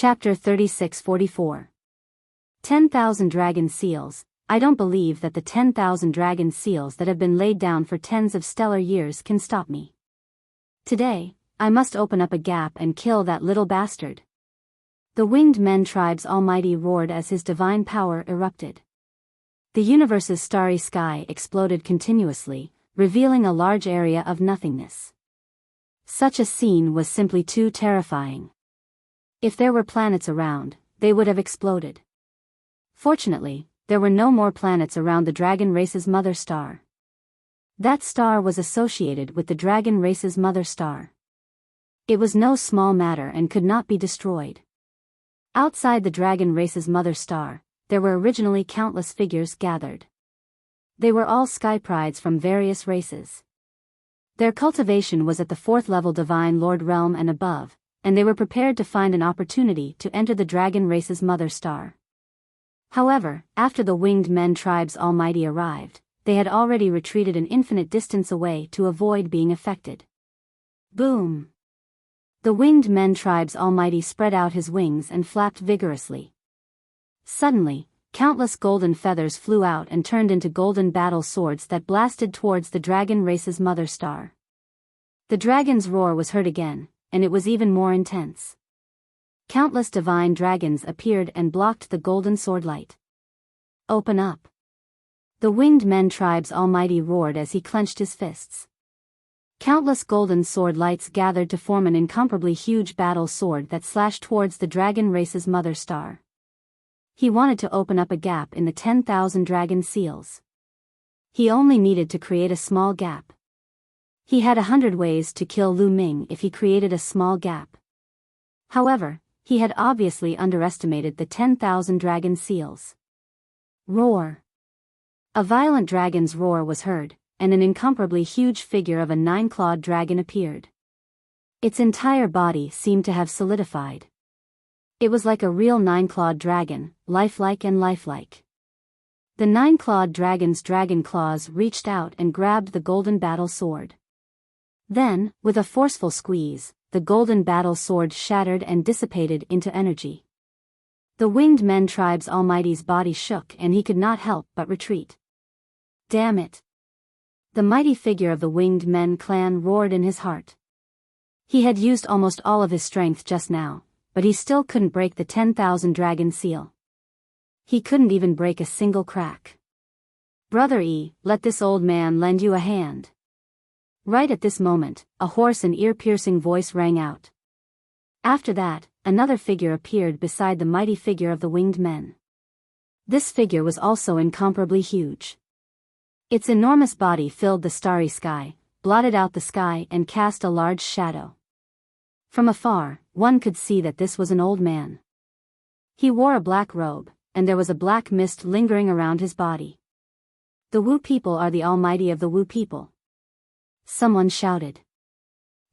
Chapter 36-44. 10,000 Dragon Seals. I don't believe that the 10,000 dragon seals that have been laid down for tens of stellar years can stop me. Today, I must open up a gap and kill that little bastard. The winged men tribe's almighty roared as his divine power erupted. The universe's starry sky exploded continuously, revealing a large area of nothingness. Such a scene was simply too terrifying. If there were planets around, they would have exploded. Fortunately, there were no more planets around the dragon race's mother star. That star was associated with the dragon race's mother star. It was no small matter and could not be destroyed. Outside the dragon race's mother star, there were originally countless figures gathered. They were all sky prides from various races. Their cultivation was at the 4th level divine lord realm and above, and they were prepared to find an opportunity to enter the dragon race's mother star. However, after the winged men tribe's almighty arrived, they had already retreated an infinite distance away to avoid being affected. Boom! The winged men tribe's almighty spread out his wings and flapped vigorously. Suddenly, countless golden feathers flew out and turned into golden battle swords that blasted towards the dragon race's mother star. The dragon's roar was heard again, and it was even more intense. Countless divine dragons appeared and blocked the golden sword light. Open up! The winged men tribe's almighty roared as he clenched his fists. Countless golden sword lights gathered to form an incomparably huge battle sword that slashed towards the dragon race's mother star. He wanted to open up a gap in the 10,000 dragon seals. He only needed to create a small gap. He had 100 ways to kill Lu Ming if he created a small gap. However, he had obviously underestimated the 10,000 dragon seals. Roar! A violent dragon's roar was heard, and an incomparably huge figure of a 9-clawed dragon appeared. Its entire body seemed to have solidified. It was like a real 9-clawed dragon, lifelike and lifelike. The 9-clawed dragon's dragon claws reached out and grabbed the golden battle sword. Then, with a forceful squeeze, the golden battle sword shattered and dissipated into energy. The winged men tribe's almighty's body shook and he could not help but retreat. Damn it! The mighty figure of the winged men clan roared in his heart. He had used almost all of his strength just now, but he still couldn't break the 10,000 dragon seal. He couldn't even break a single crack. Brother E, let this old man lend you a hand. Right at this moment, a hoarse and ear-piercing voice rang out. After that, another figure appeared beside the mighty figure of the winged men. This figure was also incomparably huge. Its enormous body filled the starry sky, blotted out the sky and cast a large shadow. From afar, one could see that this was an old man. He wore a black robe, and there was a black mist lingering around his body. The Wu people are the almighty of the Wu people. Someone shouted.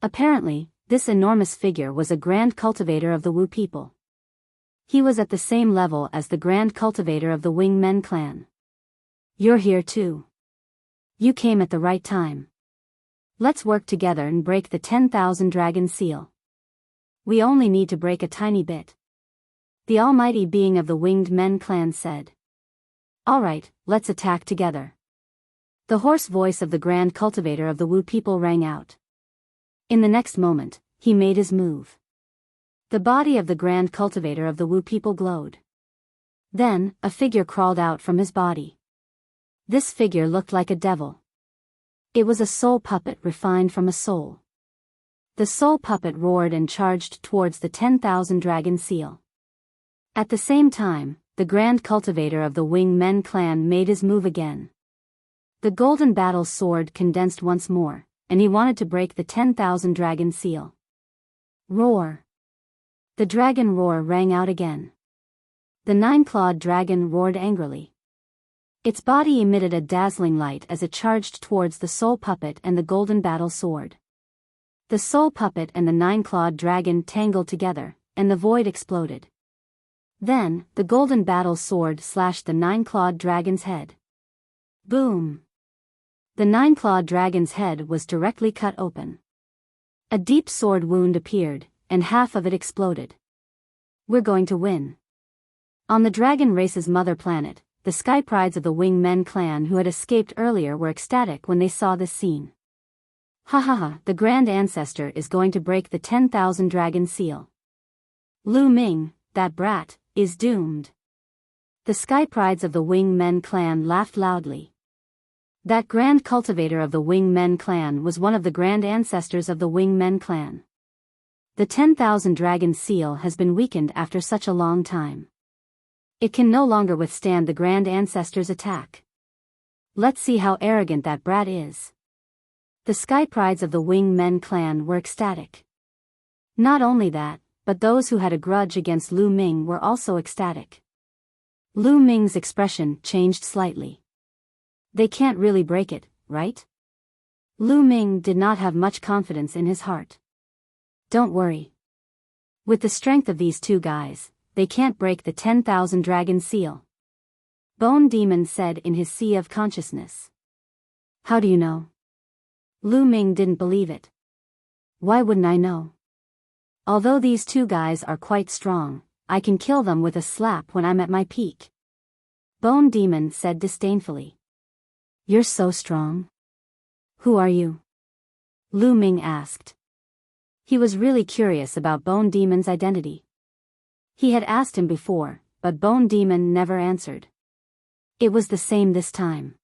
Apparently, this enormous figure was a grand cultivator of the Wu people. He was at the same level as the grand cultivator of the Wing Men clan. You're here too. You came at the right time. Let's work together and break the 10,000 dragon seal. We only need to break a tiny bit. The almighty being of the Winged Men clan said. Alright, let's attack together. The hoarse voice of the grand cultivator of the Wu people rang out. In the next moment, he made his move. The body of the grand cultivator of the Wu people glowed. Then, a figure crawled out from his body. This figure looked like a devil. It was a soul puppet refined from a soul. The soul puppet roared and charged towards the 10,000 dragon seal. At the same time, the grand cultivator of the Wing Men clan made his move again. The golden battle sword condensed once more, and he wanted to break the 10,000 dragon seal. Roar! The dragon roar rang out again. The 9-clawed dragon roared angrily. Its body emitted a dazzling light as it charged towards the soul puppet and the golden battle sword. The soul puppet and the 9-clawed dragon tangled together, and the void exploded. Then, the golden battle sword slashed the 9-clawed dragon's head. Boom! The 9-clawed dragon's head was directly cut open. A deep sword wound appeared, and half of it exploded. We're going to win. On the dragon race's mother planet, the sky prides of the Wing Men clan who had escaped earlier were ecstatic when they saw this scene. Ha ha ha, the Grand Ancestor is going to break the 10,000 dragon seal. Lu Ming, that brat, is doomed. The sky prides of the Wing Men clan laughed loudly. That grand cultivator of the Wing Men clan was one of the Grand Ancestors of the Wing Men clan. The 10,000 dragon seal has been weakened after such a long time. It can no longer withstand the Grand Ancestor's attack. Let's see how arrogant that brat is. The sky prides of the Wing Men clan were ecstatic. Not only that, but those who had a grudge against Lu Ming were also ecstatic. Lu Ming's expression changed slightly. They can't really break it, right? Lu Ming did not have much confidence in his heart. Don't worry. With the strength of these two guys, they can't break the 10,000 dragon seal. Bone Demon said in his sea of consciousness. How do you know? Lu Ming didn't believe it. Why wouldn't I know? Although these two guys are quite strong, I can kill them with a slap when I'm at my peak. Bone Demon said disdainfully. You're so strong. Who are you? Lu Ming asked. He was really curious about Bone Demon's identity. He had asked him before, but Bone Demon never answered. It was the same this time.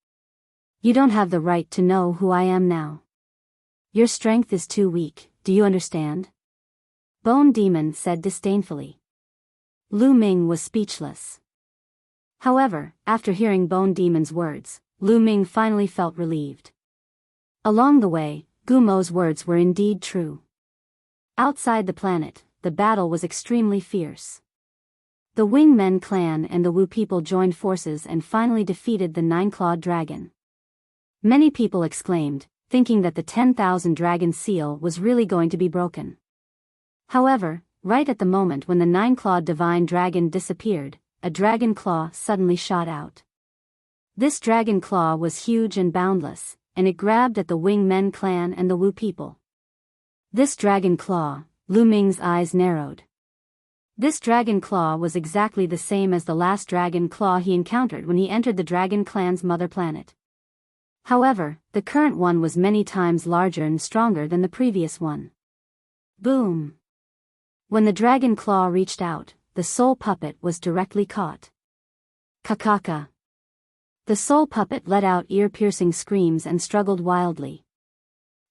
You don't have the right to know who I am now. Your strength is too weak, do you understand? Bone Demon said disdainfully. Lu Ming was speechless. However, after hearing Bone Demon's words, Lu Ming finally felt relieved. Along the way, Gumo's words were indeed true. Outside the planet, the battle was extremely fierce. The Wing Men clan and the Wu people joined forces and finally defeated the nine-clawed dragon. Many people exclaimed, thinking that the 10,000 dragon seal was really going to be broken. However, right at the moment when the nine-clawed divine dragon disappeared, a dragon claw suddenly shot out. This dragon claw was huge and boundless, and it grabbed at the Wing Men clan and the Wu people. This dragon claw, Lu Ming's eyes narrowed. This dragon claw was exactly the same as the last dragon claw he encountered when he entered the dragon clan's mother planet. However, the current one was many times larger and stronger than the previous one. Boom! When the dragon claw reached out, the soul puppet was directly caught. Kakaka! The soul puppet let out ear-piercing screams and struggled wildly.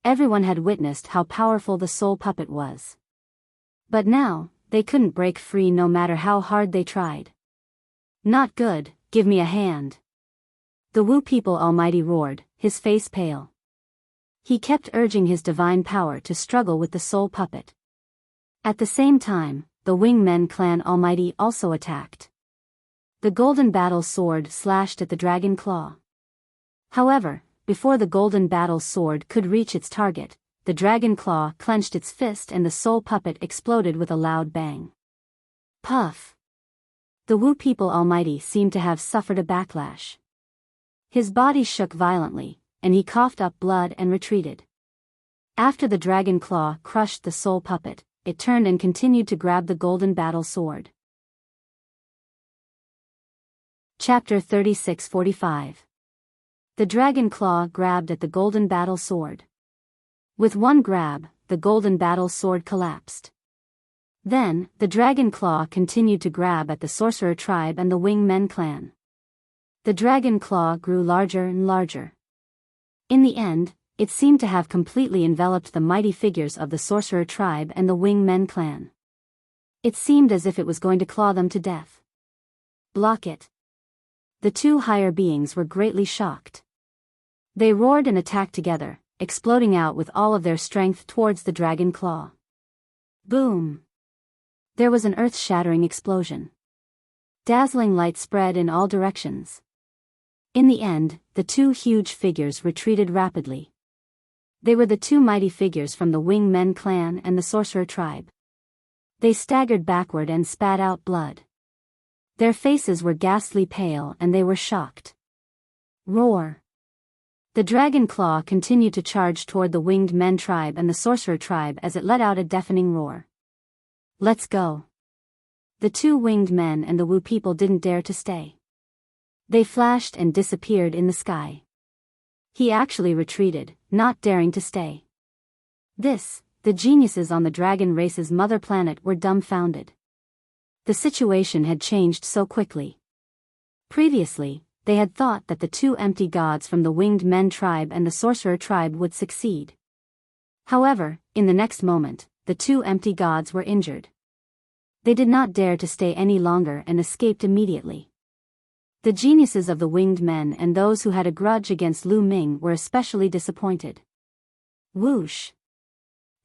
Everyone had witnessed how powerful the soul puppet was. But now, they couldn't break free no matter how hard they tried. Not good, give me a hand. The Wu people almighty roared, his face pale. He kept urging his divine power to struggle with the soul puppet. At the same time, the Wing Men clan almighty also attacked. The golden battle sword slashed at the dragon claw. However, before the golden battle sword could reach its target, the dragon claw clenched its fist and the soul puppet exploded with a loud bang. Puff! The Wu people almighty seemed to have suffered a backlash. His body shook violently, and he coughed up blood and retreated. After the dragon claw crushed the soul puppet, it turned and continued to grab the golden battle sword. Chapter 3645. The dragon claw grabbed at the golden battle sword. With one grab, the golden battle sword collapsed. Then, the dragon claw continued to grab at the sorcerer tribe and the Wing Men clan. The dragon claw grew larger and larger. In the end, it seemed to have completely enveloped the mighty figures of the sorcerer tribe and the Wing Men clan. It seemed as if it was going to claw them to death. Block it! The two higher beings were greatly shocked. They roared and attacked together, exploding out with all of their strength towards the dragon claw. Boom! There was an earth-shattering explosion. Dazzling light spread in all directions. In the end, the two huge figures retreated rapidly. They were the two mighty figures from the Wing Men clan and the sorcerer tribe. They staggered backward and spat out blood. Their faces were ghastly pale and they were shocked. Roar! The dragon claw continued to charge toward the Winged Men tribe and the sorcerer tribe as it let out a deafening roar. Let's go! the two winged men and the Wu people didn't dare to stay. They flashed and disappeared in the sky. He actually retreated, not daring to stay. The geniuses on the dragon race's mother planet were dumbfounded. The situation had changed so quickly. Previously, they had thought that the two empty gods from the winged men tribe and the sorcerer tribe would succeed. However, in the next moment, the two empty gods were injured. They did not dare to stay any longer and escaped immediately. The geniuses of the winged men and those who had a grudge against Lu Ming were especially disappointed. Whoosh!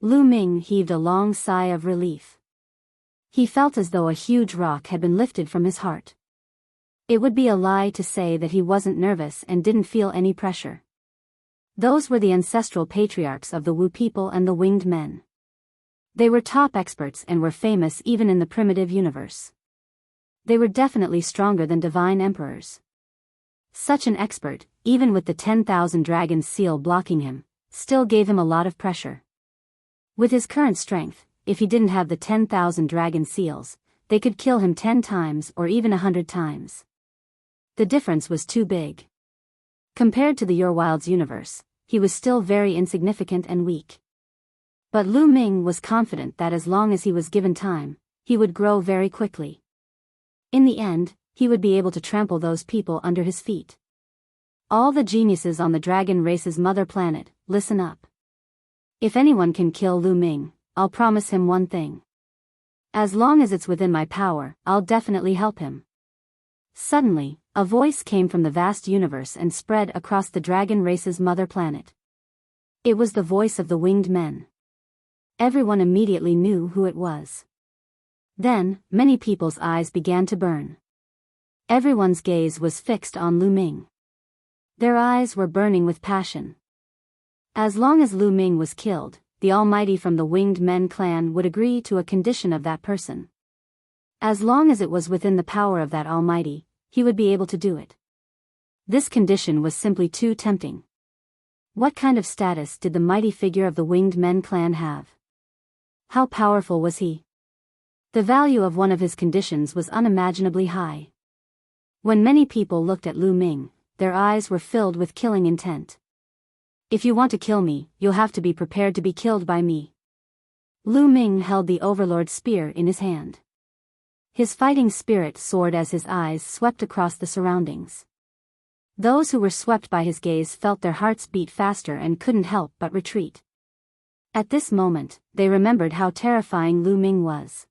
Lu Ming heaved a long sigh of relief. He felt as though a huge rock had been lifted from his heart. It would be a lie to say that he wasn't nervous and didn't feel any pressure. Those were the ancestral patriarchs of the Wu people and the winged men. They were top experts and were famous even in the primitive universe. They were definitely stronger than divine emperors. Such an expert, even with the 10,000 dragons seal blocking him, still gave him a lot of pressure. With his current strength, if he didn't have the 10,000 dragon seals, they could kill him 10 times or even 100 times. The difference was too big. Compared to the Your Wilds universe, he was still very insignificant and weak. But Lu Ming was confident that as long as he was given time, he would grow very quickly. In the end, he would be able to trample those people under his feet. All the geniuses on the dragon race's mother planet, listen up. If anyone can kill Lu Ming, I'll promise him one thing. As long as it's within my power, I'll definitely help him. Suddenly, a voice came from the vast universe and spread across the dragon race's mother planet. It was the voice of the winged men. Everyone immediately knew who it was. Then, many people's eyes began to burn. Everyone's gaze was fixed on Lu Ming. Their eyes were burning with passion. As long as Lu Ming was killed, the Almighty from the Winged Men clan would agree to a condition of that person. As long as it was within the power of that Almighty, he would be able to do it. This condition was simply too tempting. What kind of status did the mighty figure of the Winged Men clan have? How powerful was he? The value of one of his conditions was unimaginably high. When many people looked at Lu Ming, their eyes were filled with killing intent. If you want to kill me, you'll have to be prepared to be killed by me. Lu Ming held the Overlord spear in his hand. His fighting spirit soared as his eyes swept across the surroundings. Those who were swept by his gaze felt their hearts beat faster and couldn't help but retreat. At this moment, they remembered how terrifying Lu Ming was.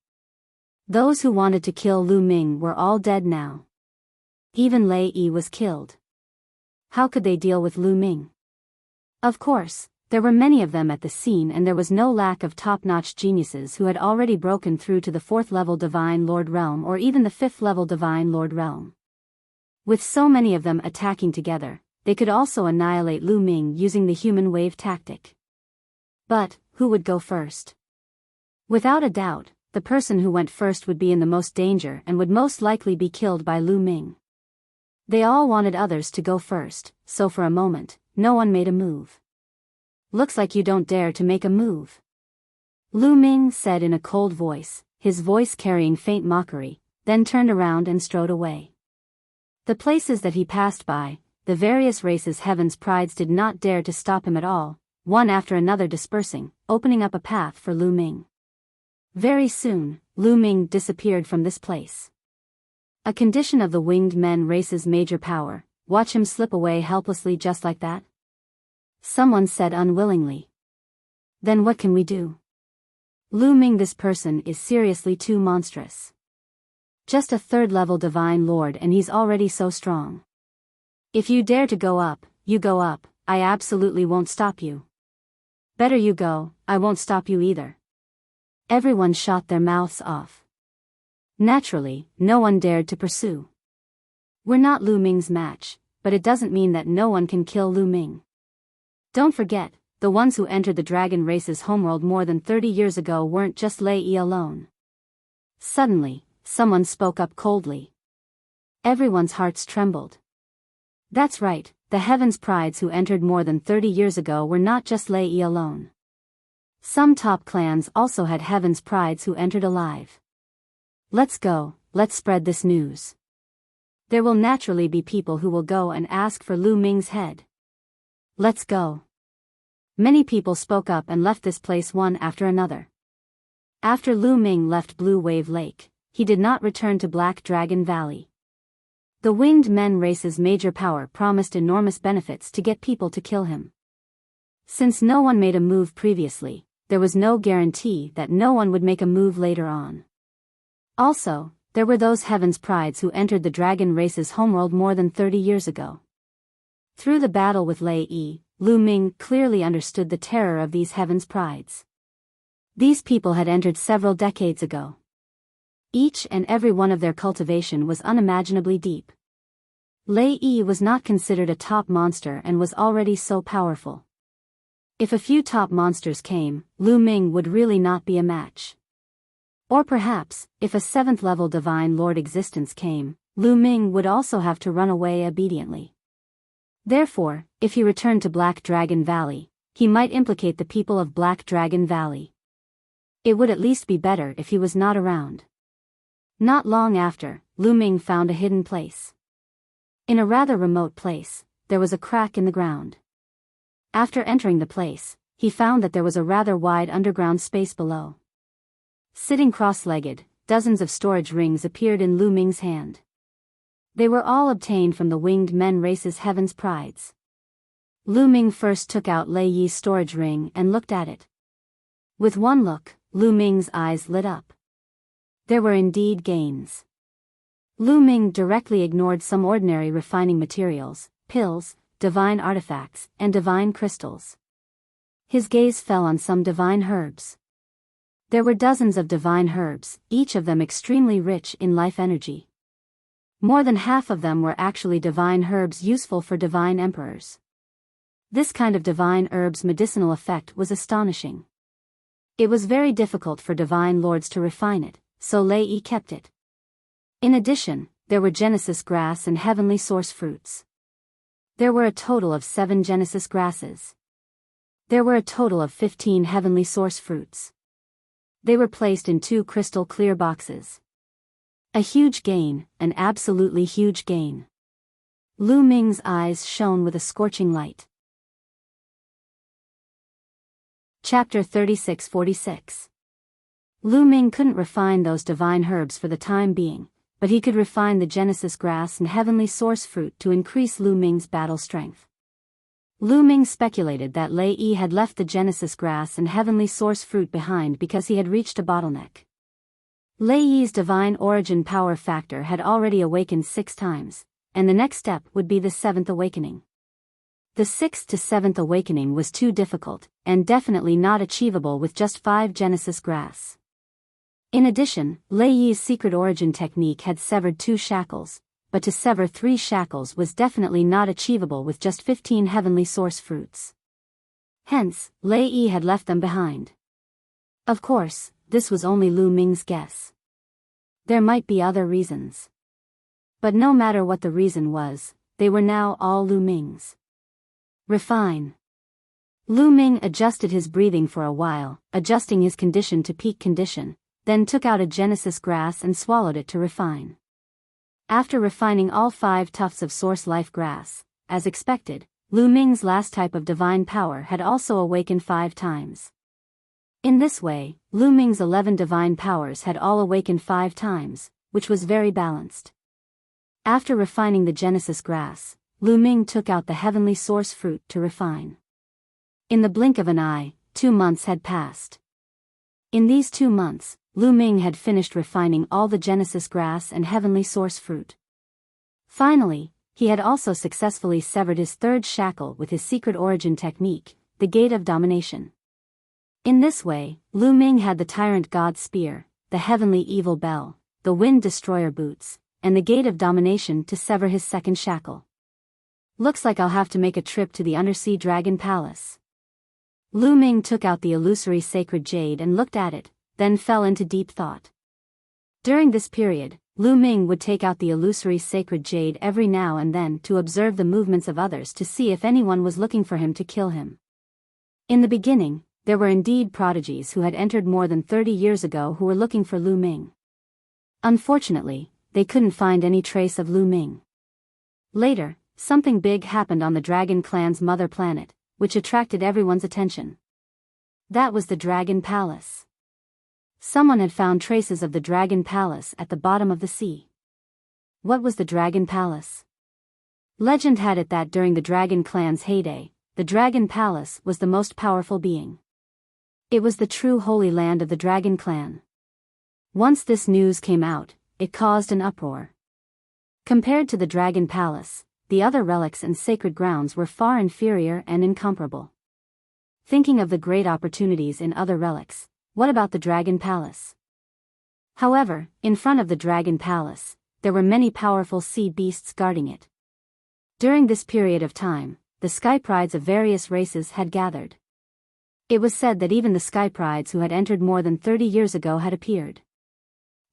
Those who wanted to kill Lu Ming were all dead now. Even Lei Yi was killed. How could they deal with Lu Ming? Of course, there were many of them at the scene and there was no lack of top-notch geniuses who had already broken through to the 4th-level Divine Lord Realm or even the 5th-level Divine Lord Realm. With so many of them attacking together, they could also annihilate Lu Ming using the human wave tactic. But, who would go first? Without a doubt, the person who went first would be in the most danger and would most likely be killed by Lu Ming. They all wanted others to go first, so for a moment, no one made a move. Looks like you don't dare to make a move. Lu Ming said in a cold voice, his voice carrying faint mockery, then turned around and strode away. The places that he passed by, the various races' heaven's prides did not dare to stop him at all, one after another dispersing, opening up a path for Lu Ming. Very soon, Lu Ming disappeared from this place. A condition of the winged men race's major power, watch him slip away helplessly just like that? Someone said unwillingly. Then what can we do? Lu Ming, this person is seriously too monstrous. Just a 3rd-level Divine Lord and he's already so strong. If you dare to go up, you go up, I absolutely won't stop you. Better you go, I won't stop you either. Everyone shot their mouths off. Naturally, no one dared to pursue. We're not Lu Ming's match, but it doesn't mean that no one can kill Lu Ming. Don't forget, the ones who entered the dragon race's homeworld more than 30 years ago weren't just Lei Yi alone. Suddenly, someone spoke up coldly. Everyone's hearts trembled. That's right, the Heaven's Prides who entered more than 30 years ago were not just Lei Yi alone. Some top clans also had Heaven's Prides who entered alive. Let's go, let's spread this news. There will naturally be people who will go and ask for Lu Ming's head. Let's go. Many people spoke up and left this place one after another. After Lu Ming left Blue Wave Lake, he did not return to Black Dragon Valley. The winged men race's major power promised enormous benefits to get people to kill him. Since no one made a move previously, there was no guarantee that no one would make a move later on. Also, there were those Heaven's Prides who entered the dragon race's homeworld more than 30 years ago. Through the battle with Lei Yi, Lu Ming clearly understood the terror of these Heaven's Prides. These people had entered several decades ago. Each and every one of their cultivation was unimaginably deep. Lei Yi was not considered a top monster and was already so powerful. If a few top monsters came, Lu Ming would really not be a match. Or perhaps, if a 7th level Divine Lord existence came, Lu Ming would also have to run away obediently. Therefore, if he returned to Black Dragon Valley, he might implicate the people of Black Dragon Valley. It would at least be better if he was not around. Not long after, Lu Ming found a hidden place. In a rather remote place, there was a crack in the ground. After entering the place, he found that there was a rather wide underground space below. Sitting cross-legged, dozens of storage rings appeared in Lu Ming's hand. They were all obtained from the winged men race's Heaven's Prides. Lu Ming first took out Lei Yi's storage ring and looked at it. With one look, Lu Ming's eyes lit up. There were indeed gains. Lu Ming directly ignored some ordinary refining materials, pills, divine artifacts, and divine crystals. His gaze fell on some divine herbs. There were dozens of divine herbs, each of them extremely rich in life energy. More than half of them were actually divine herbs useful for divine emperors. This kind of divine herb's medicinal effect was astonishing. It was very difficult for divine lords to refine it, so Lei Yi kept it. In addition, there were Genesis grass and heavenly source fruits. There were a total of 7 Genesis grasses. There were a total of 15 heavenly source fruits. They were placed in 2 crystal clear boxes. A huge gain, an absolutely huge gain. Lu Ming's eyes shone with a scorching light. Chapter 3646. Lu Ming couldn't refine those divine herbs for the time being, but he could refine the Genesis grass and heavenly source fruit to increase Lu Ming's battle strength. Lu Ming speculated that Lei Yi had left the Genesis grass and heavenly source fruit behind because he had reached a bottleneck. Lei Yi's divine origin power factor had already awakened 6 times, and the next step would be the 7th awakening. The 6th to 7th awakening was too difficult, and definitely not achievable with just 5 Genesis grass. In addition, Lei Yi's secret origin technique had severed 2 shackles, but to sever 3 shackles was definitely not achievable with just 15 heavenly source fruits. Hence, Lei Yi had left them behind. Of course, this was only Lu Ming's guess. There might be other reasons. But no matter what the reason was, they were now all Lu Ming's. Refine. Lu Ming adjusted his breathing for a while, adjusting his condition to peak condition, then took out a Genesis grass and swallowed it to refine. After refining all 5 tufts of source life grass, as expected, Lu Ming's last type of divine power had also awakened 5 times. In this way, Lu Ming's 11 divine powers had all awakened 5 times, which was very balanced. After refining the Genesis grass, Lu Ming took out the heavenly source fruit to refine. In the blink of an eye, 2 months had passed. In these 2 months, Lu Ming had finished refining all the Genesis grass and heavenly source fruit. Finally, he had also successfully severed his 3rd shackle with his secret origin technique, the Gate of Domination. In this way, Lu Ming had the Tyrant God Spear, the Heavenly Evil Bell, the Wind Destroyer Boots, and the Gate of Domination to sever his 2nd shackle. Looks like I'll have to make a trip to the Undersea Dragon Palace. Lu Ming took out the illusory sacred jade and looked at it, then fell into deep thought. During this period, Lu Ming would take out the illusory sacred jade every now and then to observe the movements of others to see if anyone was looking for him to kill him. In the beginning, there were indeed prodigies who had entered more than 30 years ago who were looking for Lu Ming. Unfortunately, they couldn't find any trace of Lu Ming. Later, something big happened on the Dragon Clan's mother planet, which attracted everyone's attention. That was the Dragon Palace. Someone had found traces of the Dragon Palace at the bottom of the sea. What was the Dragon Palace? Legend had it that during the Dragon Clan's heyday, the Dragon Palace was the most powerful being. It was the true holy land of the Dragon Clan. Once this news came out, it caused an uproar. Compared to the Dragon Palace, the other relics and sacred grounds were far inferior and incomparable. Thinking of the great opportunities in other relics, what about the Dragon Palace? However, in front of the Dragon Palace, there were many powerful sea beasts guarding it. During this period of time, the sky prides of various races had gathered. It was said that even the sky prides who had entered more than 30 years ago had appeared.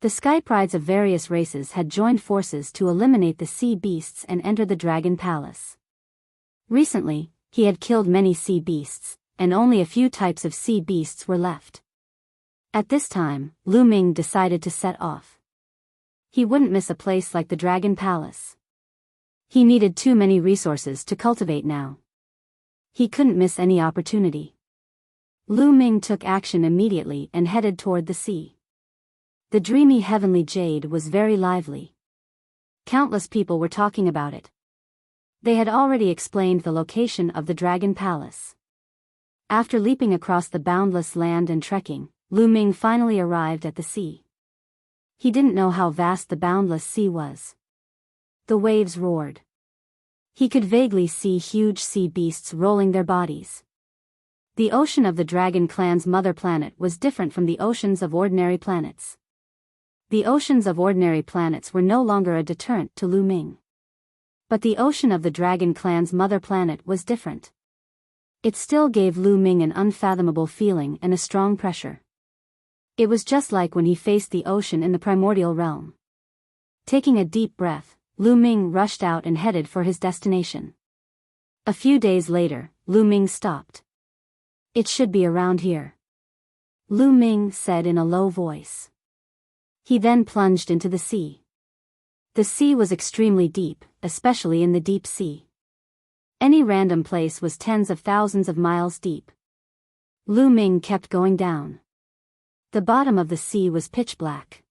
The sky prides of various races had joined forces to eliminate the sea beasts and enter the Dragon Palace. Recently, he had killed many sea beasts, and only a few types of sea beasts were left. At this time, Lu Ming decided to set off. He wouldn't miss a place like the Dragon Palace. He needed too many resources to cultivate now. He couldn't miss any opportunity. Lu Ming took action immediately and headed toward the sea. The dreamy heavenly jade was very lively. Countless people were talking about it. They had already explained the location of the Dragon Palace. After leaping across the boundless land and trekking, Lu Ming finally arrived at the sea. He didn't know how vast the boundless sea was. The waves roared. He could vaguely see huge sea beasts rolling their bodies. The ocean of the Dragon Clan's mother planet was different from the oceans of ordinary planets. The oceans of ordinary planets were no longer a deterrent to Lu Ming. But the ocean of the Dragon Clan's mother planet was different. It still gave Lu Ming an unfathomable feeling and a strong pressure. It was just like when he faced the ocean in the primordial realm. Taking a deep breath, Lu Ming rushed out and headed for his destination. A few days later, Lu Ming stopped. "It should be around here," Lu Ming said in a low voice. He then plunged into the sea. The sea was extremely deep, especially in the deep sea. Any random place was tens of thousands of miles deep. Lu Ming kept going down. The bottom of the sea was pitch black.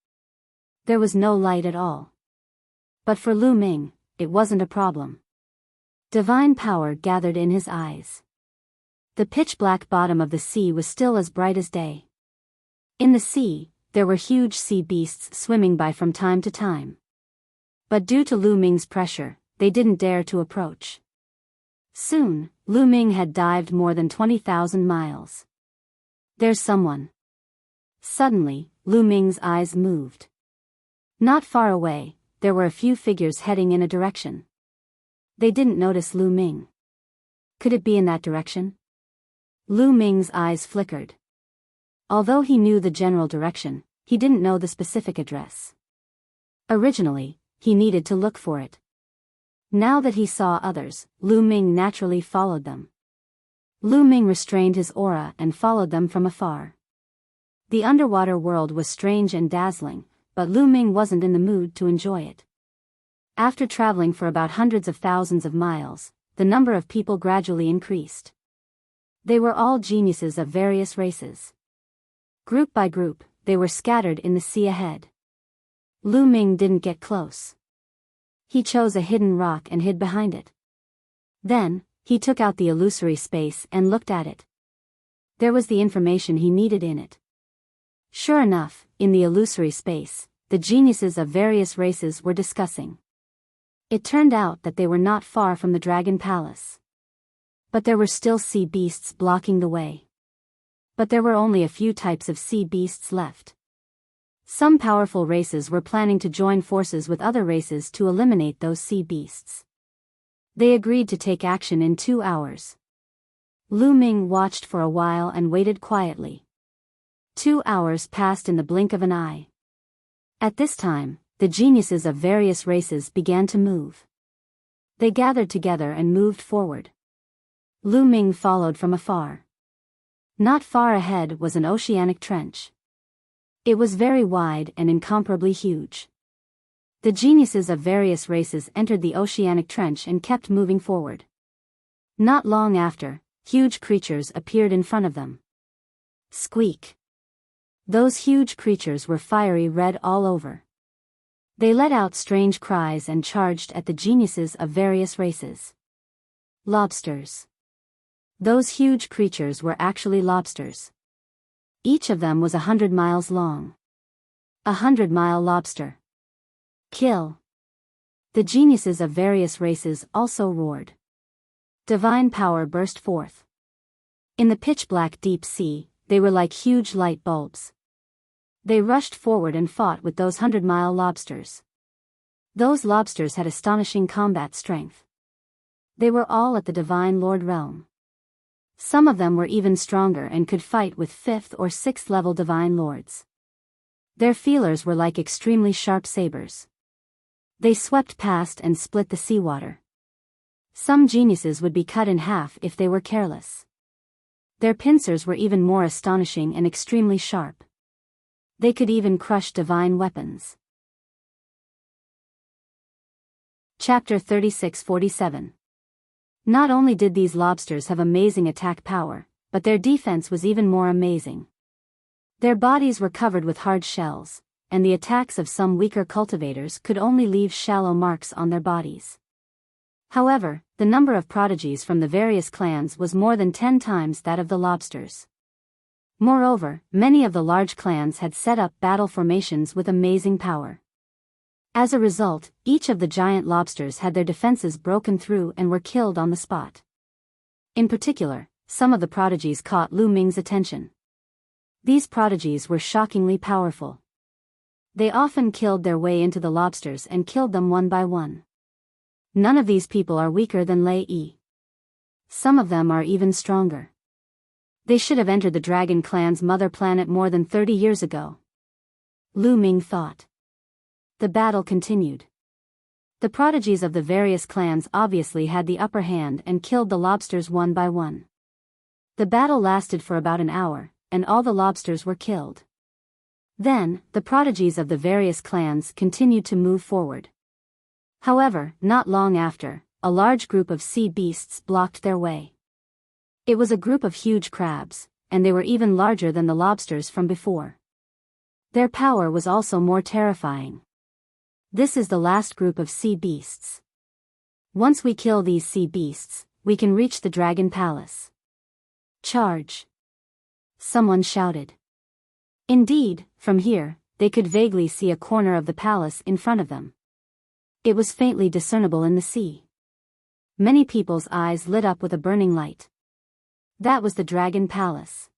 There was no light at all. But for Lu Ming, it wasn't a problem. Divine power gathered in his eyes. The pitch-black bottom of the sea was still as bright as day. In the sea, there were huge sea beasts swimming by from time to time. But due to Lu Ming's pressure, they didn't dare to approach. Soon, Lu Ming had dived more than 20,000 miles. "There's someone." Suddenly, Lu Ming's eyes moved. Not far away, there were a few figures heading in a direction. They didn't notice Lu Ming. Could it be in that direction? Lu Ming's eyes flickered. Although he knew the general direction, he didn't know the specific address. Originally, he needed to look for it. Now that he saw others, Lu Ming naturally followed them. Lu Ming restrained his aura and followed them from afar. The underwater world was strange and dazzling, but Lu Ming wasn't in the mood to enjoy it. After traveling for about hundreds of thousands of miles, the number of people gradually increased. They were all geniuses of various races. Group by group, they were scattered in the sea ahead. Lu Ming didn't get close. He chose a hidden rock and hid behind it. Then, he took out the illusory space and looked at it. There was the information he needed in it. Sure enough, in the illusory space, the geniuses of various races were discussing. It turned out that they were not far from the Dragon Palace. But there were still sea beasts blocking the way. But there were only a few types of sea beasts left. Some powerful races were planning to join forces with other races to eliminate those sea beasts. They agreed to take action in 2 hours. Lu Ming watched for a while and waited quietly. 2 hours passed in the blink of an eye. At this time, the geniuses of various races began to move. They gathered together and moved forward. Lu Ming followed from afar. Not far ahead was an oceanic trench. It was very wide and incomparably huge. The geniuses of various races entered the oceanic trench and kept moving forward. Not long after, huge creatures appeared in front of them. Squeak! Those huge creatures were fiery red all over. They let out strange cries and charged at the geniuses of various races. Lobsters. Those huge creatures were actually lobsters. Each of them was 100 miles long. 100-mile lobster. Kill! The geniuses of various races also roared. Divine power burst forth. In the pitch-black deep sea, they were like huge light bulbs. They rushed forward and fought with those 100-mile lobsters. Those lobsters had astonishing combat strength. They were all at the Divine Lord realm. Some of them were even stronger and could fight with 5th or 6th level Divine Lords. Their feelers were like extremely sharp sabers. They swept past and split the seawater. Some geniuses would be cut in half if they were careless. Their pincers were even more astonishing and extremely sharp. They could even crush divine weapons. Chapter 36-47. Not only did these lobsters have amazing attack power, but their defense was even more amazing. Their bodies were covered with hard shells, and the attacks of some weaker cultivators could only leave shallow marks on their bodies. However, the number of prodigies from the various clans was more than 10 times that of the lobsters. Moreover, many of the large clans had set up battle formations with amazing power. As a result, each of the giant lobsters had their defenses broken through and were killed on the spot. In particular, some of the prodigies caught Lu Ming's attention. These prodigies were shockingly powerful. They often killed their way into the lobsters and killed them one by one. None of these people are weaker than Lei Yi. Some of them are even stronger. They should have entered the Dragon Clan's mother planet more than 30 years ago. Lu Ming thought. The battle continued. The prodigies of the various clans obviously had the upper hand and killed the lobsters one by one. The battle lasted for about an hour, and all the lobsters were killed. Then, the prodigies of the various clans continued to move forward. However, not long after, a large group of sea beasts blocked their way. It was a group of huge crabs, and they were even larger than the lobsters from before. Their power was also more terrifying. This is the last group of sea beasts. Once we kill these sea beasts, we can reach the Dragon Palace. Charge! Someone shouted. Indeed, from here, they could vaguely see a corner of the palace in front of them. It was faintly discernible in the sea. Many people's eyes lit up with a burning light. That was the Dragon Palace.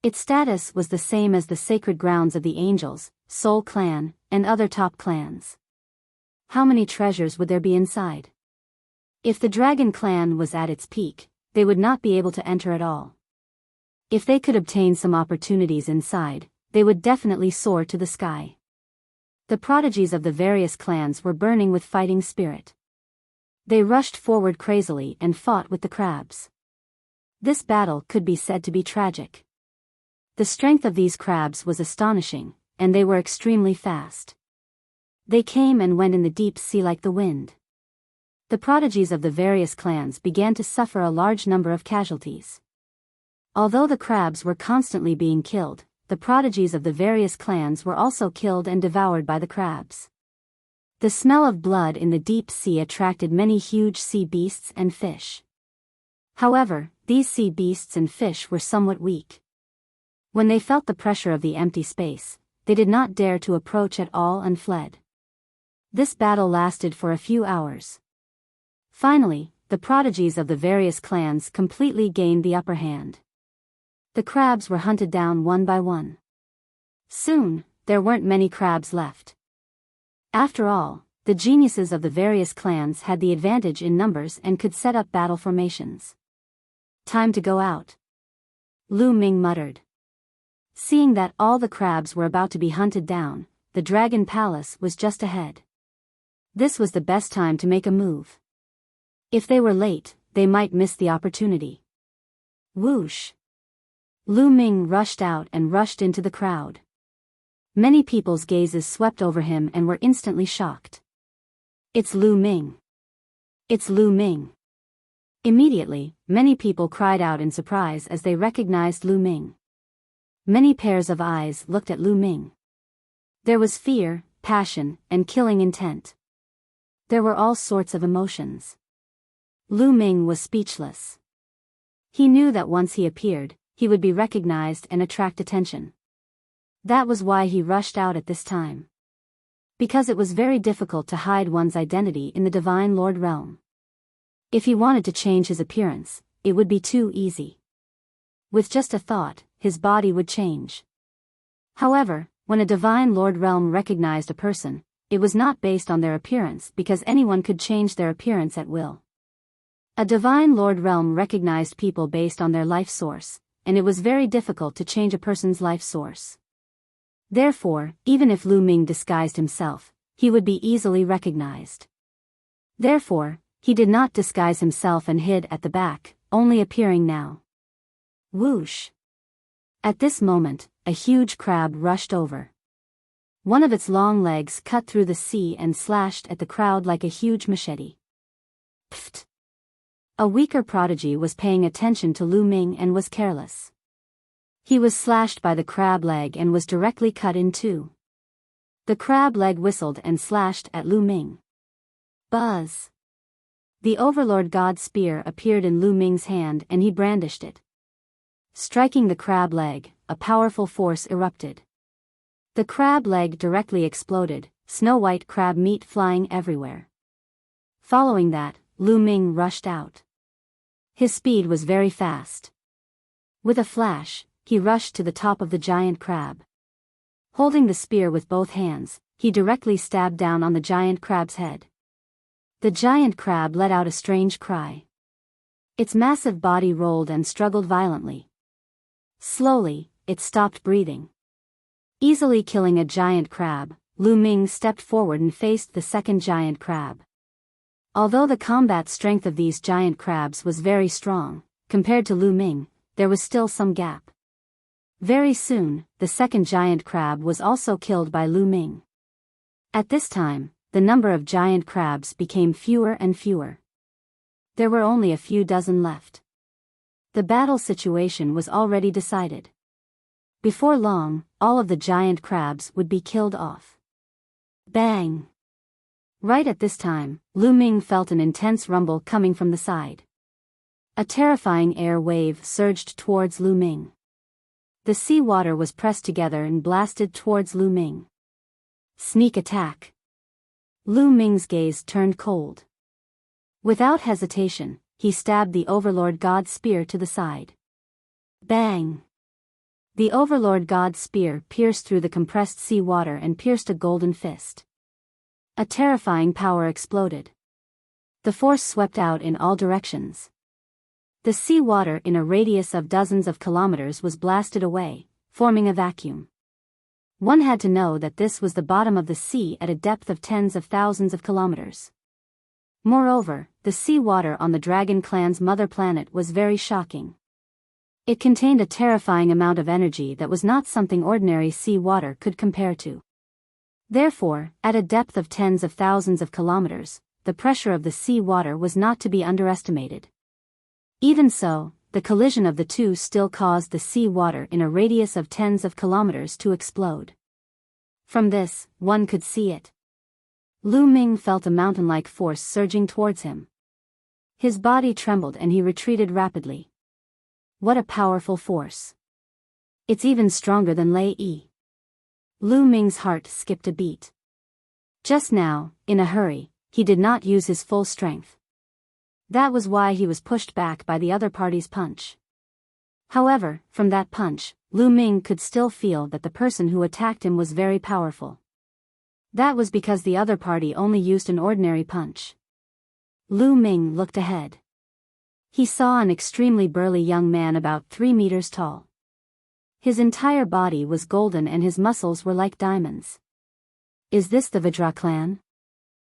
Its status was the same as the sacred grounds of the Angels, Soul Clan, and other top clans. How many treasures would there be inside? If the Dragon Clan was at its peak, they would not be able to enter at all. If they could obtain some opportunities inside, they would definitely soar to the sky. The prodigies of the various clans were burning with fighting spirit. They rushed forward crazily and fought with the crabs. This battle could be said to be tragic. The strength of these crabs was astonishing, and they were extremely fast. They came and went in the deep sea like the wind. The prodigies of the various clans began to suffer a large number of casualties. Although the crabs were constantly being killed, the prodigies of the various clans were also killed and devoured by the crabs. The smell of blood in the deep sea attracted many huge sea beasts and fish. However, these sea beasts and fish were somewhat weak. When they felt the pressure of the empty space, they did not dare to approach at all and fled. This battle lasted for a few hours. Finally, the prodigies of the various clans completely gained the upper hand. The crabs were hunted down one by one. Soon, there weren't many crabs left. After all, the geniuses of the various clans had the advantage in numbers and could set up battle formations. Time to go out. Lu Ming muttered. Seeing that all the crabs were about to be hunted down, the Dragon Palace was just ahead. This was the best time to make a move. If they were late, they might miss the opportunity. Whoosh! Lu Ming rushed out and rushed into the crowd. Many people's gazes swept over him and were instantly shocked. It's Lu Ming. It's Lu Ming. Immediately, many people cried out in surprise as they recognized Lu Ming. Many pairs of eyes looked at Lu Ming. There was fear, passion, and killing intent. There were all sorts of emotions. Lu Ming was speechless. He knew that once he appeared, he would be recognized and attract attention. That was why he rushed out at this time. Because it was very difficult to hide one's identity in the Divine Lord realm. If he wanted to change his appearance, it would be too easy. With just a thought, his body would change. However, when a Divine Lord realm recognized a person, it was not based on their appearance because anyone could change their appearance at will. A Divine Lord realm recognized people based on their life source, and it was very difficult to change a person's life source. Therefore, even if Lu Ming disguised himself, he would be easily recognized. Therefore, he did not disguise himself and hid at the back, only appearing now. Whoosh! At this moment, a huge crab rushed over. One of its long legs cut through the sea and slashed at the crowd like a huge machete. Pfft! A weaker prodigy was paying attention to Lu Ming and was careless. He was slashed by the crab leg and was directly cut in two. The crab leg whistled and slashed at Lu Ming. Buzz! The Overlord God Spear appeared in Lu Ming's hand and he brandished it. Striking the crab leg, a powerful force erupted. The crab leg directly exploded, snow-white crab meat flying everywhere. Following that, Lu Ming rushed out. His speed was very fast. With a flash, he rushed to the top of the giant crab. Holding the spear with both hands, he directly stabbed down on the giant crab's head. The giant crab let out a strange cry. Its massive body rolled and struggled violently. Slowly, it stopped breathing. Easily killing a giant crab, Lu Ming stepped forward and faced the second giant crab. Although the combat strength of these giant crabs was very strong, compared to Lu Ming, there was still some gap. Very soon, the second giant crab was also killed by Lu Ming. At this time, the number of giant crabs became fewer and fewer. There were only a few dozen left. The battle situation was already decided. Before long, all of the giant crabs would be killed off. Bang! Right at this time, Lu Ming felt an intense rumble coming from the side. A terrifying air wave surged towards Lu Ming. The sea water was pressed together and blasted towards Lu Ming. Sneak attack! Lu Ming's gaze turned cold. Without hesitation, he stabbed the Overlord God Spear to the side. Bang! The Overlord God Spear pierced through the compressed sea water and pierced a golden fist. A terrifying power exploded. The force swept out in all directions. The sea water in a radius of dozens of kilometers was blasted away, forming a vacuum. One had to know that this was the bottom of the sea at a depth of tens of thousands of kilometers. Moreover, the sea water on the Dragon Clan's mother planet was very shocking. It contained a terrifying amount of energy that was not something ordinary sea water could compare to. Therefore, at a depth of tens of thousands of kilometers, the pressure of the sea water was not to be underestimated. Even so, the collision of the two still caused the sea water in a radius of tens of kilometers to explode. From this, one could see it. Lu Ming felt a mountain-like force surging towards him. His body trembled and he retreated rapidly. What a powerful force. It's even stronger than Lei Yi. Lu Ming's heart skipped a beat. Just now, in a hurry, he did not use his full strength. That was why he was pushed back by the other party's punch. However, from that punch, Lu Ming could still feel that the person who attacked him was very powerful. That was because the other party only used an ordinary punch. Lu Ming looked ahead. He saw an extremely burly young man about 3 meters tall. His entire body was golden and his muscles were like diamonds. Is this the Vajra clan?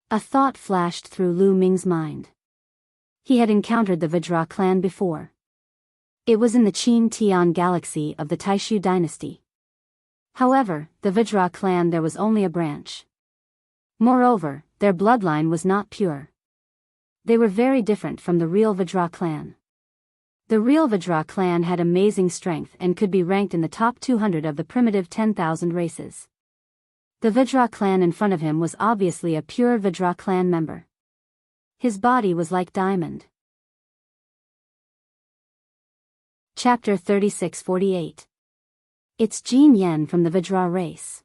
A thought flashed through Lu Ming's mind. He had encountered the Vajra clan before. It was in the Qin Tian galaxy of the Taishu dynasty. However, the Vajra clan there was only a branch. Moreover, their bloodline was not pure. They were very different from the real Vajra clan. The real Vajra clan had amazing strength and could be ranked in the top 200 of the primitive 10,000 races. The Vajra clan in front of him was obviously a pure Vajra clan member. His body was like diamond. Chapter 36-48. It's Jin Yen from the Vajra race.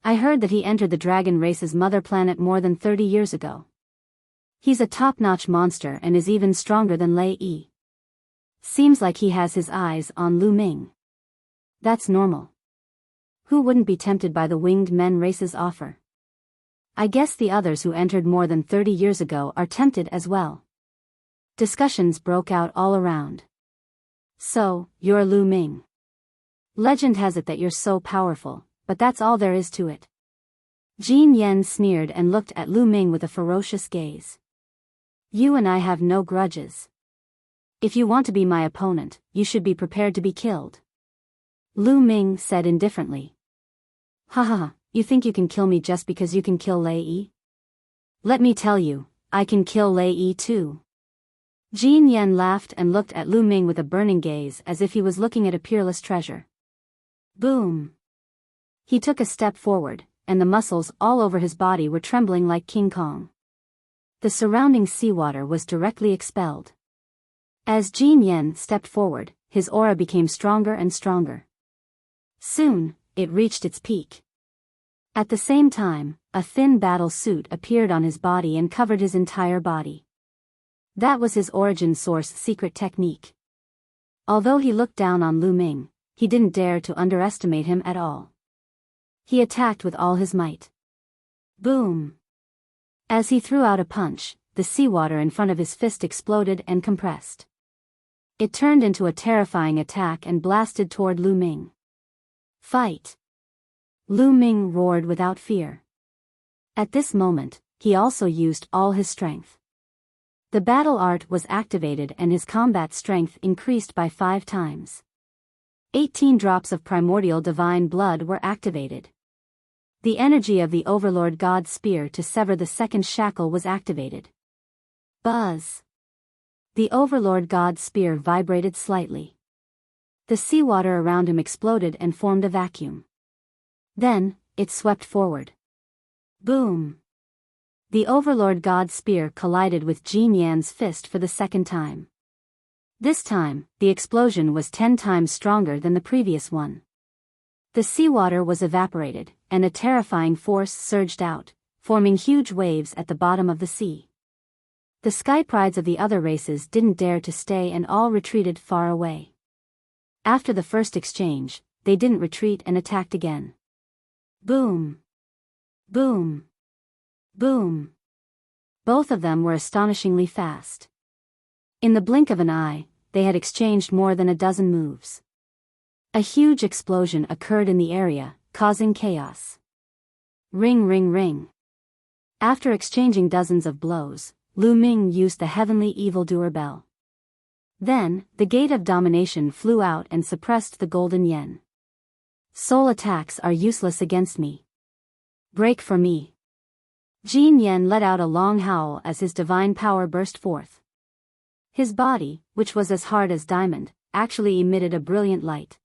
I heard that he entered the dragon race's mother planet more than 30 years ago. He's a top-notch monster and is even stronger than Lei Yi. Seems like he has his eyes on Lu Ming. That's normal. Who wouldn't be tempted by the winged men race's offer? I guess the others who entered more than 30 years ago are tempted as well. Discussions broke out all around. So, you're Lu Ming. Legend has it that you're so powerful, but that's all there is to it. Jin Yen sneered and looked at Lu Ming with a ferocious gaze. You and I have no grudges. If you want to be my opponent, you should be prepared to be killed. Lu Ming said indifferently. Haha, you think you can kill me just because you can kill Lei Yi? Let me tell you, I can kill Lei Yi too. Jin Yen laughed and looked at Lu Ming with a burning gaze as if he was looking at a peerless treasure. Boom! He took a step forward, and the muscles all over his body were trembling like King Kong. The surrounding seawater was directly expelled. As Jin Yen stepped forward, his aura became stronger and stronger. Soon, it reached its peak. At the same time, a thin battle suit appeared on his body and covered his entire body. That was his origin source secret technique. Although he looked down on Lu Ming, he didn't dare to underestimate him at all. He attacked with all his might. Boom! As he threw out a punch, the seawater in front of his fist exploded and compressed. It turned into a terrifying attack and blasted toward Lu Ming. Fight! Lu Ming roared without fear. At this moment, he also used all his strength. The battle art was activated and his combat strength increased by 5 times. 18 drops of primordial divine blood were activated. The energy of the Overlord God's spear to sever the second shackle was activated. Buzz! The Overlord God's spear vibrated slightly. The seawater around him exploded and formed a vacuum. Then, it swept forward. Boom! The Overlord God's spear collided with Jin Yan's fist for the second time. This time, the explosion was 10 times stronger than the previous one. The seawater was evaporated, and a terrifying force surged out, forming huge waves at the bottom of the sea. The sky prides of the other races didn't dare to stay and all retreated far away. After the first exchange, they didn't retreat and attacked again. Boom! Boom! Boom! Both of them were astonishingly fast. In the blink of an eye, they had exchanged more than a dozen moves. A huge explosion occurred in the area, causing chaos. Ring ring ring. After exchanging dozens of blows, Lu Ming used the heavenly evildoer bell. Then, the gate of domination flew out and suppressed the golden yen. Soul attacks are useless against me. Break for me. Jin Yen let out a long howl as his divine power burst forth. His body, which was as hard as diamond, actually emitted a brilliant light.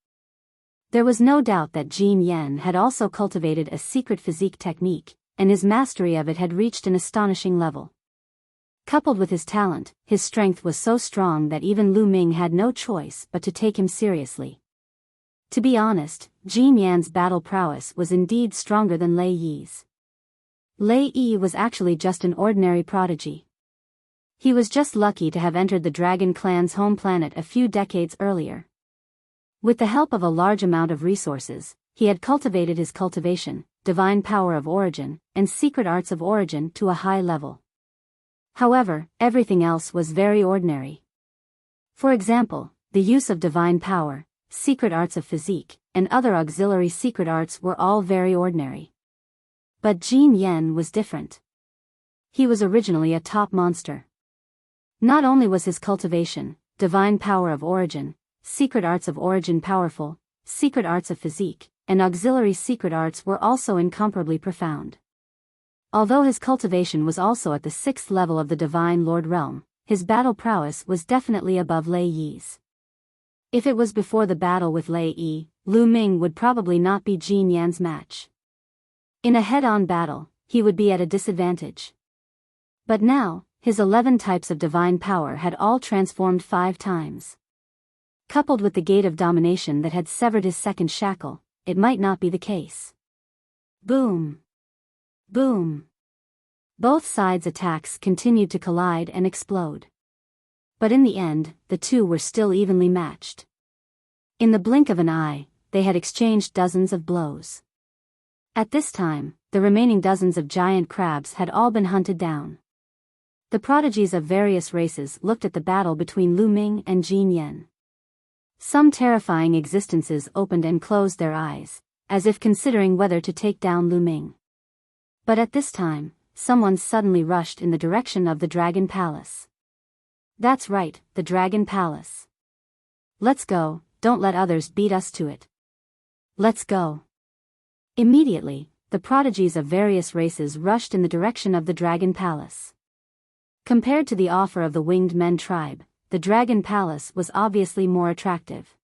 There was no doubt that Jin Yen had also cultivated a secret physique technique, and his mastery of it had reached an astonishing level. Coupled with his talent, his strength was so strong that even Lu Ming had no choice but to take him seriously. To be honest, Jin Yan's battle prowess was indeed stronger than Lei Yi's. Lei Yi was actually just an ordinary prodigy. He was just lucky to have entered the Dragon Clan's home planet a few decades earlier. With the help of a large amount of resources, he had cultivated his cultivation, divine power of origin, and secret arts of origin to a high level. However, everything else was very ordinary. For example, the use of divine power, secret arts of physique, and other auxiliary secret arts were all very ordinary. But Jin Yen was different. He was originally a top monster. Not only was his cultivation, divine power of origin, secret arts of origin powerful, secret arts of physique, and auxiliary secret arts were also incomparably profound. Although his cultivation was also at the 6th level of the Divine Lord realm, his battle prowess was definitely above Lei Yi's. If it was before the battle with Lei Yi, Lu Ming would probably not be Jin Yan's match. In a head-on battle, he would be at a disadvantage. But now, his 11 types of divine power had all transformed 5 times. Coupled with the gate of domination that had severed his second shackle, it might not be the case. Boom! Boom! Both sides' attacks continued to collide and explode. But in the end, the two were still evenly matched. In the blink of an eye, they had exchanged dozens of blows. At this time, the remaining dozens of giant crabs had all been hunted down. The prodigies of various races looked at the battle between Lu Ming and Jin Yan. Some terrifying existences opened and closed their eyes, as if considering whether to take down Lu Ming. But at this time, someone suddenly rushed in the direction of the Dragon Palace. That's right, the Dragon Palace. Let's go, don't let others beat us to it. Let's go. Immediately, the prodigies of various races rushed in the direction of the Dragon Palace. Compared to the offer of the Winged Men tribe, the Dragon Palace was obviously more attractive.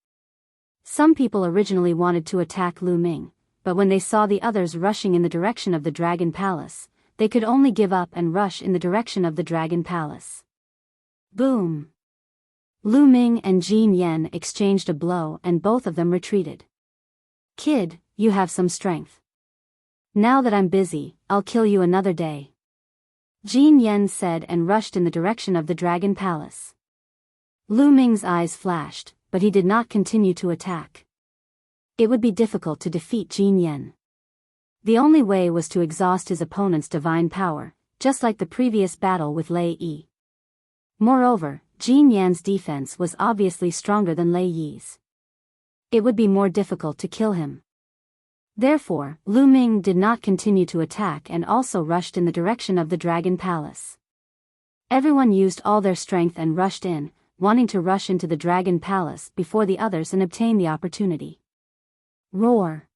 Some people originally wanted to attack Lu Ming, but when they saw the others rushing in the direction of the Dragon Palace, they could only give up and rush in the direction of the Dragon Palace. Boom! Lu Ming and Jin Yan exchanged a blow and both of them retreated. Kid, you have some strength. Now that I'm busy, I'll kill you another day. Jin Yan said and rushed in the direction of the Dragon Palace. Lu Ming's eyes flashed, but he did not continue to attack. It would be difficult to defeat Jin Yan. The only way was to exhaust his opponent's divine power, just like the previous battle with Lei Yi. Moreover, Jin Yan's defense was obviously stronger than Lei Yi's. It would be more difficult to kill him. Therefore, Lu Ming did not continue to attack and also rushed in the direction of the Dragon Palace. Everyone used all their strength and rushed in, wanting to rush into the Dragon Palace before the others and obtain the opportunity. Roar!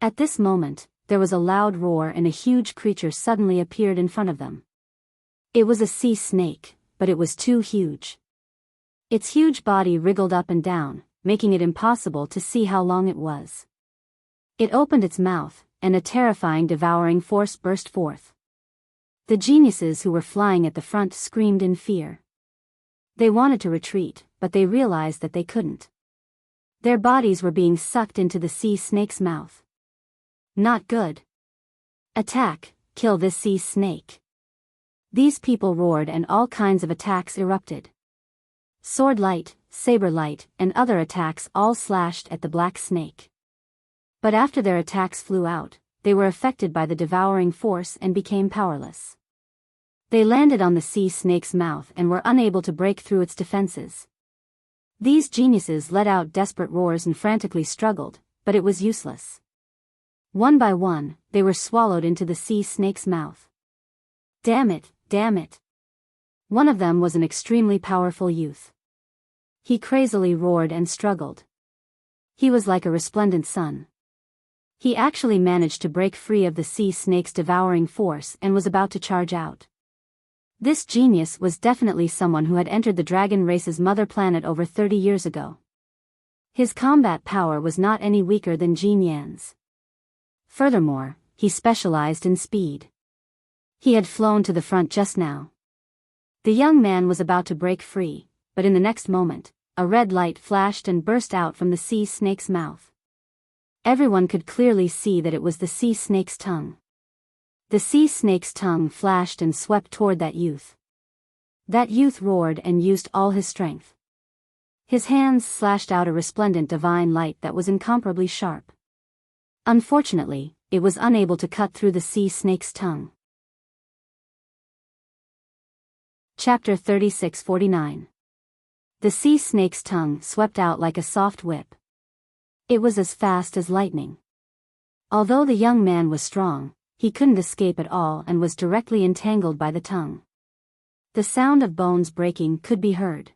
At this moment, there was a loud roar and a huge creature suddenly appeared in front of them. It was a sea snake, but it was too huge. Its huge body wriggled up and down, making it impossible to see how long it was. It opened its mouth, and a terrifying devouring force burst forth. The geniuses who were flying at the front screamed in fear. They wanted to retreat, but they realized that they couldn't. Their bodies were being sucked into the sea snake's mouth. Not good. Attack, kill this sea snake. These people roared and all kinds of attacks erupted. Sword light, saber light, and other attacks all slashed at the black snake. But after their attacks flew out, they were affected by the devouring force and became powerless. They landed on the sea snake's mouth and were unable to break through its defenses. These geniuses let out desperate roars and frantically struggled, but it was useless. One by one, they were swallowed into the sea snake's mouth. Damn it, damn it. One of them was an extremely powerful youth. He crazily roared and struggled. He was like a resplendent sun. He actually managed to break free of the sea snake's devouring force and was about to charge out. This genius was definitely someone who had entered the dragon race's mother planet over 30 years ago. His combat power was not any weaker than Jin Yan's. Furthermore, he specialized in speed. He had flown to the front just now. The young man was about to break free, but in the next moment, a red light flashed and burst out from the sea snake's mouth. Everyone could clearly see that it was the sea snake's tongue. The sea snake's tongue flashed and swept toward that youth. That youth roared and used all his strength. His hands slashed out a resplendent divine light that was incomparably sharp. Unfortunately, it was unable to cut through the sea snake's tongue. Chapter 3649. The sea snake's tongue swept out like a soft whip. It was as fast as lightning. Although the young man was strong, he couldn't escape at all and was directly entangled by the tongue. The sound of bones breaking could be heard.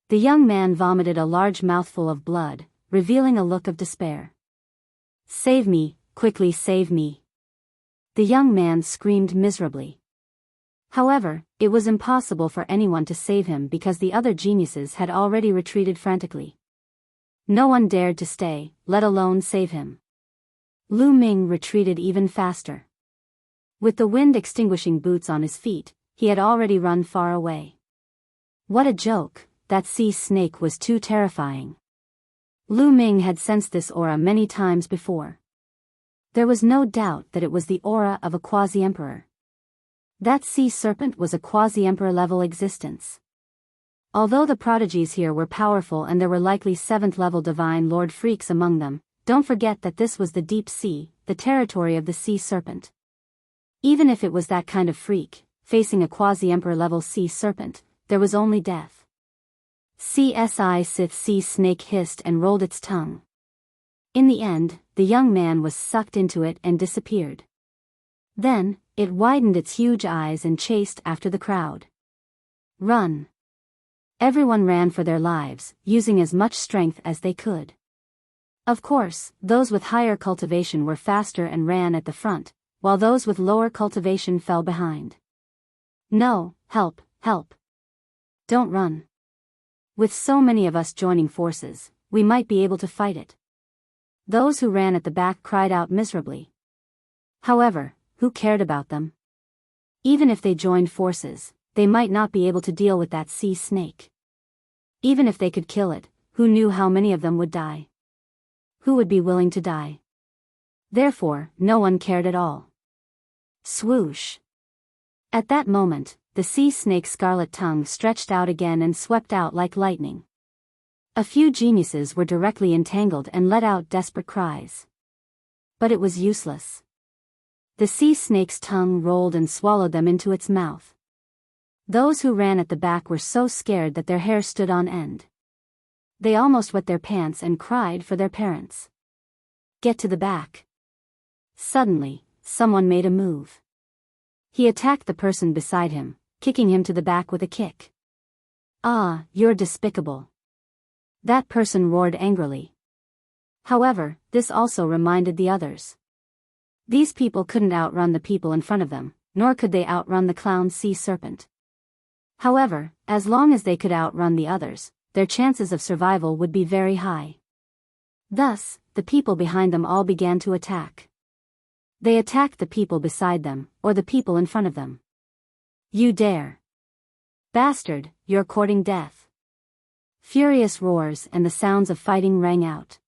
The young man vomited a large mouthful of blood, revealing a look of despair. Save me, quickly save me. The young man screamed miserably. However, it was impossible for anyone to save him because the other geniuses had already retreated frantically. No one dared to stay, let alone save him. Lu Ming retreated even faster. With the wind-extinguishing boots on his feet, he had already run far away. What a joke, that sea snake was too terrifying. Lu Ming had sensed this aura many times before. There was no doubt that it was the aura of a quasi-emperor. That sea serpent was a quasi-emperor level existence. Although the prodigies here were powerful and there were likely 7th level divine lord freaks among them, don't forget that this was the deep sea, the territory of the sea serpent. Even if it was that kind of freak, facing a quasi-emperor level sea serpent, there was only death. CSI Sith sea snake hissed and rolled its tongue. In the end, the young man was sucked into it and disappeared. Then, it widened its huge eyes and chased after the crowd. Run! Everyone ran for their lives, using as much strength as they could. Of course, those with higher cultivation were faster and ran at the front, while those with lower cultivation fell behind. No, help, help. Don't run. With so many of us joining forces, we might be able to fight it. Those who ran at the back cried out miserably. However, who cared about them? Even if they joined forces, they might not be able to deal with that sea snake. Even if they could kill it, who knew how many of them would die? Who would be willing to die? Therefore, no one cared at all. Swoosh! At that moment, the sea snake's scarlet tongue stretched out again and swept out like lightning. A few geniuses were directly entangled and let out desperate cries. But it was useless. The sea snake's tongue rolled and swallowed them into its mouth. Those who ran at the back were so scared that their hair stood on end. They almost wet their pants and cried for their parents. Get to the back. Suddenly, someone made a move. He attacked the person beside him, kicking him to the back with a kick. Ah, you're despicable. That person roared angrily. However, this also reminded the others. These people couldn't outrun the people in front of them, nor could they outrun the clown sea serpent. However, as long as they could outrun the others, their chances of survival would be very high. Thus, the people behind them all began to attack. They attacked the people beside them, or the people in front of them. You dare! Bastard, you're courting death! Furious roars and the sounds of fighting rang out.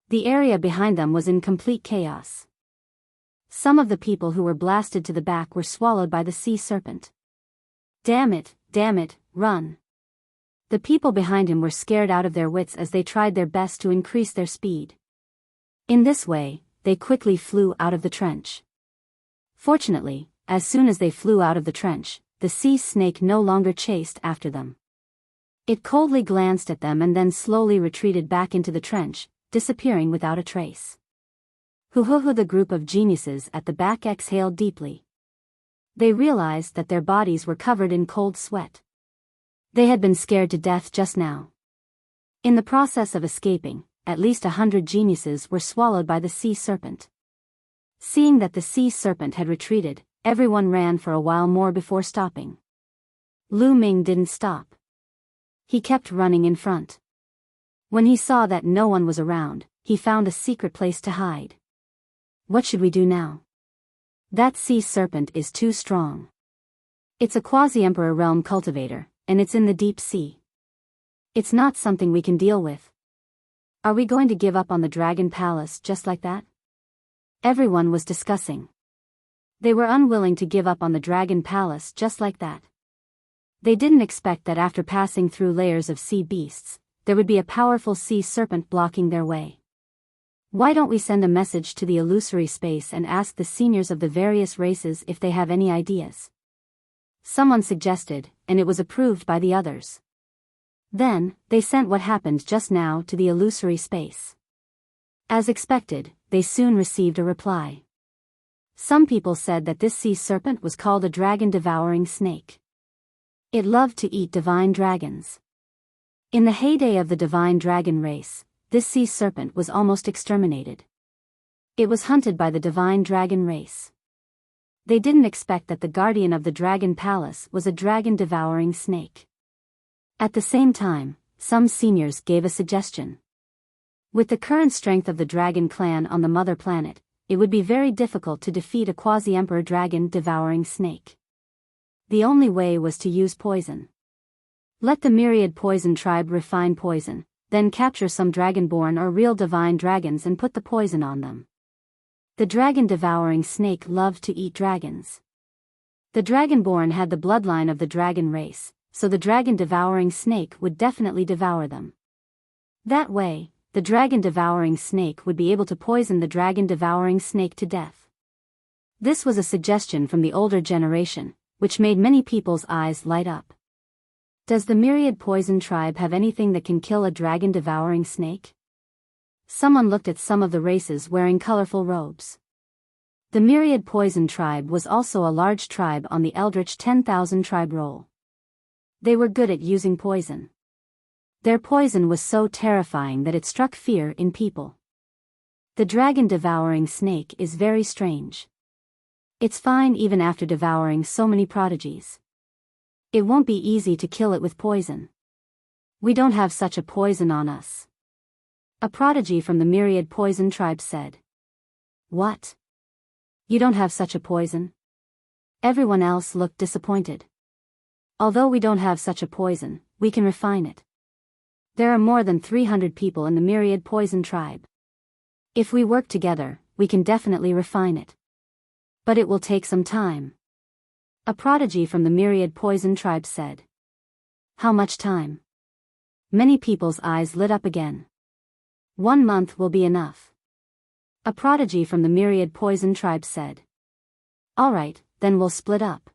The area behind them was in complete chaos. Some of the people who were blasted to the back were swallowed by the sea serpent. Damn it, run! The people behind him were scared out of their wits as they tried their best to increase their speed. In this way, they quickly flew out of the trench. Fortunately, as soon as they flew out of the trench, the sea snake no longer chased after them. It coldly glanced at them and then slowly retreated back into the trench, disappearing without a trace. The group of geniuses at the back exhaled deeply. They realized that their bodies were covered in cold sweat. They had been scared to death just now. In the process of escaping, at least 100 geniuses were swallowed by the sea serpent. Seeing that the sea serpent had retreated, everyone ran for a while more before stopping. Lu Ming didn't stop. He kept running in front. When he saw that no one was around, he found a secret place to hide. What should we do now? That sea serpent is too strong. It's a quasi-emperor realm cultivator, and it's in the deep sea. It's not something we can deal with. Are we going to give up on the Dragon Palace just like that? Everyone was discussing. They were unwilling to give up on the Dragon Palace just like that. They didn't expect that after passing through layers of sea beasts, there would be a powerful sea serpent blocking their way. Why don't we send a message to the illusory space and ask the seniors of the various races if they have any ideas? Someone suggested, and it was approved by the others. Then, they sent what happened just now to the illusory space. As expected, they soon received a reply. Some people said that this sea serpent was called a dragon-devouring snake. It loved to eat divine dragons. In the heyday of the divine dragon race, this sea serpent was almost exterminated. It was hunted by the divine dragon race. They didn't expect that the guardian of the dragon palace was a dragon-devouring snake. At the same time, some seniors gave a suggestion. With the current strength of the dragon clan on the mother planet, it would be very difficult to defeat a quasi-emperor dragon-devouring snake. The only way was to use poison. Let the myriad poison tribe refine poison, then capture some dragonborn or real divine dragons and put the poison on them. The dragon-devouring snake loved to eat dragons. The dragonborn had the bloodline of the dragon race, so the dragon-devouring snake would definitely devour them. That way, the dragon-devouring snake would be able to poison the dragon-devouring snake to death. This was a suggestion from the older generation, which made many people's eyes light up. Does the myriad poison tribe have anything that can kill a dragon-devouring snake? Someone looked at some of the races wearing colorful robes. The myriad poison tribe was also a large tribe on the Eldritch 10,000 tribe roll. They were good at using poison. Their poison was so terrifying that it struck fear in people. The dragon-devouring snake is very strange. It's fine even after devouring so many prodigies. It won't be easy to kill it with poison. We don't have such a poison on us. A prodigy from the myriad poison tribe said. What? You don't have such a poison? Everyone else looked disappointed. Although we don't have such a poison, we can refine it. There are more than 300 people in the myriad poison tribe. If we work together, we can definitely refine it. But it will take some time. A prodigy from the myriad poison tribe said. How much time? Many people's eyes lit up again. 1 month will be enough. A prodigy from the myriad poison tribe said. All right, then we'll split up.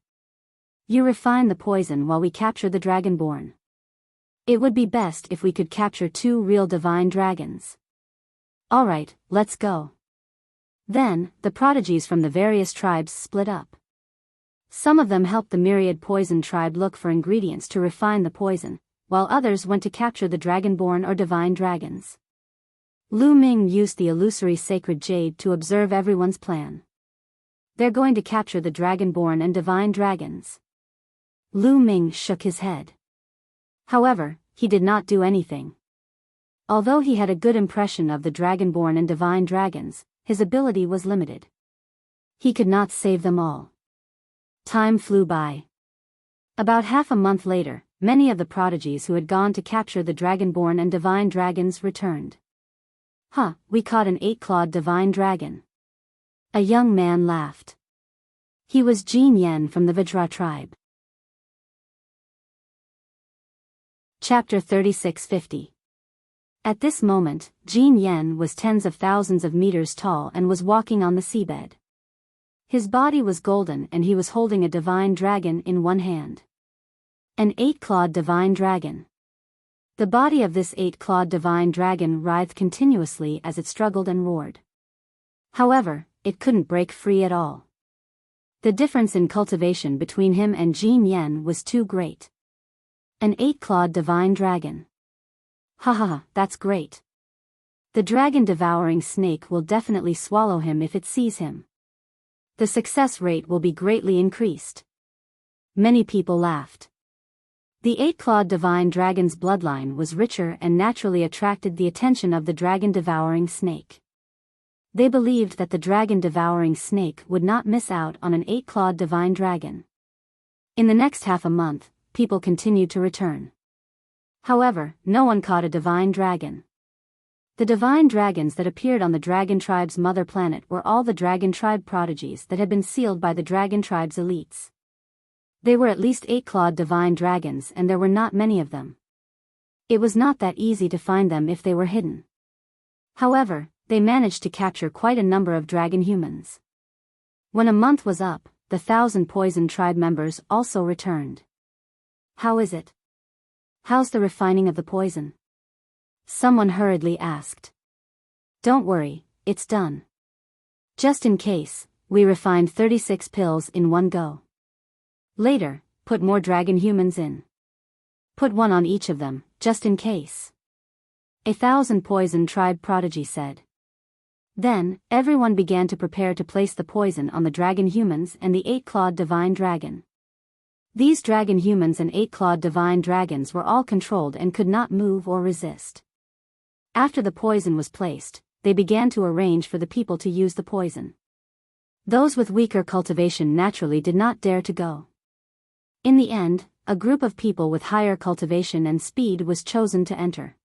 You refine the poison while we capture the dragonborn. It would be best if we could capture 2 real divine dragons. All right, let's go. Then, the prodigies from the various tribes split up. Some of them helped the myriad poison tribe look for ingredients to refine the poison, while others went to capture the dragonborn or divine dragons. Lu Ming used the illusory sacred jade to observe everyone's plan. They're going to capture the dragonborn and divine dragons. Lu Ming shook his head. However, he did not do anything. Although he had a good impression of the dragonborn and divine dragons, his ability was limited. He could not save them all. Time flew by. About half a month later, many of the prodigies who had gone to capture the dragonborn and divine dragons returned. We caught an 8-clawed divine dragon. A young man laughed. He was Jin Yen from the Vajra tribe. Chapter 3650. At this moment, Jin Yen was tens of thousands of meters tall and was walking on the seabed. His body was golden and he was holding a divine dragon in one hand. An 8-clawed divine dragon. The body of this 8-clawed divine dragon writhed continuously as it struggled and roared. However, it couldn't break free at all. The difference in cultivation between him and Jin Yen was too great. An 8-clawed divine dragon. That's great. The dragon-devouring snake will definitely swallow him if it sees him. The success rate will be greatly increased. Many people laughed. The 8-clawed divine dragon's bloodline was richer and naturally attracted the attention of the dragon-devouring snake. They believed that the dragon-devouring snake would not miss out on an 8-clawed divine dragon. In the next half a month, people continued to return. However, no one caught a divine dragon. The divine dragons that appeared on the Dragon Tribe's mother planet were all the Dragon Tribe prodigies that had been sealed by the Dragon Tribe's elites. They were at least 8-clawed divine dragons and there were not many of them. It was not that easy to find them if they were hidden. However, they managed to capture quite a number of dragon humans. When a month was up, the 1,000 poison tribe members also returned. How is it? How's the refining of the poison? Someone hurriedly asked. Don't worry, it's done. Just in case, we refined 36 pills in one go. Later, put more dragon humans in. Put one on each of them, just in case. 1,000 poison tribe prodigy said. Then, everyone began to prepare to place the poison on the dragon humans and the 8-clawed divine dragon. These dragon humans and 8-clawed divine dragons were all controlled and could not move or resist. After the poison was placed, they began to arrange for the people to use the poison. Those with weaker cultivation naturally did not dare to go. In the end, a group of people with higher cultivation and speed was chosen to enter.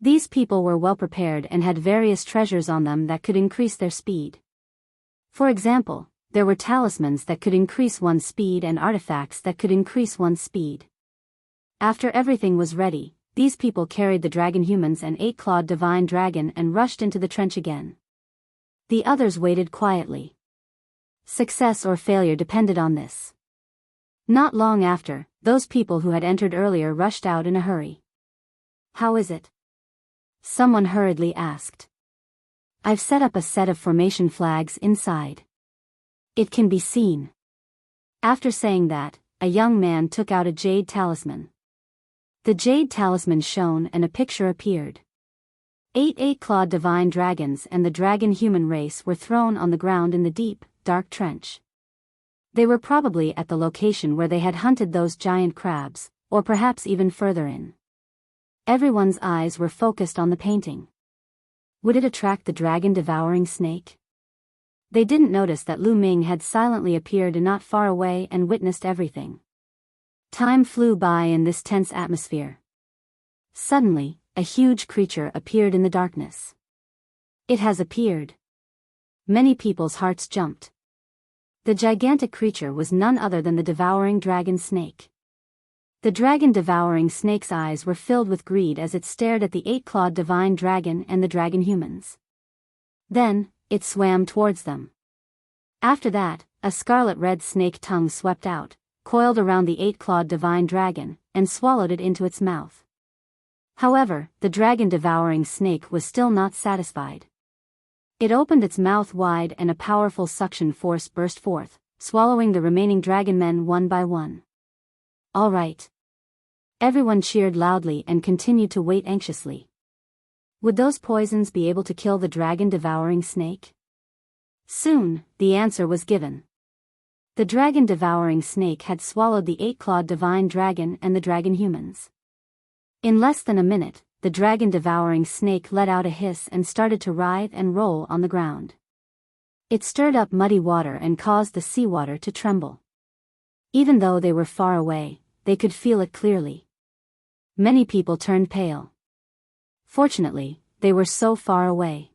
These people were well prepared and had various treasures on them that could increase their speed. For example, there were talismans that could increase one's speed and artifacts that could increase one's speed. After everything was ready, these people carried the dragon humans and 8-clawed divine dragon and rushed into the trench again. The others waited quietly. Success or failure depended on this. Not long after, those people who had entered earlier rushed out in a hurry. "How is it?" someone hurriedly asked. "I've set up a set of formation flags inside. It can be seen." After saying that, a young man took out a jade talisman. The jade talisman shone and a picture appeared. 8-clawed divine dragons and the dragon human race were thrown on the ground in the deep, dark trench. They were probably at the location where they had hunted those giant crabs, or perhaps even further in. Everyone's eyes were focused on the painting. Would it attract the dragon-devouring snake? They didn't notice that Lu Ming had silently appeared not far away and witnessed everything. Time flew by in this tense atmosphere. Suddenly, a huge creature appeared in the darkness. "It has appeared." Many people's hearts jumped. The gigantic creature was none other than the devouring dragon snake. The dragon-devouring snake's eyes were filled with greed as it stared at the 8-clawed divine dragon and the dragon humans. Then, it swam towards them. After that, a scarlet-red snake tongue swept out, coiled around the 8-clawed divine dragon, and swallowed it into its mouth. However, the dragon-devouring snake was still not satisfied. It opened its mouth wide and a powerful suction force burst forth, swallowing the remaining dragon men one by one. "All right." Everyone cheered loudly and continued to wait anxiously. Would those poisons be able to kill the dragon-devouring snake? Soon, the answer was given. The dragon-devouring snake had swallowed the 8-clawed divine dragon and the dragon humans. In less than a minute, the dragon-devouring snake let out a hiss and started to writhe and roll on the ground. It stirred up muddy water and caused the seawater to tremble. Even though they were far away, they could feel it clearly. Many people turned pale. Fortunately, they were so far away.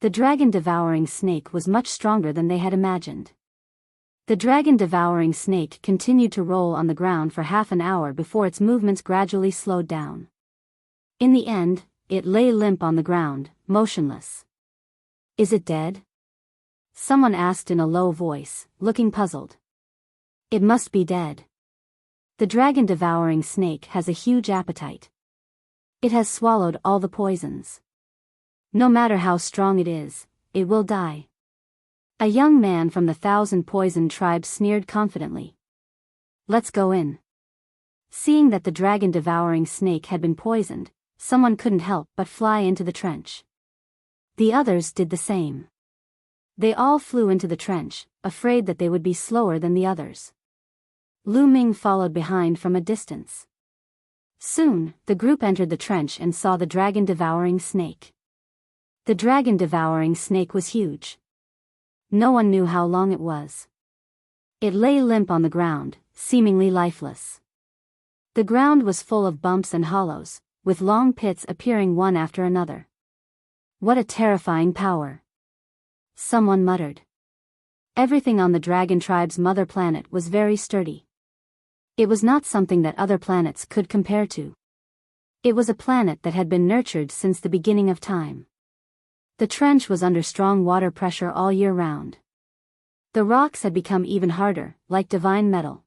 The dragon-devouring snake was much stronger than they had imagined. The dragon-devouring snake continued to roll on the ground for half an hour before its movements gradually slowed down. In the end, it lay limp on the ground, motionless. "Is it dead?" someone asked in a low voice, looking puzzled. "It must be dead. The dragon-devouring snake has a huge appetite. It has swallowed all the poisons. No matter how strong it is, it will die." A young man from the 1,000 Poison tribe sneered confidently. "Let's go in." Seeing that the dragon-devouring snake had been poisoned, someone couldn't help but fly into the trench. The others did the same. They all flew into the trench, afraid that they would be slower than the others. Lu Ming followed behind from a distance. Soon, the group entered the trench and saw the dragon-devouring snake. The dragon-devouring snake was huge. No one knew how long it was. It lay limp on the ground, seemingly lifeless. The ground was full of bumps and hollows, with long pits appearing one after another. "What a terrifying power," someone muttered. Everything on the dragon tribe's mother planet was very sturdy. It was not something that other planets could compare to. It was a planet that had been nurtured since the beginning of time. The trench was under strong water pressure all year round. The rocks had become even harder, like divine metal.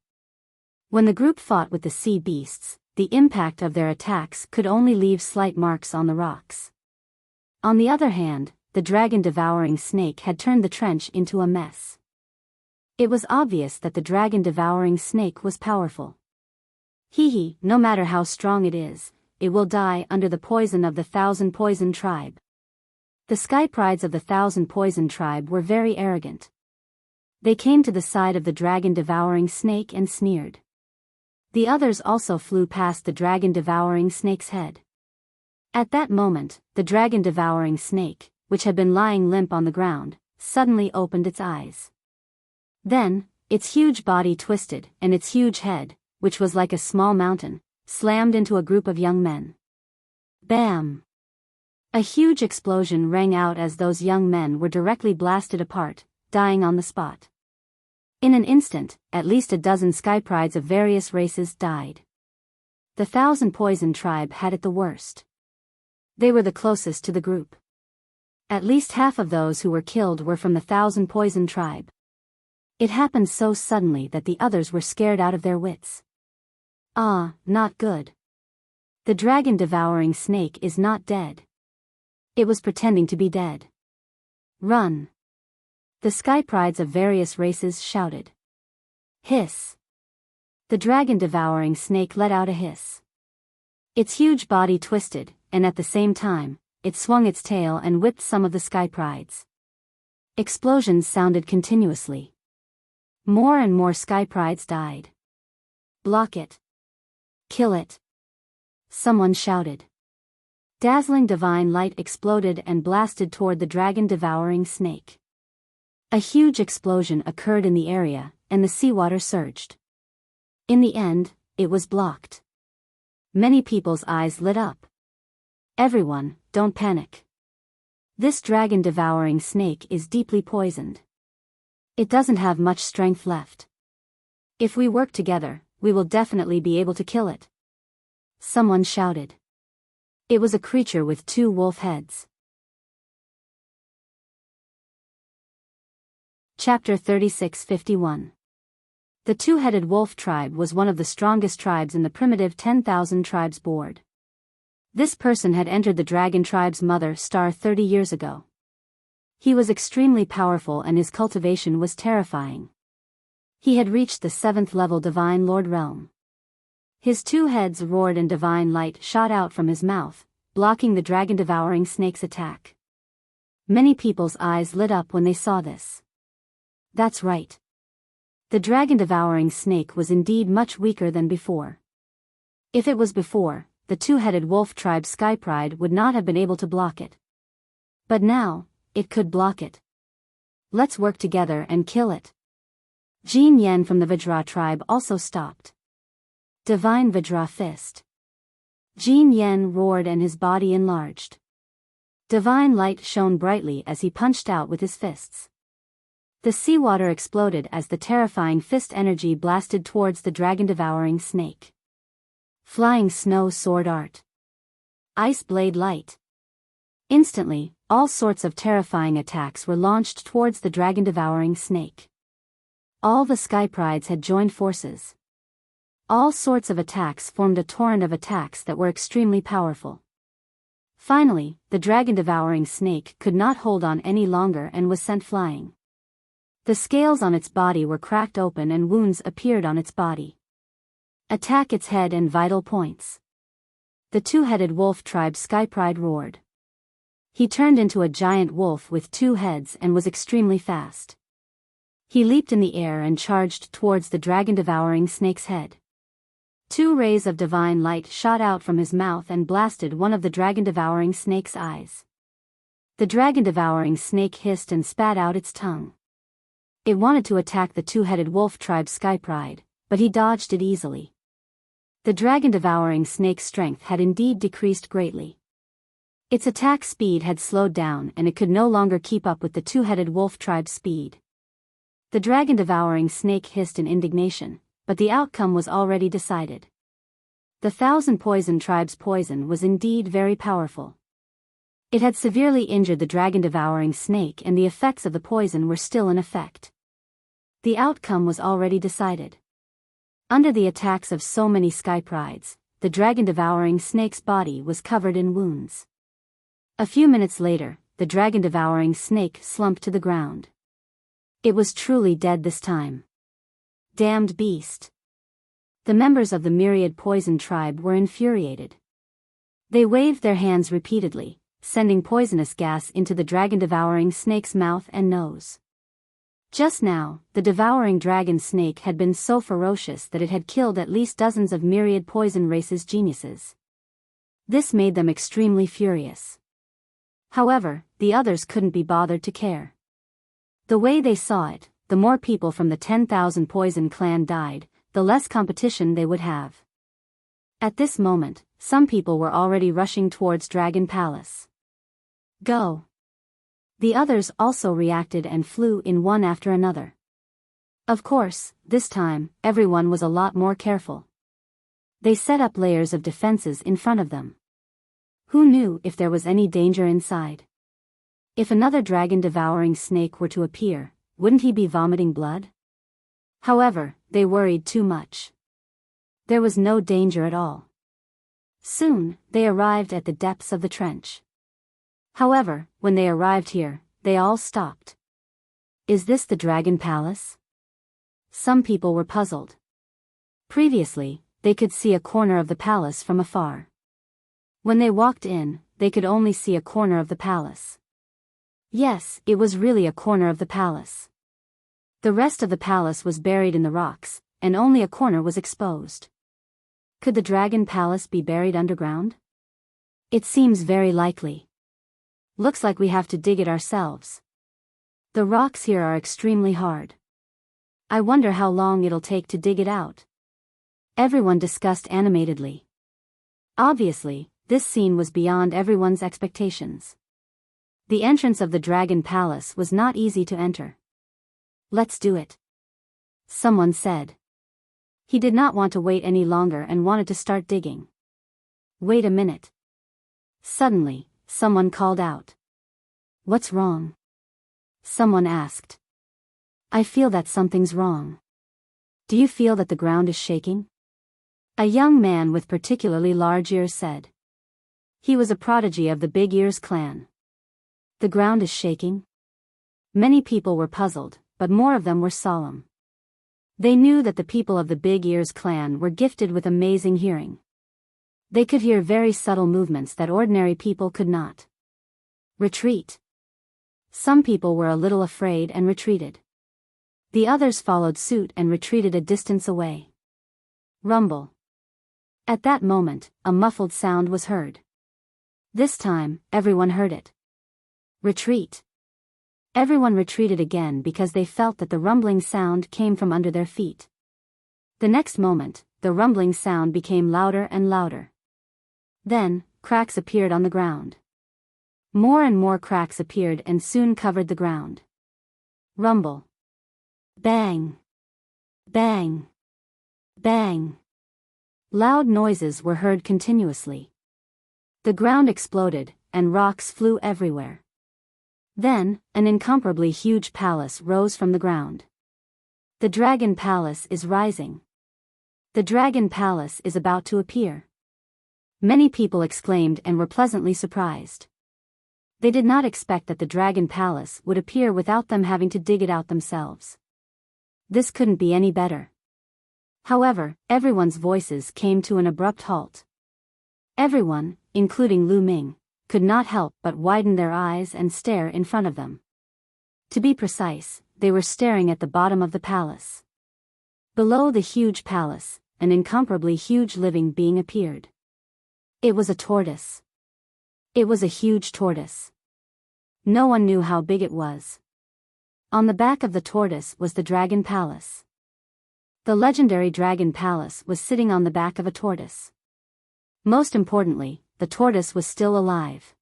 When the group fought with the sea beasts, the impact of their attacks could only leave slight marks on the rocks. On the other hand, the dragon-devouring snake had turned the trench into a mess. It was obvious that the dragon-devouring snake was powerful. "Hee, no matter how strong it is, it will die under the poison of the 1,000 Poison tribe." The sky prides of the 1,000 Poison tribe were very arrogant. They came to the side of the dragon-devouring snake and sneered. The others also flew past the dragon-devouring snake's head. At that moment, the dragon-devouring snake, which had been lying limp on the ground, suddenly opened its eyes. Then, its huge body twisted, and its huge head, which was like a small mountain, slammed into a group of young men. Bam! A huge explosion rang out as those young men were directly blasted apart, dying on the spot. In an instant, at least a dozen sky prides of various races died. The 1,000 Poison tribe had it the worst. They were the closest to the group. At least half of those who were killed were from the 1,000 Poison tribe. It happened so suddenly that the others were scared out of their wits. Ah, not good. The dragon-devouring snake is not dead. It was pretending to be dead. Run! The sky prides of various races shouted. Hiss! The dragon-devouring snake let out a hiss. Its huge body twisted, and at the same time, it swung its tail and whipped some of the sky prides. Explosions sounded continuously. More and more sky prides died. Block it. Kill it. Someone shouted. Dazzling divine light exploded and blasted toward the dragon-devouring snake. A huge explosion occurred in the area, and the seawater surged. In the end, it was blocked. Many people's eyes lit up. Everyone, don't panic. This dragon-devouring snake is deeply poisoned. It doesn't have much strength left. If we work together, we will definitely be able to kill it. Someone shouted. It was a creature with 2 wolf heads. Chapter 36:51. The 2-headed wolf tribe was one of the strongest tribes in the primitive 10,000 tribes board. This person had entered the dragon tribe's mother star 30 years ago. He was extremely powerful and his cultivation was terrifying. He had reached the 7th level Divine Lord realm. His 2 heads roared and divine light shot out from his mouth, blocking the dragon-devouring snake's attack. Many people's eyes lit up when they saw this. That's right. The dragon-devouring snake was indeed much weaker than before. If it was before, the 2-headed wolf tribe sky pride would not have been able to block it. But now, it could block it. Let's work together and kill it. Jin Yen from the Vajra tribe also stopped. Divine Vajra fist. Jin Yen roared and his body enlarged. Divine light shone brightly as he punched out with his fists. The seawater exploded as the terrifying fist energy blasted towards the dragon-devouring snake. Flying snow sword art. Ice blade light. Instantly, all sorts of terrifying attacks were launched towards the dragon-devouring snake. All the sky prides had joined forces. All sorts of attacks formed a torrent of attacks that were extremely powerful. Finally, the dragon-devouring snake could not hold on any longer and was sent flying. The scales on its body were cracked open and wounds appeared on its body. Attack its head and vital points. The 2-headed wolf tribe sky pride roared. He turned into a giant wolf with 2 heads and was extremely fast. He leaped in the air and charged towards the dragon-devouring snake's head. 2 rays of divine light shot out from his mouth and blasted one of the dragon-devouring snake's eyes. The dragon-devouring snake hissed and spat out its tongue. It wanted to attack the 2-headed wolf tribe sky pride, but he dodged it easily. The dragon-devouring snake's strength had indeed decreased greatly. Its attack speed had slowed down and it could no longer keep up with the 2-headed wolf tribe's speed. The dragon-devouring snake hissed in indignation, but the outcome was already decided. The 1,000 Poison tribe's poison was indeed very powerful. It had severely injured the dragon-devouring snake and the effects of the poison were still in effect. The outcome was already decided. Under the attacks of so many sky prides, the dragon-devouring snake's body was covered in wounds. A few minutes later, the dragon-devouring snake slumped to the ground. It was truly dead this time. Damned beast. The members of the myriad poison tribe were infuriated. They waved their hands repeatedly, sending poisonous gas into the dragon-devouring snake's mouth and nose. Just now, the devouring dragon snake had been so ferocious that it had killed at least dozens of myriad poison races geniuses. This made them extremely furious. However, the others couldn't be bothered to care. The way they saw it, the more people from the 10,000 poison clan died, the less competition they would have. At this moment, some people were already rushing towards Dragon Palace. Go! The others also reacted and flew in one after another. Of course, this time, everyone was a lot more careful. They set up layers of defenses in front of them. Who knew if there was any danger inside? If another dragon-devouring snake were to appear, wouldn't he be vomiting blood? However, they worried too much. There was no danger at all. Soon, they arrived at the depths of the trench. However, when they arrived here, they all stopped. Is this the Dragon Palace? Some people were puzzled. Previously, they could see a corner of the palace from afar. When they walked in, they could only see a corner of the palace. Yes, it was really a corner of the palace. The rest of the palace was buried in the rocks, and only a corner was exposed. Could the Dragon Palace be buried underground? It seems very likely. Looks like we have to dig it ourselves. The rocks here are extremely hard. I wonder how long it'll take to dig it out. Everyone discussed animatedly. Obviously, this scene was beyond everyone's expectations. The entrance of the Dragon Palace was not easy to enter. Let's do it. Someone said. He did not want to wait any longer and wanted to start digging. Wait a minute. Suddenly, someone called out. What's wrong? Someone asked. I feel that something's wrong. Do you feel that the ground is shaking? A young man with particularly large ears said. He was a prodigy of the Big Ears clan. The ground is shaking? Many people were puzzled, but more of them were solemn. They knew that the people of the Big Ears clan were gifted with amazing hearing. They could hear very subtle movements that ordinary people could not. Retreat. Some people were a little afraid and retreated. The others followed suit and retreated a distance away. Rumble. At that moment, a muffled sound was heard. This time, everyone heard it. Retreat. Everyone retreated again because they felt that the rumbling sound came from under their feet. The next moment, the rumbling sound became louder and louder. Then, cracks appeared on the ground. More and more cracks appeared and soon covered the ground. Rumble. Bang. Bang. Bang. Loud noises were heard continuously. The ground exploded, and rocks flew everywhere. Then, an incomparably huge palace rose from the ground. The Dragon Palace is rising. The Dragon Palace is about to appear. Many people exclaimed and were pleasantly surprised. They did not expect that the Dragon Palace would appear without them having to dig it out themselves. This couldn't be any better. However, everyone's voices came to an abrupt halt. Everyone, including Lu Ming, could not help but widen their eyes and stare in front of them. To be precise, they were staring at the bottom of the palace. Below the huge palace, an incomparably huge living being appeared. It was a tortoise. It was a huge tortoise. No one knew how big it was. On the back of the tortoise was the Dragon Palace. The legendary Dragon Palace was sitting on the back of a tortoise. Most importantly, the tortoise was still alive.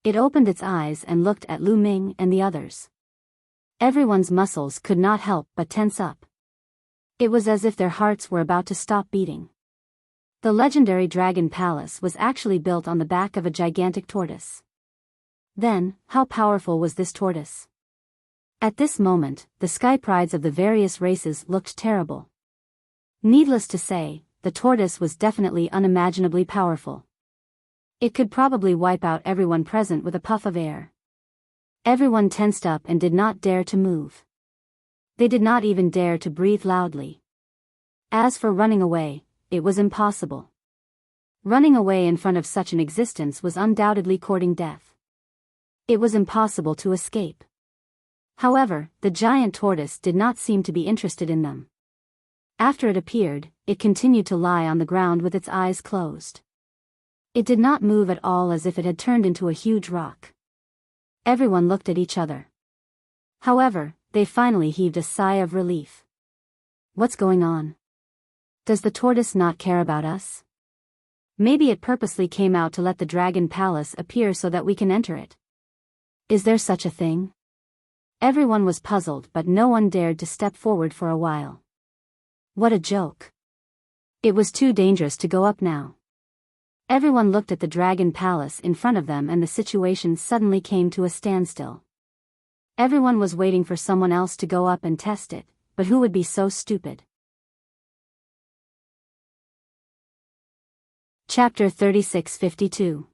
It opened its eyes and looked at Lu Ming and the others. Everyone's muscles could not help but tense up. It was as if their hearts were about to stop beating. The legendary Dragon Palace was actually built on the back of a gigantic tortoise. Then, how powerful was this tortoise? At this moment, the sky prides of the various races looked terrible. Needless to say, the tortoise was definitely unimaginably powerful. It could probably wipe out everyone present with a puff of air. Everyone tensed up and did not dare to move. They did not even dare to breathe loudly. As for running away, it was impossible. Running away in front of such an existence was undoubtedly courting death. It was impossible to escape. However, the giant tortoise did not seem to be interested in them. After it appeared, it continued to lie on the ground with its eyes closed. It did not move at all, as if it had turned into a huge rock. Everyone looked at each other. However, they finally heaved a sigh of relief. What's going on? Does the tortoise not care about us? Maybe it purposely came out to let the dragon palace appear so that we can enter it. Is there such a thing? Everyone was puzzled, but no one dared to step forward for a while. What a joke. It was too dangerous to go up now. Everyone looked at the dragon palace in front of them, and the situation suddenly came to a standstill. Everyone was waiting for someone else to go up and test it, but who would be so stupid? Chapter 3652.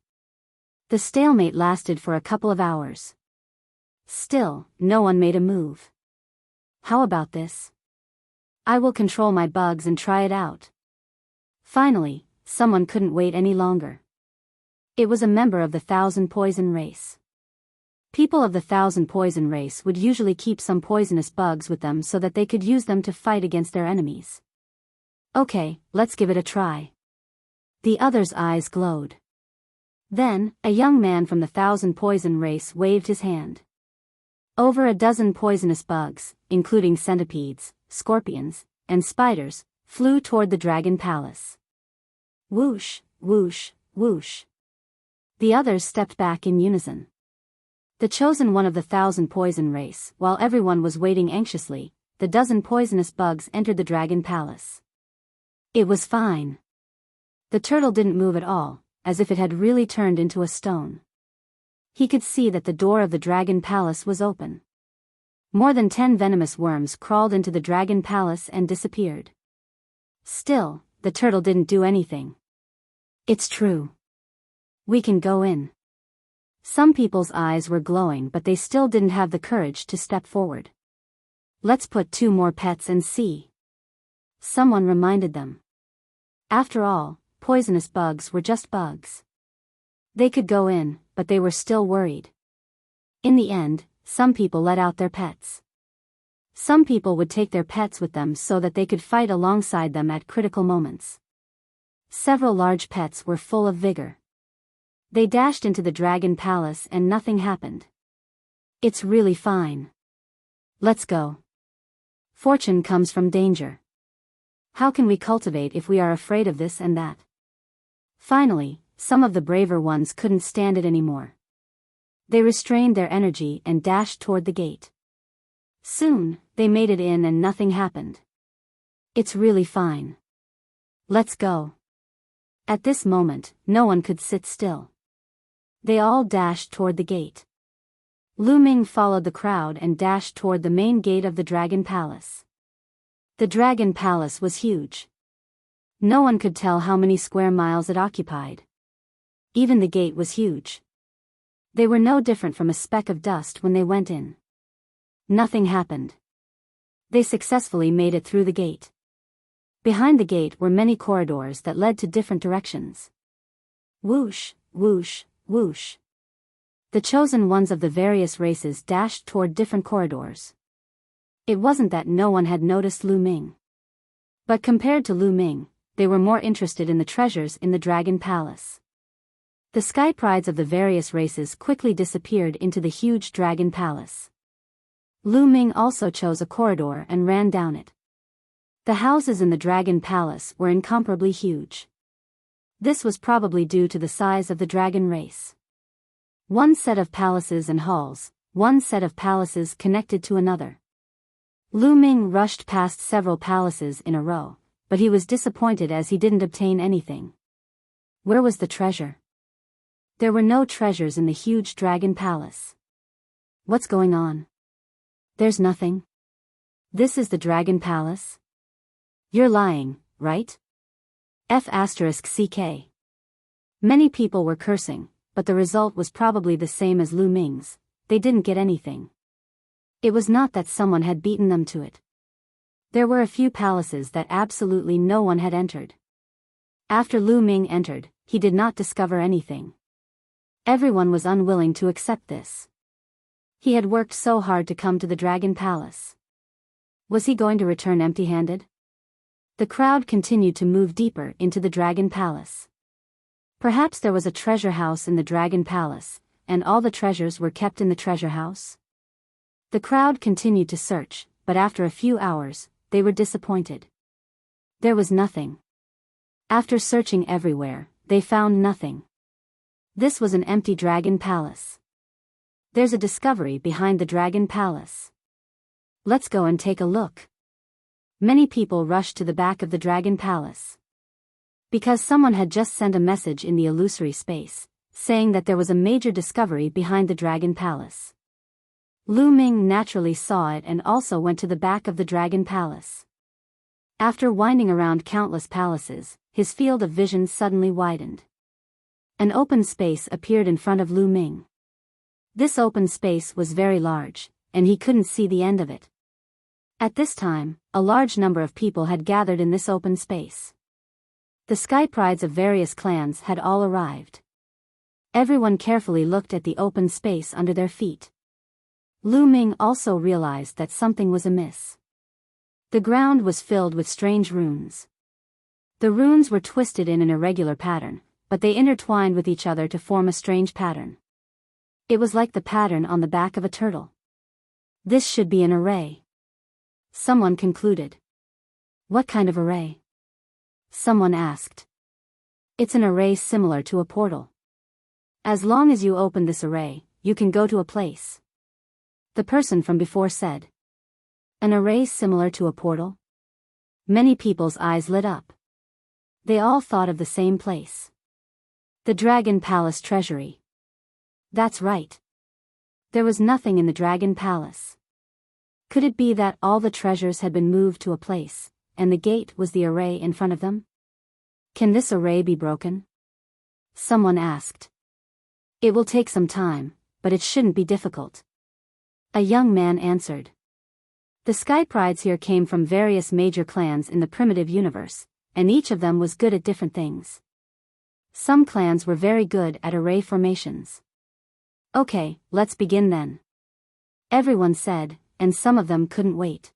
The stalemate lasted for a couple of hours. Still, no one made a move. How about this? I will control my bugs and try it out. Finally, someone couldn't wait any longer. It was a member of the Thousand Poison race. People of the Thousand Poison race would usually keep some poisonous bugs with them so that they could use them to fight against their enemies. Okay, let's give it a try. The other's eyes glowed. Then, a young man from the Thousand Poison race waved his hand. Over a dozen poisonous bugs, including centipedes, scorpions, and spiders, flew toward the dragon palace. Whoosh, whoosh, whoosh. The others stepped back in unison. The chosen one of the Thousand Poison race, while everyone was waiting anxiously, the dozen poisonous bugs entered the dragon palace. It was fine. The turtle didn't move at all, as if it had really turned into a stone. He could see that the door of the dragon palace was open. More than 10 venomous worms crawled into the dragon palace and disappeared. Still, the turtle didn't do anything. It's true. We can go in. Some people's eyes were glowing, but they still didn't have the courage to step forward. Let's put 2 more pets and see. Someone reminded them. After all, poisonous bugs were just bugs. They could go in, but they were still worried. In the end, some people let out their pets. Some people would take their pets with them so that they could fight alongside them at critical moments. Several large pets were full of vigor. They dashed into the dragon palace and nothing happened. It's really fine. Let's go. Fortune comes from danger. How can we cultivate if we are afraid of this and that? Finally, some of the braver ones couldn't stand it anymore. They restrained their energy and dashed toward the gate. Soon, they made it in and nothing happened. It's really fine. Let's go. At this moment, no one could sit still. They all dashed toward the gate. Lu Ming followed the crowd and dashed toward the main gate of the dragon palace. The dragon palace was huge. No one could tell how many square miles it occupied. Even the gate was huge. They were no different from a speck of dust when they went in. Nothing happened. They successfully made it through the gate. Behind the gate were many corridors that led to different directions. Whoosh, whoosh, whoosh. The chosen ones of the various races dashed toward different corridors. It wasn't that no one had noticed Lu Ming. But compared to Lu Ming, they were more interested in the treasures in the dragon palace. The sky prides of the various races quickly disappeared into the huge dragon palace. Lu Ming also chose a corridor and ran down it. The houses in the dragon palace were incomparably huge. This was probably due to the size of the dragon race. One set of palaces and halls, one set of palaces connected to another. Lu Ming rushed past several palaces in a row, but he was disappointed as he didn't obtain anything. Where was the treasure? There were no treasures in the huge dragon palace. What's going on? There's nothing. This is the dragon palace? You're lying, right? F***CK. Many people were cursing, but the result was probably the same as Lu Ming's. They didn't get anything. It was not that someone had beaten them to it. There were a few palaces that absolutely no one had entered. After Lu Ming entered, he did not discover anything. Everyone was unwilling to accept this. He had worked so hard to come to the Dragon Palace. Was he going to return empty-handed? The crowd continued to move deeper into the Dragon Palace. Perhaps there was a treasure house in the Dragon Palace, and all the treasures were kept in the treasure house? The crowd continued to search, but after a few hours, they were disappointed. There was nothing. After searching everywhere, they found nothing. This was an empty Dragon Palace. There's a discovery behind the Dragon Palace. Let's go and take a look. Many people rushed to the back of the Dragon Palace. Because someone had just sent a message in the illusory space, saying that there was a major discovery behind the Dragon Palace. Lu Ming naturally saw it and also went to the back of the Dragon Palace. After winding around countless palaces, his field of vision suddenly widened. An open space appeared in front of Lu Ming. This open space was very large, and he couldn't see the end of it. At this time, a large number of people had gathered in this open space. The sky prides of various clans had all arrived. Everyone carefully looked at the open space under their feet. Lu Ming also realized that something was amiss. The ground was filled with strange runes. The runes were twisted in an irregular pattern, but they intertwined with each other to form a strange pattern. It was like the pattern on the back of a turtle. This should be an array. Someone concluded. What kind of array? Someone asked. It's an array similar to a portal. As long as you open this array, you can go to a place. The person from before said. An array similar to a portal? Many people's eyes lit up. They all thought of the same place. The Dragon Palace Treasury. That's right. There was nothing in the Dragon Palace. Could it be that all the treasures had been moved to a place, and the gate was the array in front of them? Can this array be broken? Someone asked. It will take some time, but it shouldn't be difficult. A young man answered. The Sky Prides here came from various major clans in the primitive universe, and each of them was good at different things. Some clans were very good at array formations. Okay, let's begin then. Everyone said, and some of them couldn't wait.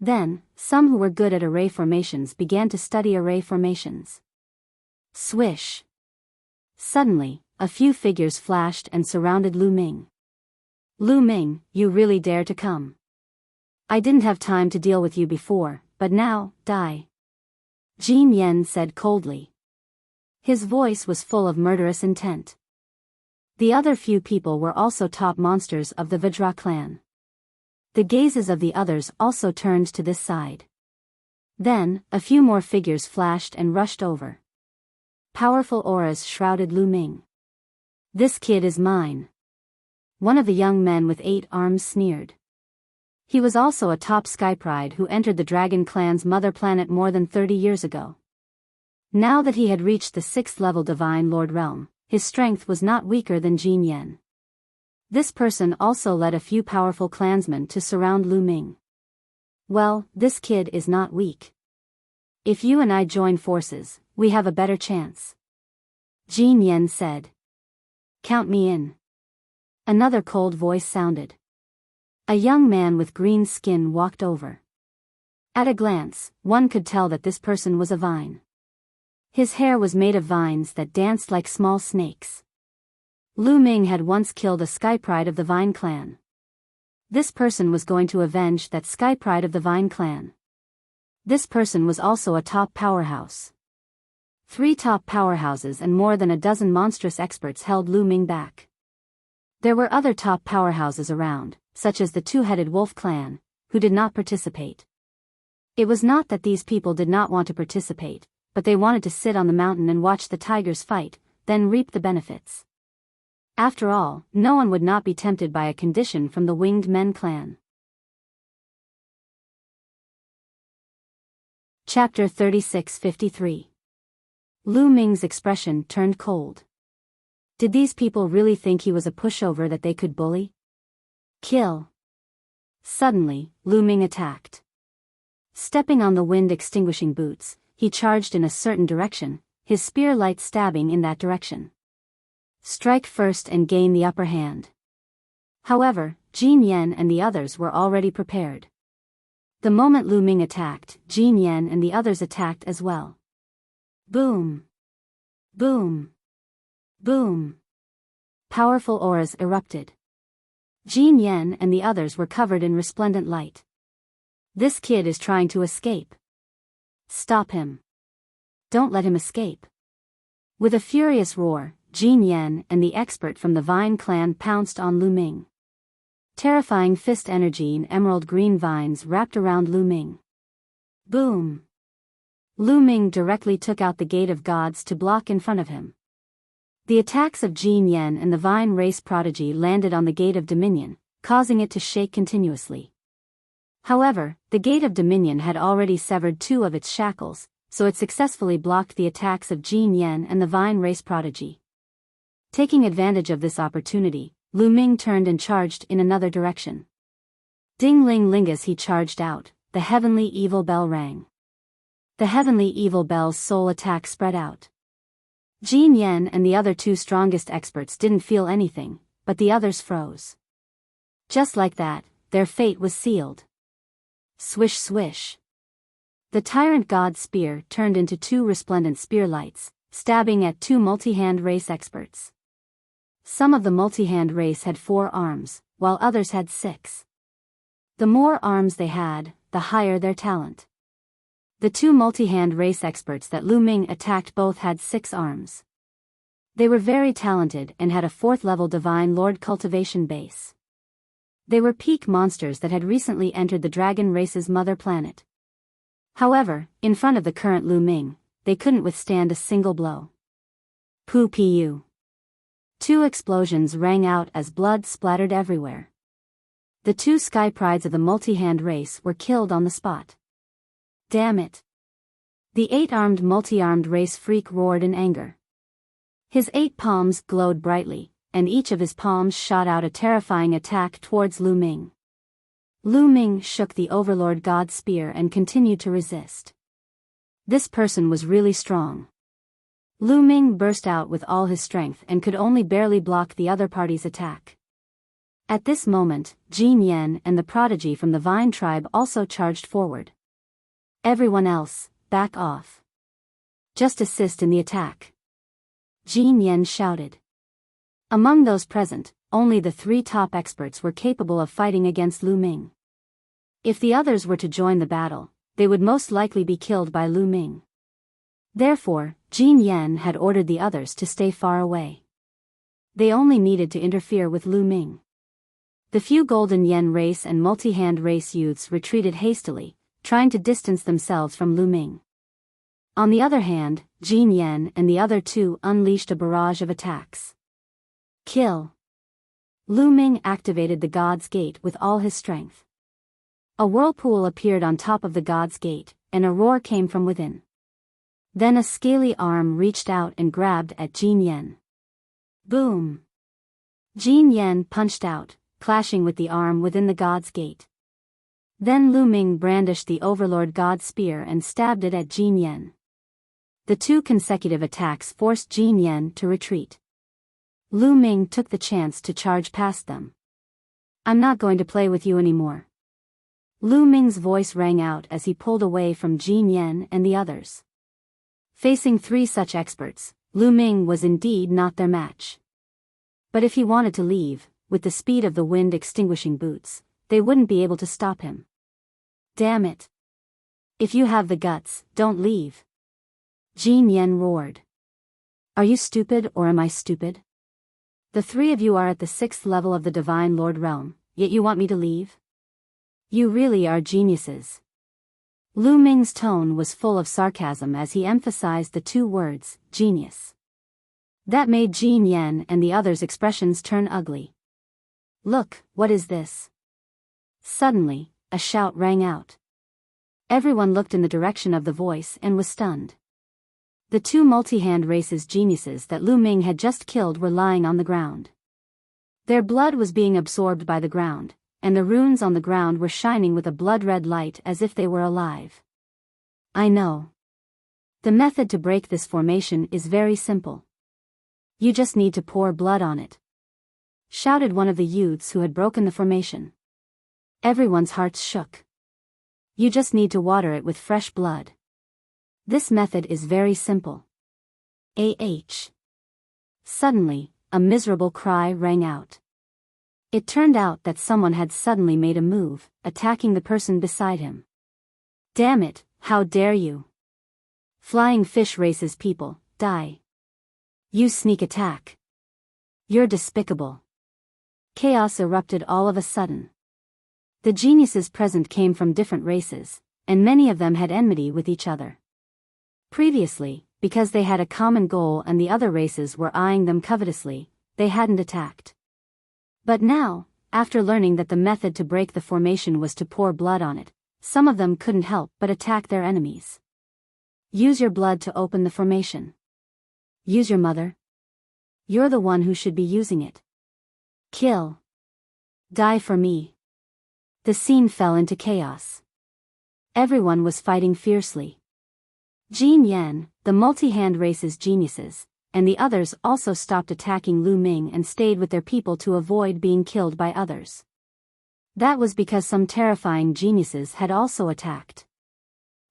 Then, some who were good at array formations began to study array formations. Swish! Suddenly, a few figures flashed and surrounded Lu Ming. Lu Ming, you really dare to come. I didn't have time to deal with you before, but now, die. Jin Yen said coldly. His voice was full of murderous intent. The other few people were also top monsters of the Vajra clan. The gazes of the others also turned to this side. Then, a few more figures flashed and rushed over. Powerful auras shrouded Lu Ming. This kid is mine. One of the young men with 8 arms sneered. He was also a top sky pride who entered the Dragon Clan's mother planet more than 30 years ago. Now that he had reached the 6th level Divine Lord realm, his strength was not weaker than Jin Yen. This person also led a few powerful clansmen to surround Lu Ming. Well, this kid is not weak. If you and I join forces, we have a better chance. Jin Yen said. Count me in. Another cold voice sounded. A young man with green skin walked over. At a glance, one could tell that this person was a vine. His hair was made of vines that danced like small snakes. Lu Ming had once killed a Sky Pride of the Vine clan. This person was going to avenge that Sky Pride of the Vine clan. This person was also a top powerhouse. 3 top powerhouses and more than a dozen monstrous experts held Lu Ming back. There were other top powerhouses around, such as the 2-headed wolf clan, who did not participate. It was not that these people did not want to participate, but they wanted to sit on the mountain and watch the tigers fight, then reap the benefits. After all, no one would not be tempted by a condition from the Winged Men clan. Chapter 3653. Lu Ming's expression turned cold. Did these people really think he was a pushover that they could bully? Kill. Suddenly, Lu Ming attacked. Stepping on the wind-extinguishing boots, he charged in a certain direction, his spear light stabbing in that direction. Strike first and gain the upper hand. However, Jin Yan and the others were already prepared. The moment Lu Ming attacked, Jin Yan and the others attacked as well. Boom! Boom! Boom! Powerful auras erupted. Jin Yan and the others were covered in resplendent light. This kid is trying to escape. Stop him. Don't let him escape. With a furious roar, Jin Yan and the expert from the Vine clan pounced on Lu Ming. Terrifying fist energy and emerald green vines wrapped around Lu Ming. Boom! Lu Ming directly took out the Gate of Gods to block in front of him. The attacks of Jin Yan and the Vine race prodigy landed on the Gate of Dominion, causing it to shake continuously. However, the Gate of Dominion had already severed 2 of its shackles, so it successfully blocked the attacks of Jin Yan and the Vine race prodigy. Taking advantage of this opportunity, Lu Ming turned and charged in another direction. Ding ling ling as he charged out, the heavenly evil bell rang. The heavenly evil bell's soul attack spread out. Jin Yan and the other 2 strongest experts didn't feel anything, but the others froze. Just like that, their fate was sealed. Swish swish. The tyrant god spear turned into 2 resplendent spear lights, stabbing at 2 multi-hand race experts. Some of the multi-hand race had 4 arms, while others had 6. The more arms they had, the higher their talent. The 2 multi-hand race experts that Lu Ming attacked both had 6 arms. They were very talented and had a 4th-level Divine Lord cultivation base. They were peak monsters that had recently entered the dragon race's mother planet. However, in front of the current Lu Ming, they couldn't withstand a single blow. Poo-pee-you. 2 explosions rang out as blood splattered everywhere. The 2 sky prides of the multi-hand race were killed on the spot. Damn it. The 8-armed multi-armed race freak roared in anger. His 8 palms glowed brightly, and each of his palms shot out a terrifying attack towards Lu Ming. Lu Ming shook the Overlord God Spear and continued to resist. This person was really strong. Lu Ming burst out with all his strength and could only barely block the other party's attack. At this moment, Jin Yan and the prodigy from the Vine tribe also charged forward. Everyone else, back off. Just assist in the attack. Jin Yan shouted. Among those present, only the 3 top experts were capable of fighting against Lu Ming. If the others were to join the battle, they would most likely be killed by Lu Ming. Therefore, Jin Yan had ordered the others to stay far away. They only needed to interfere with Lu Ming. The few Golden Yen race and multi-hand race youths retreated hastily, trying to distance themselves from Lu Ming. On the other hand, Jin Yan and the other 2 unleashed a barrage of attacks. Kill. Lu Ming activated the God's Gate with all his strength. A whirlpool appeared on top of the God's Gate, and a roar came from within. Then a scaly arm reached out and grabbed at Jin Yan. Boom! Jin Yan punched out, clashing with the arm within the God's Gate. Then Lu Ming brandished the Overlord God Spear and stabbed it at Jin Yan. The 2 consecutive attacks forced Jin Yan to retreat. Lu Ming took the chance to charge past them. I'm not going to play with you anymore. Lu Ming's voice rang out as he pulled away from Jin Yan and the others. Facing 3 such experts, Lu Ming was indeed not their match. But if he wanted to leave, with the speed of the wind extinguishing boots, they wouldn't be able to stop him. Damn it. If you have the guts, don't leave. Jin Yan roared. Are you stupid or am I stupid? The 3 of you are at the 6th level of the Divine Lord realm, yet you want me to leave? You really are geniuses. Lu Ming's tone was full of sarcasm as he emphasized the 2 words, genius. That made Jin Yan and the others' expressions turn ugly. Look, what is this? Suddenly, a shout rang out. Everyone looked in the direction of the voice and was stunned. The 2 multi-hand races geniuses that Lu Ming had just killed were lying on the ground. Their blood was being absorbed by the ground, and the runes on the ground were shining with a blood-red light as if they were alive. I know. The method to break this formation is very simple. You just need to pour blood on it," shouted one of the youths who had broken the formation. Everyone's hearts shook. You just need to water it with fresh blood. This method is very simple. Suddenly, a miserable cry rang out. It turned out that someone had suddenly made a move, attacking the person beside him. "Damn it, how dare you! Flying fish races people, die. You sneak attack. You're despicable." Chaos erupted all of a sudden. The geniuses present came from different races, and many of them had enmity with each other. Previously, because they had a common goal and the other races were eyeing them covetously, they hadn't attacked. But now, after learning that the method to break the formation was to pour blood on it, some of them couldn't help but attack their enemies. Use your blood to open the formation. Use your mother. You're the one who should be using it. Kill. Die for me. The scene fell into chaos. Everyone was fighting fiercely. Jin Yan, the multi-hand race's geniuses, and the others also stopped attacking Lu Ming and stayed with their people to avoid being killed by others. That was because some terrifying geniuses had also attacked.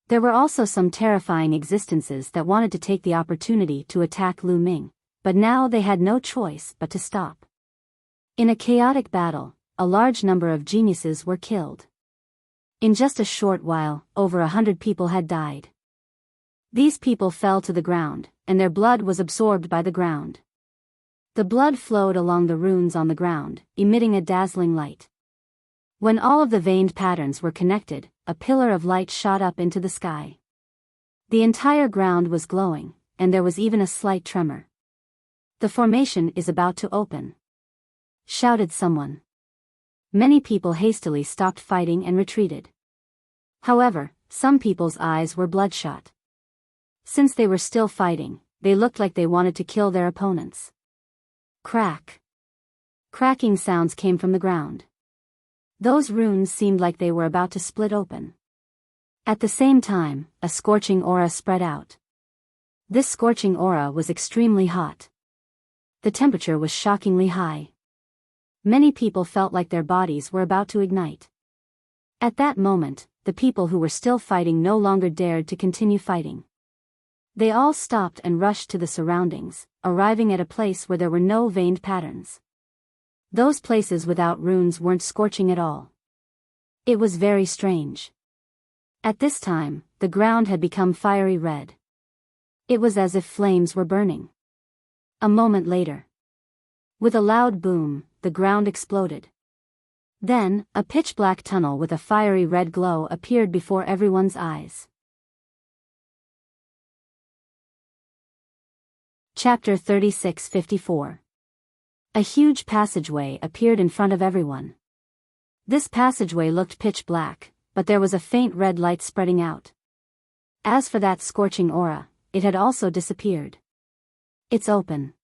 There were also some terrifying existences that wanted to take the opportunity to attack Lu Ming, but now they had no choice but to stop. In a chaotic battle, a large number of geniuses were killed. In just a short while, over 100 people had died. These people fell to the ground, and their blood was absorbed by the ground. The blood flowed along the runes on the ground, emitting a dazzling light. When all of the veined patterns were connected, a pillar of light shot up into the sky. The entire ground was glowing, and there was even a slight tremor. "The formation is about to open," shouted someone. Many people hastily stopped fighting and retreated. However, some people's eyes were bloodshot. Since they were still fighting, they looked like they wanted to kill their opponents. Crack. Cracking sounds came from the ground. Those runes seemed like they were about to split open. At the same time, a scorching aura spread out. This scorching aura was extremely hot. The temperature was shockingly high. Many people felt like their bodies were about to ignite. At that moment, the people who were still fighting no longer dared to continue fighting. They all stopped and rushed to the surroundings, arriving at a place where there were no veined patterns. Those places without runes weren't scorching at all. It was very strange. At this time, the ground had become fiery red. It was as if flames were burning. A moment later, with a loud boom, the ground exploded. Then, a pitch-black tunnel with a fiery red glow appeared before everyone's eyes. Chapter 3654. A huge passageway appeared in front of everyone. This passageway looked pitch black, but there was a faint red light spreading out. As for that scorching aura, it had also disappeared. "It's open."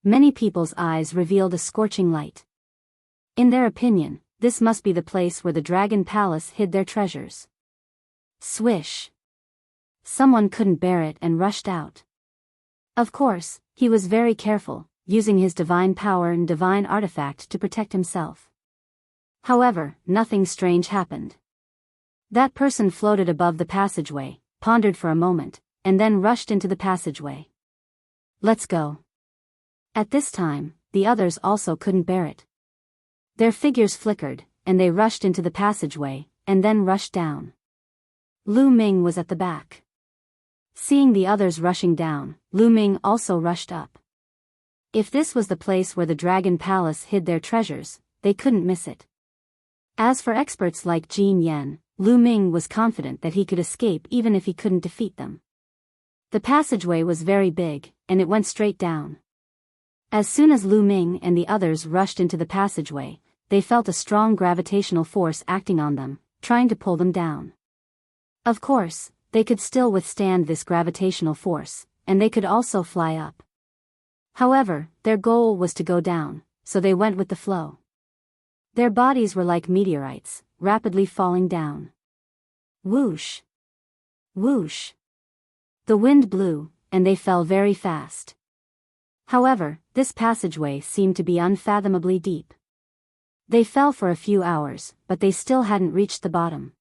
Many people's eyes revealed a scorching light. In their opinion, this must be the place where the Dragon Palace hid their treasures. Swish. Someone couldn't bear it and rushed out. Of course, he was very careful, using his divine power and divine artifact to protect himself. However, nothing strange happened. That person floated above the passageway, pondered for a moment, and then rushed into the passageway. "Let's go." At this time, the others also couldn't bear it. Their figures flickered, and they rushed into the passageway, and then rushed down. Lu Ming was at the back. Seeing the others rushing down, Lu Ming also rushed up. If this was the place where the Dragon Palace hid their treasures, they couldn't miss it. As for experts like Jin Yan, Lu Ming was confident that he could escape even if he couldn't defeat them. The passageway was very big, and it went straight down. As soon as Lu Ming and the others rushed into the passageway, they felt a strong gravitational force acting on them, trying to pull them down. Of course, they could still withstand this gravitational force, and they could also fly up. However, their goal was to go down, so they went with the flow. Their bodies were like meteorites, rapidly falling down. Whoosh! Whoosh! The wind blew, and they fell very fast. However, this passageway seemed to be unfathomably deep. They fell for a few hours, but they still hadn't reached the bottom.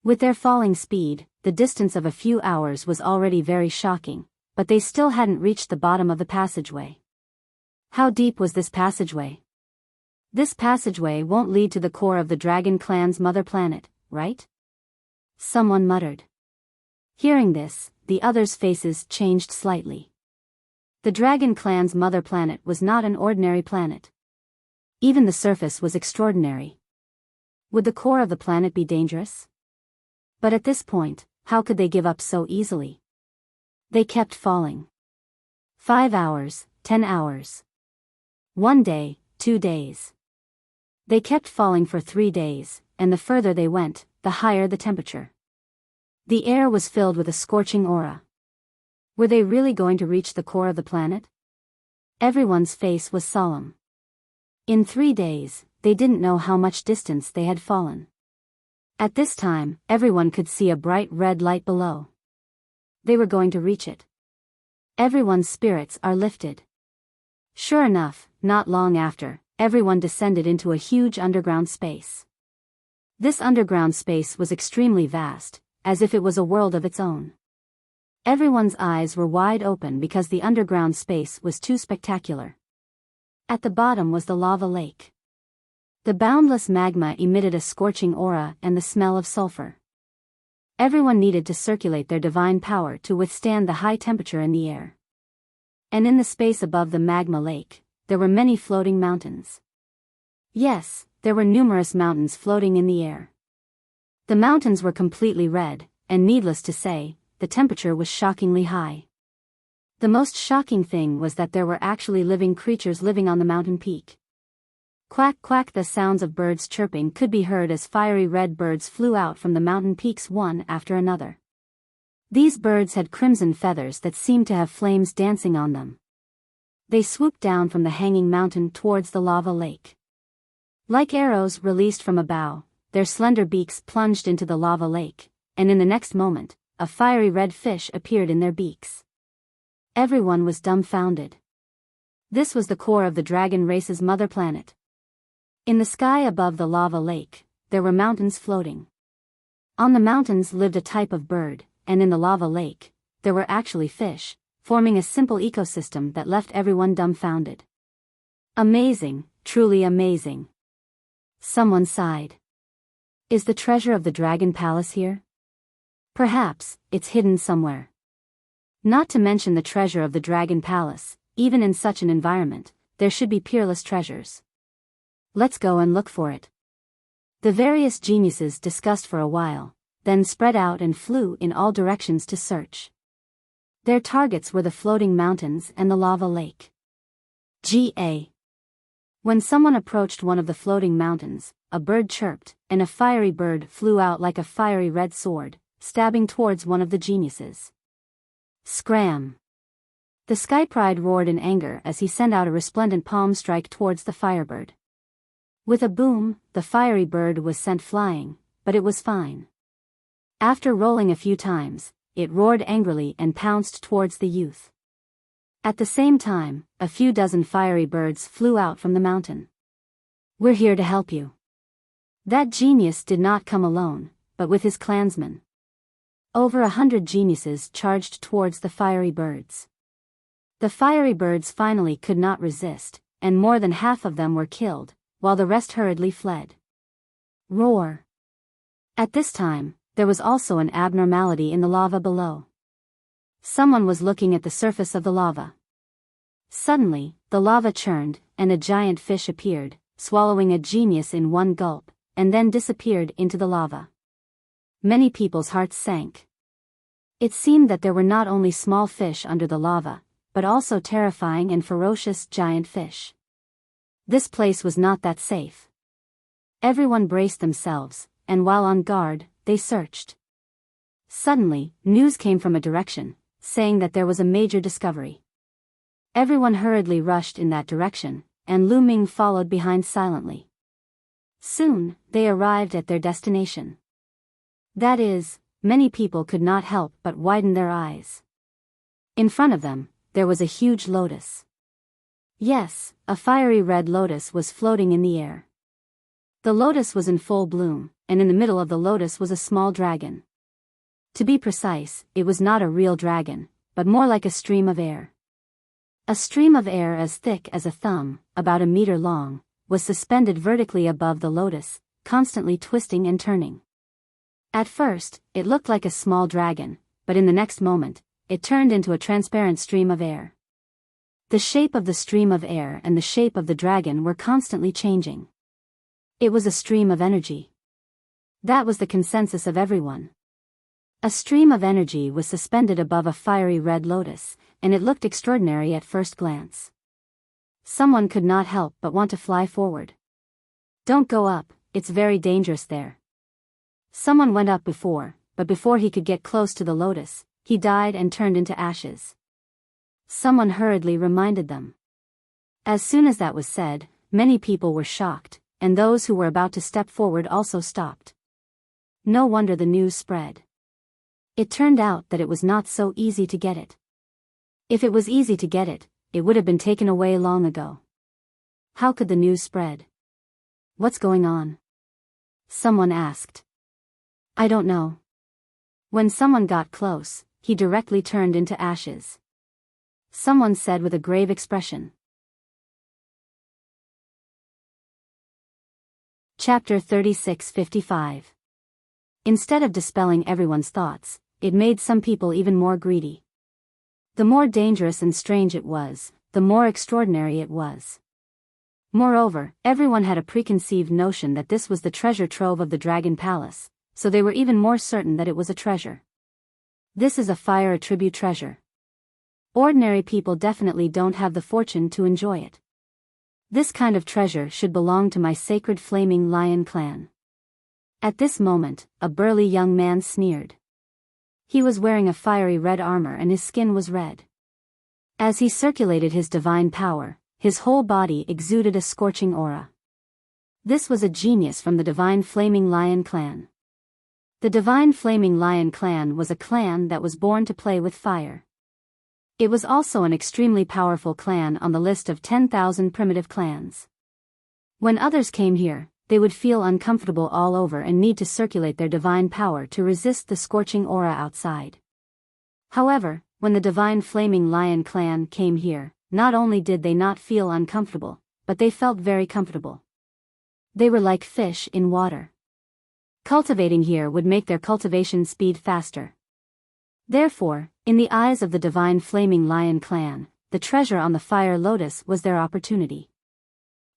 With their falling speed, the distance of a few hours was already very shocking, but they still hadn't reached the bottom of the passageway. How deep was this passageway? This passageway won't lead to the core of the Dragon Clan's mother planet, right? Someone muttered. Hearing this, the others' faces changed slightly. The Dragon Clan's mother planet was not an ordinary planet. Even the surface was extraordinary. Would the core of the planet be dangerous? But at this point, how could they give up so easily? They kept falling. 5 hours, 10 hours. 1 day, 2 days. They kept falling for 3 days, and the further they went, the higher the temperature. The air was filled with a scorching aura. Were they really going to reach the core of the planet? Everyone's face was solemn. In 3 days, they didn't know how much distance they had fallen. At this time, everyone could see a bright red light below. They were going to reach it. Everyone's spirits are lifted. Sure enough, not long after, everyone descended into a huge underground space. This underground space was extremely vast, as if it was a world of its own. Everyone's eyes were wide open because the underground space was too spectacular. At the bottom was the lava lake. The boundless magma emitted a scorching aura and the smell of sulfur. Everyone needed to circulate their divine power to withstand the high temperature in the air. And in the space above the magma lake, there were many floating mountains. Yes, there were numerous mountains floating in the air. The mountains were completely red, and needless to say, the temperature was shockingly high. The most shocking thing was that there were actually living creatures living on the mountain peak. Quack quack, the sounds of birds chirping could be heard as fiery red birds flew out from the mountain peaks one after another. These birds had crimson feathers that seemed to have flames dancing on them. They swooped down from the hanging mountain towards the lava lake. Like arrows released from a bow, their slender beaks plunged into the lava lake, and in the next moment, a fiery red fish appeared in their beaks. Everyone was dumbfounded. This was the core of the dragon race's mother planet. In the sky above the lava lake, there were mountains floating. On the mountains lived a type of bird, and in the lava lake, there were actually fish, forming a simple ecosystem that left everyone dumbfounded. Amazing, truly amazing. Someone sighed. Is the treasure of the Dragon Palace here? Perhaps, it's hidden somewhere. Not to mention the treasure of the Dragon Palace, even in such an environment, there should be peerless treasures. Let's go and look for it. The various geniuses discussed for a while, then spread out and flew in all directions to search. Their targets were the floating mountains and the lava lake. G.A. When someone approached one of the floating mountains, a bird chirped, and a fiery bird flew out like a fiery red sword, stabbing towards one of the geniuses. Scram! The Sky Pride roared in anger as he sent out a resplendent palm strike towards the firebird. With a boom, the fiery bird was sent flying, but it was fine. After rolling a few times, it roared angrily and pounced towards the youth. At the same time, a few dozen fiery birds flew out from the mountain. We're here to help you. That genius did not come alone, but with his clansmen. Over 100 geniuses charged towards the fiery birds. The fiery birds finally could not resist, and more than half of them were killed, while the rest hurriedly fled. Roar! At this time, there was also an abnormality in the lava below. Someone was looking at the surface of the lava. Suddenly, the lava churned, and a giant fish appeared, swallowing a genius in one gulp, and then disappeared into the lava. Many people's hearts sank. It seemed that there were not only small fish under the lava, but also terrifying and ferocious giant fish. This place was not that safe. Everyone braced themselves, and while on guard, they searched. Suddenly, news came from a direction, saying that there was a major discovery. Everyone hurriedly rushed in that direction, and Lu Ming followed behind silently. Soon, they arrived at their destination. That is, many people could not help but widen their eyes. In front of them, there was a huge lotus. Yes, a fiery red lotus was floating in the air. The lotus was in full bloom, and in the middle of the lotus was a small dragon. To be precise, it was not a real dragon, but more like a stream of air. A stream of air as thick as a thumb, about a meter long, was suspended vertically above the lotus, constantly twisting and turning. At first, it looked like a small dragon, but in the next moment, it turned into a transparent stream of air. The shape of the stream of air and the shape of the dragon were constantly changing. It was a stream of energy. That was the consensus of everyone. A stream of energy was suspended above a fiery red lotus, and it looked extraordinary at first glance. Someone could not help but want to fly forward. "Don't go up, it's very dangerous there." Someone went up but before he could get close to the lotus, he died and turned into ashes. Someone hurriedly reminded them. As soon as that was said, many people were shocked, and those who were about to step forward also stopped. No wonder the news spread. It turned out that it was not so easy to get it. If it was easy to get it, it would have been taken away long ago. How could the news spread? "What's going on?" someone asked. "I don't know." When someone got close, he directly turned into ashes. Someone said with a grave expression. Chapter 36:55. Instead of dispelling everyone's thoughts, it made some people even more greedy. The more dangerous and strange it was, the more extraordinary it was. Moreover, everyone had a preconceived notion that this was the treasure trove of the Dragon Palace, so they were even more certain that it was a treasure. This is a fire attribute treasure. Ordinary people definitely don't have the fortune to enjoy it. This kind of treasure should belong to my sacred flaming lion clan. At this moment, a burly young man sneered. He was wearing a fiery red armor and his skin was red. As he circulated his divine power, his whole body exuded a scorching aura. This was a genius from the Divine Flaming Lion clan. The Divine Flaming Lion clan was a clan that was born to play with fire. It was also an extremely powerful clan on the list of 10,000 primitive clans. When others came here, they would feel uncomfortable all over and need to circulate their divine power to resist the scorching aura outside. However, when the Divine Flaming Lion clan came here, not only did they not feel uncomfortable, but they felt very comfortable. They were like fish in water. Cultivating here would make their cultivation speed faster. Therefore, in the eyes of the Divine Flaming Lion clan, the treasure on the fire lotus was their opportunity.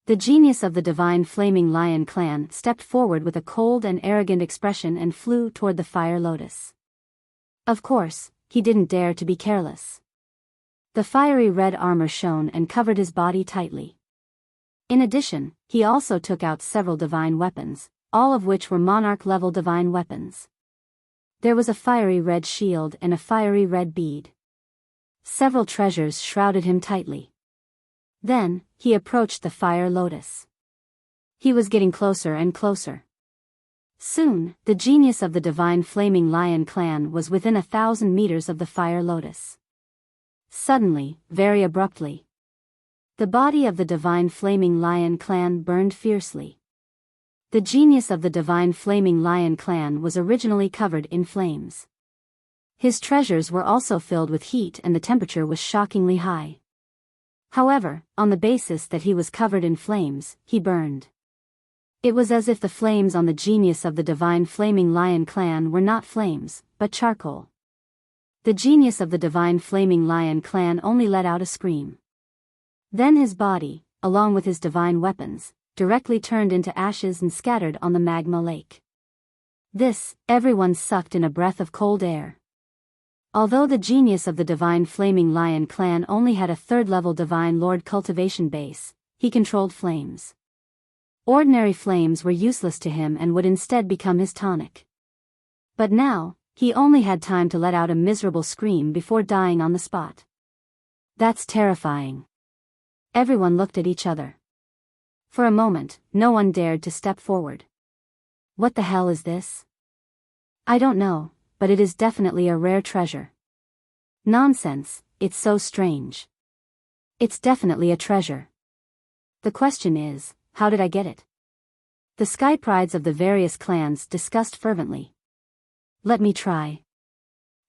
The genius of the Divine Flaming Lion clan stepped forward with a cold and arrogant expression and flew toward the fire lotus. Of course, he didn't dare to be careless. The fiery red armor shone and covered his body tightly. In addition, he also took out several divine weapons, all of which were Monarch-level divine weapons. There was a fiery red shield and a fiery red bead. Several treasures shrouded him tightly. Then, he approached the fire lotus. He was getting closer and closer. Soon, the genius of the Divine Flaming Lion clan was within 1,000 meters of the fire lotus. Suddenly, very abruptly, the body of the Divine Flaming Lion clan burned fiercely. The genius of the Divine Flaming Lion clan was originally covered in flames. His treasures were also filled with heat and the temperature was shockingly high. However, on the basis that he was covered in flames, he burned. It was as if the flames on the genius of the Divine Flaming Lion clan were not flames, but charcoal. The genius of the Divine Flaming Lion clan only let out a scream. Then his body, along with his divine weapons, directly turned into ashes and scattered on the magma lake. This, everyone sucked in a breath of cold air. Although the genius of the Divine Flaming Lion clan only had a third-level Divine Lord cultivation base, he controlled flames. Ordinary flames were useless to him and would instead become his tonic. But now, he only had time to let out a miserable scream before dying on the spot. That's terrifying. Everyone looked at each other. For a moment, no one dared to step forward. What the hell is this? I don't know, but it is definitely a rare treasure. Nonsense, it's so strange. It's definitely a treasure. The question is, how did I get it? The sky prides of the various clans discussed fervently. Let me try.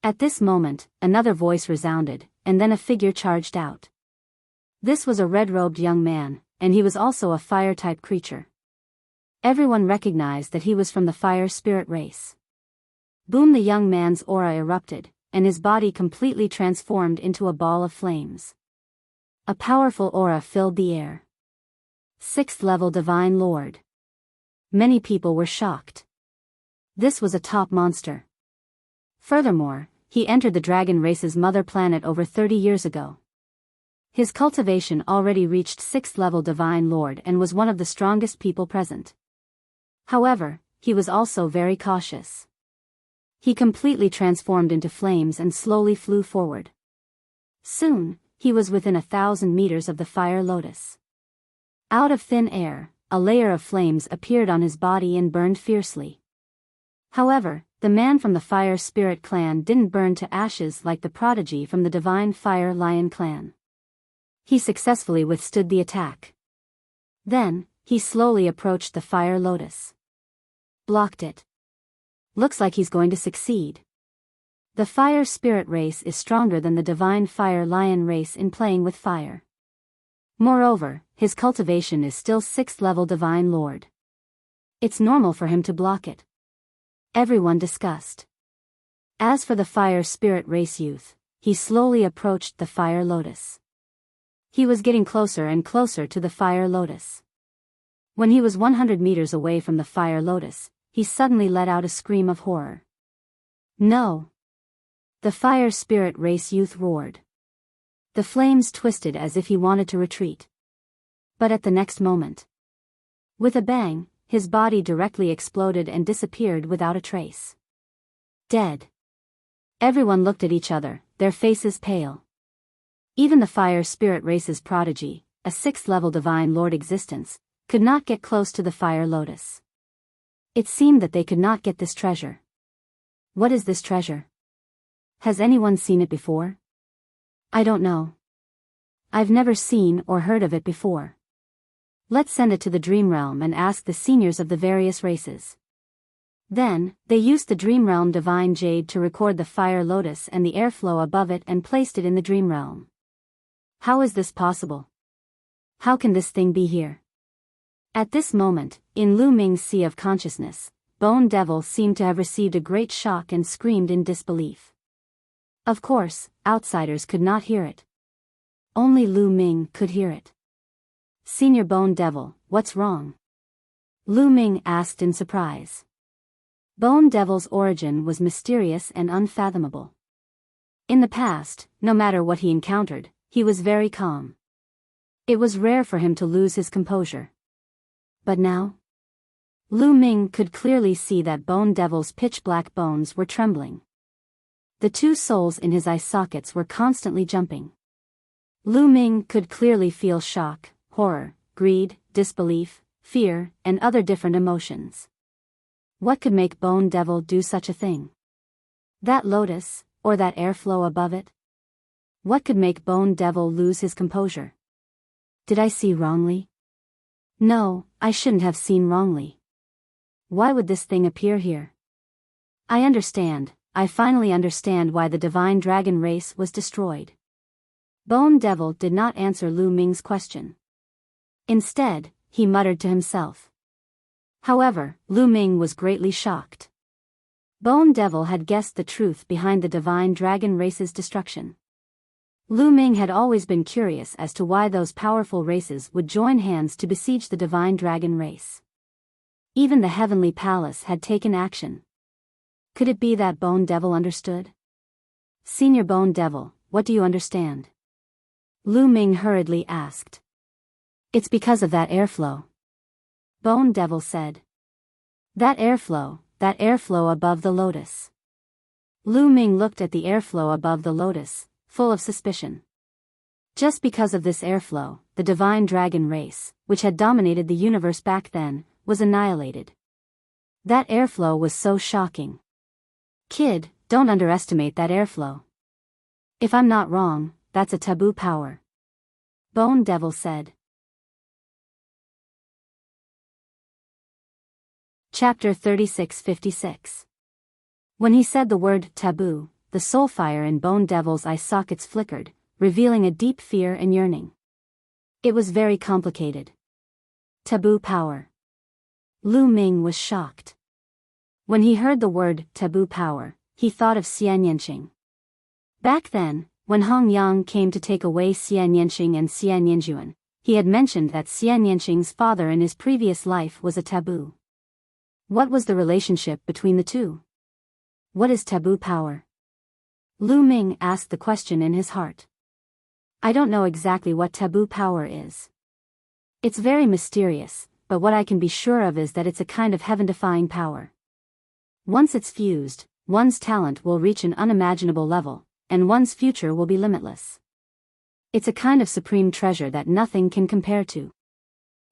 At this moment, another voice resounded, and then a figure charged out. This was a red-robed young man, and he was also a fire-type creature. Everyone recognized that he was from the fire spirit race. Boom! The young man's aura erupted, and his body completely transformed into a ball of flames. A powerful aura filled the air. 6th level Divine Lord. Many people were shocked. This was a top monster. Furthermore, he entered the dragon race's mother planet over 30 years ago. His cultivation already reached 6th level Divine Lord and was one of the strongest people present. However, he was also very cautious. He completely transformed into flames and slowly flew forward. Soon, he was within 1,000 meters of the fire lotus. Out of thin air, a layer of flames appeared on his body and burned fiercely. However, the man from the Fire Spirit clan didn't burn to ashes like the prodigy from the Divine Fire Lion clan. He successfully withstood the attack. Then, he slowly approached the Fire Lotus. Blocked it. Looks like he's going to succeed. The Fire Spirit race is stronger than the Divine Fire Lion race in playing with fire. Moreover, his cultivation is still 6th level Divine Lord. It's normal for him to block it. Everyone discussed. As for the Fire Spirit race youth, he slowly approached the Fire Lotus. He was getting closer and closer to the Fire Lotus. When he was 100 meters away from the Fire Lotus, he suddenly let out a scream of horror. No! The Fire Spirit race youth roared. The flames twisted as if he wanted to retreat. But at the next moment, with a bang, his body directly exploded and disappeared without a trace. Dead. Everyone looked at each other, their faces pale. Even the Fire Spirit race's prodigy, a 6th level Divine Lord existence, could not get close to the Fire Lotus. It seemed that they could not get this treasure. What is this treasure? Has anyone seen it before? I don't know. I've never seen or heard of it before. Let's send it to the Dream Realm and ask the seniors of the various races. Then, they used the Dream Realm Divine Jade to record the Fire Lotus and the airflow above it and placed it in the Dream Realm. How is this possible? How can this thing be here? At this moment, in Lu Ming's sea of consciousness, Bone Devil seemed to have received a great shock and screamed in disbelief. Of course, outsiders could not hear it. Only Lu Ming could hear it. Senior Bone Devil, what's wrong? Lu Ming asked in surprise. Bone Devil's origin was mysterious and unfathomable. In the past, no matter what he encountered, he was very calm. It was rare for him to lose his composure. But now? Lu Ming could clearly see that Bone Devil's pitch-black bones were trembling. The two souls in his eye sockets were constantly jumping. Lu Ming could clearly feel shock, horror, greed, disbelief, fear, and other different emotions. What could make Bone Devil do such a thing? That lotus, or that airflow above it? What could make Bone Devil lose his composure? Did I see wrongly? No, I shouldn't have seen wrongly. Why would this thing appear here? I understand, I finally understand why the Divine Dragon race was destroyed. Bone Devil did not answer Lu Ming's question. Instead, he muttered to himself. However, Lu Ming was greatly shocked. Bone Devil had guessed the truth behind the Divine Dragon race's destruction. Lu Ming had always been curious as to why those powerful races would join hands to besiege the Divine Dragon race. Even the Heavenly Palace had taken action. Could it be that Bone Devil understood? Senior Bone Devil, what do you understand? Lu Ming hurriedly asked. It's because of that airflow. Bone Devil said. That airflow above the lotus. Lu Ming looked at the airflow above the lotus, full of suspicion. Just because of this airflow, the Divine Dragon race, which had dominated the universe back then, was annihilated. That airflow was so shocking. Kid, Don't underestimate that airflow. If I'm not wrong, that's a taboo power. Bone Devil said. Chapter 3656. When he said the word taboo, the soul fire in Bone Devil's eye sockets flickered, revealing a deep fear and yearning. It was very complicated. Taboo power. Lu Ming was shocked. When he heard the word taboo power, he thought of Xian Yanqing. Back then, when Hong Yang came to take away Xian Yanqing and Xian Yanjuan, he had mentioned that Xian Yanqing's father in his previous life was a taboo. What was the relationship between the two? What is taboo power? Lu Ming asked the question in his heart. I don't know exactly what taboo power is. It's very mysterious, but what I can be sure of is that it's a kind of heaven-defying power. Once it's fused, one's talent will reach an unimaginable level, and one's future will be limitless. It's a kind of supreme treasure that nothing can compare to.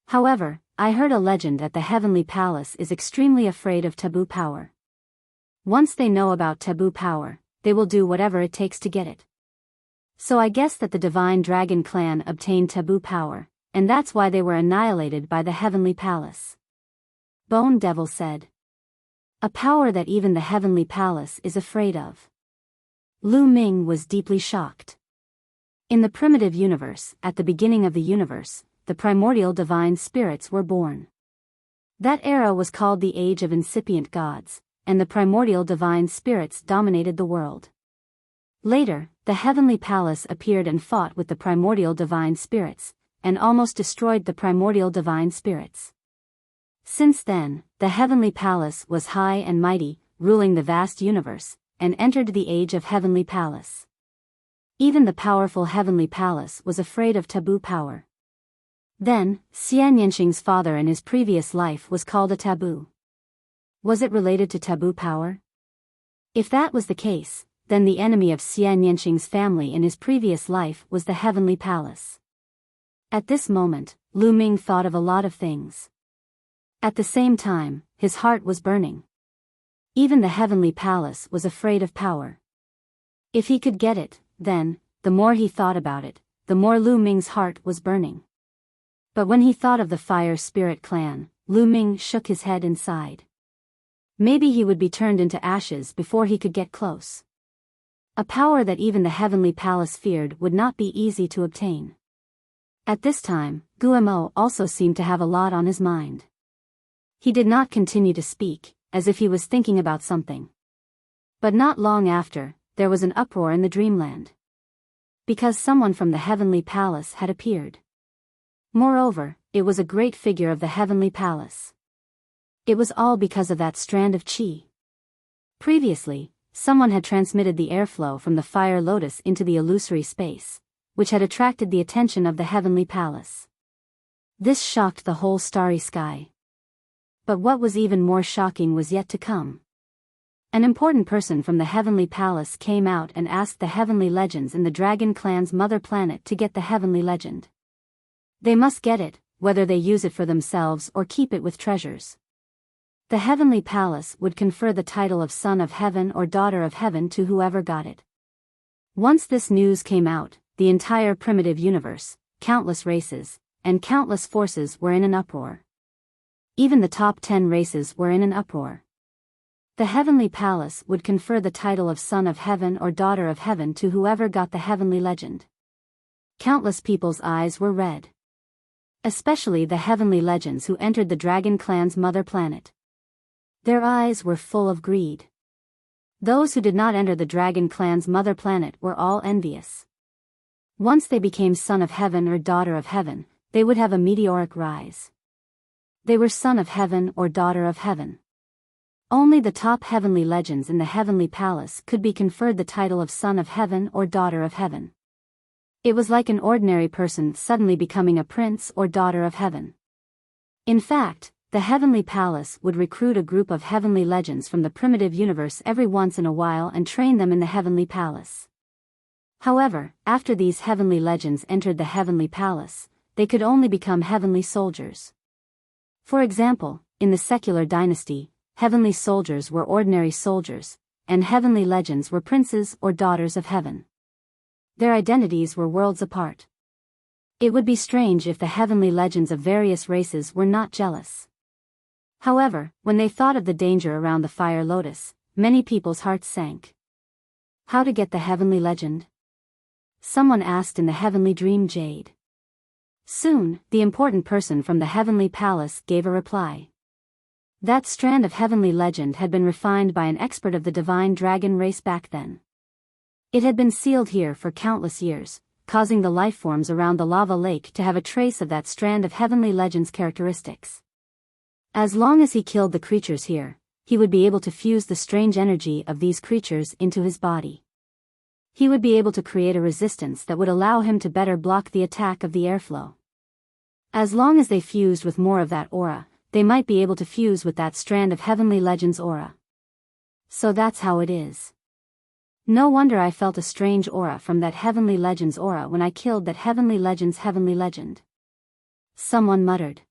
However, I heard a legend that the Heavenly Palace is extremely afraid of taboo power. Once they know about taboo power, they will do whatever it takes to get it. So I guess that the Divine Dragon clan obtained taboo power, and that's why they were annihilated by the Heavenly Palace. Bone Devil said. A power that even the Heavenly Palace is afraid of. Lu Ming was deeply shocked. In the primitive universe, at the beginning of the universe, the primordial divine spirits were born. That era was called the Age of Incipient Gods, and the primordial divine spirits dominated the world. Later, the Heavenly Palace appeared and fought with the primordial divine spirits, and almost destroyed the primordial divine spirits. Since then, the Heavenly Palace was high and mighty, ruling the vast universe, and entered the Age of Heavenly Palace. Even the powerful Heavenly Palace was afraid of taboo power. Then, Xian Yanqing's father in his previous life was called a taboo. Was it related to taboo power? If that was the case, then the enemy of Xian Yanqing's family in his previous life was the Heavenly Palace. At this moment, Lu Ming thought of a lot of things. At the same time, his heart was burning. Even the Heavenly Palace was afraid of power. If he could get it, then, the more he thought about it, the more Lu Ming's heart was burning. But when he thought of the Fire Spirit clan, Lu Ming shook his head and sighed. Maybe he would be turned into ashes before he could get close. A power that even the Heavenly Palace feared would not be easy to obtain. At this time, Guillemot also seemed to have a lot on his mind. He did not continue to speak, as if he was thinking about something. But not long after, there was an uproar in the dreamland. Because someone from the Heavenly Palace had appeared. Moreover, it was a great figure of the Heavenly Palace. It was all because of that strand of qi. Previously, someone had transmitted the airflow from the Fire Lotus into the illusory space, which had attracted the attention of the Heavenly Palace. This shocked the whole starry sky. But what was even more shocking was yet to come. An important person from the Heavenly Palace came out and asked the Heavenly Legends in the Dragon Clan's mother planet to get the Heavenly Legend. They must get it, whether they use it for themselves or keep it with treasures. The Heavenly Palace would confer the title of Son of Heaven or Daughter of Heaven to whoever got it. Once this news came out, the entire primitive universe, countless races, and countless forces were in an uproar. Even the top 10 races were in an uproar. The Heavenly Palace would confer the title of Son of Heaven or Daughter of Heaven to whoever got the Heavenly Legend. Countless people's eyes were red. Especially the Heavenly Legends who entered the Dragon Clan's mother planet. Their eyes were full of greed. Those who did not enter the Dragon Clan's mother planet were all envious. Once they became Son of Heaven or Daughter of Heaven, they would have a meteoric rise. They were Son of Heaven or Daughter of Heaven. Only the top Heavenly Legends in the Heavenly Palace could be conferred the title of Son of Heaven or Daughter of Heaven. It was like an ordinary person suddenly becoming a prince or daughter of heaven. In fact, the Heavenly Palace would recruit a group of Heavenly Legends from the primitive universe every once in a while and train them in the Heavenly Palace. However, after these Heavenly Legends entered the Heavenly Palace, they could only become Heavenly Soldiers. For example, in the secular dynasty, Heavenly Soldiers were ordinary soldiers, and heavenly legends were princes or daughters of heaven. Their identities were worlds apart. It would be strange if the heavenly legends of various races were not jealous. However, when they thought of the danger around the fire lotus, many people's hearts sank. How to get the heavenly legend? Someone asked in the heavenly dream jade. Soon, the important person from the heavenly palace gave a reply. That strand of heavenly legend had been refined by an expert of the divine dragon race back then. It had been sealed here for countless years, causing the lifeforms around the lava lake to have a trace of that strand of heavenly legend's characteristics. As long as he killed the creatures here, he would be able to fuse the strange energy of these creatures into his body. He would be able to create a resistance that would allow him to better block the attack of the airflow. As long as they fused with more of that aura, they might be able to fuse with that strand of heavenly legend's aura. So that's how it is. No wonder I felt a strange aura from that heavenly legend's aura when I killed that heavenly legend's heavenly legend. Someone muttered.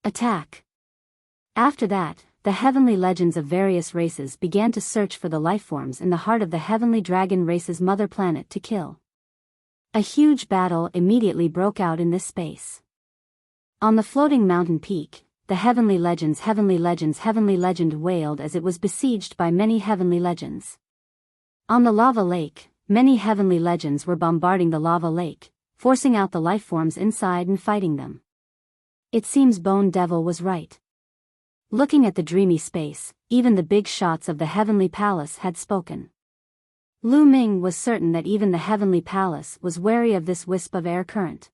Attack. After that, the heavenly legends of various races began to search for the lifeforms in the heart of the heavenly dragon race's mother planet to kill. A huge battle immediately broke out in this space. On the floating mountain peak, the heavenly legend's heavenly legend wailed as it was besieged by many heavenly legends. On the lava lake, many heavenly legends were bombarding the lava lake, forcing out the lifeforms inside and fighting them. It seems Bone Devil was right. Looking at the dreamy space, even the big shots of the heavenly palace had spoken. Lu Ming was certain that even the heavenly palace was wary of this wisp of air current.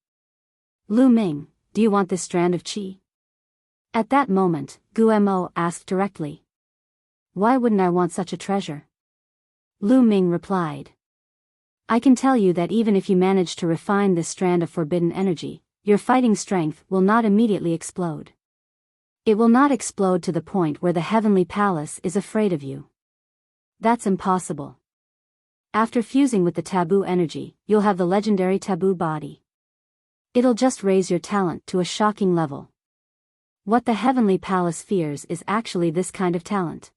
Lu Ming, do you want this strand of qi? At that moment, Guemo asked directly. Why wouldn't I want such a treasure? Lu Ming replied. I can tell you that even if you manage to refine this strand of forbidden energy, your fighting strength will not immediately explode. It will not explode to the point where the heavenly palace is afraid of you. That's impossible. After fusing with the taboo energy, you'll have the legendary taboo body. It'll just raise your talent to a shocking level. What the heavenly palace fears is actually this kind of talent.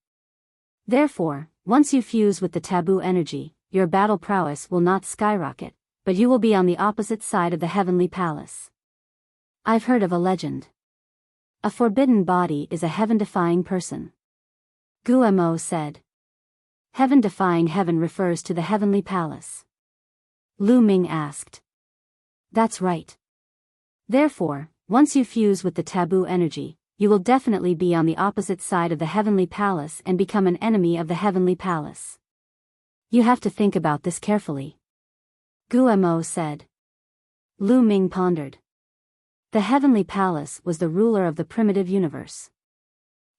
Therefore, once you fuse with the taboo energy, your battle prowess will not skyrocket, but you will be on the opposite side of the heavenly palace. I've heard of a legend. A forbidden body is a heaven-defying person. Guemo said. Heaven-defying heaven refers to the heavenly palace. Lu Ming asked. That's right. Therefore, once you fuse with the taboo energy, you will definitely be on the opposite side of the heavenly palace and become an enemy of the heavenly palace. You have to think about this carefully. Guemo said. Lu Ming pondered. The heavenly palace was the ruler of the primitive universe.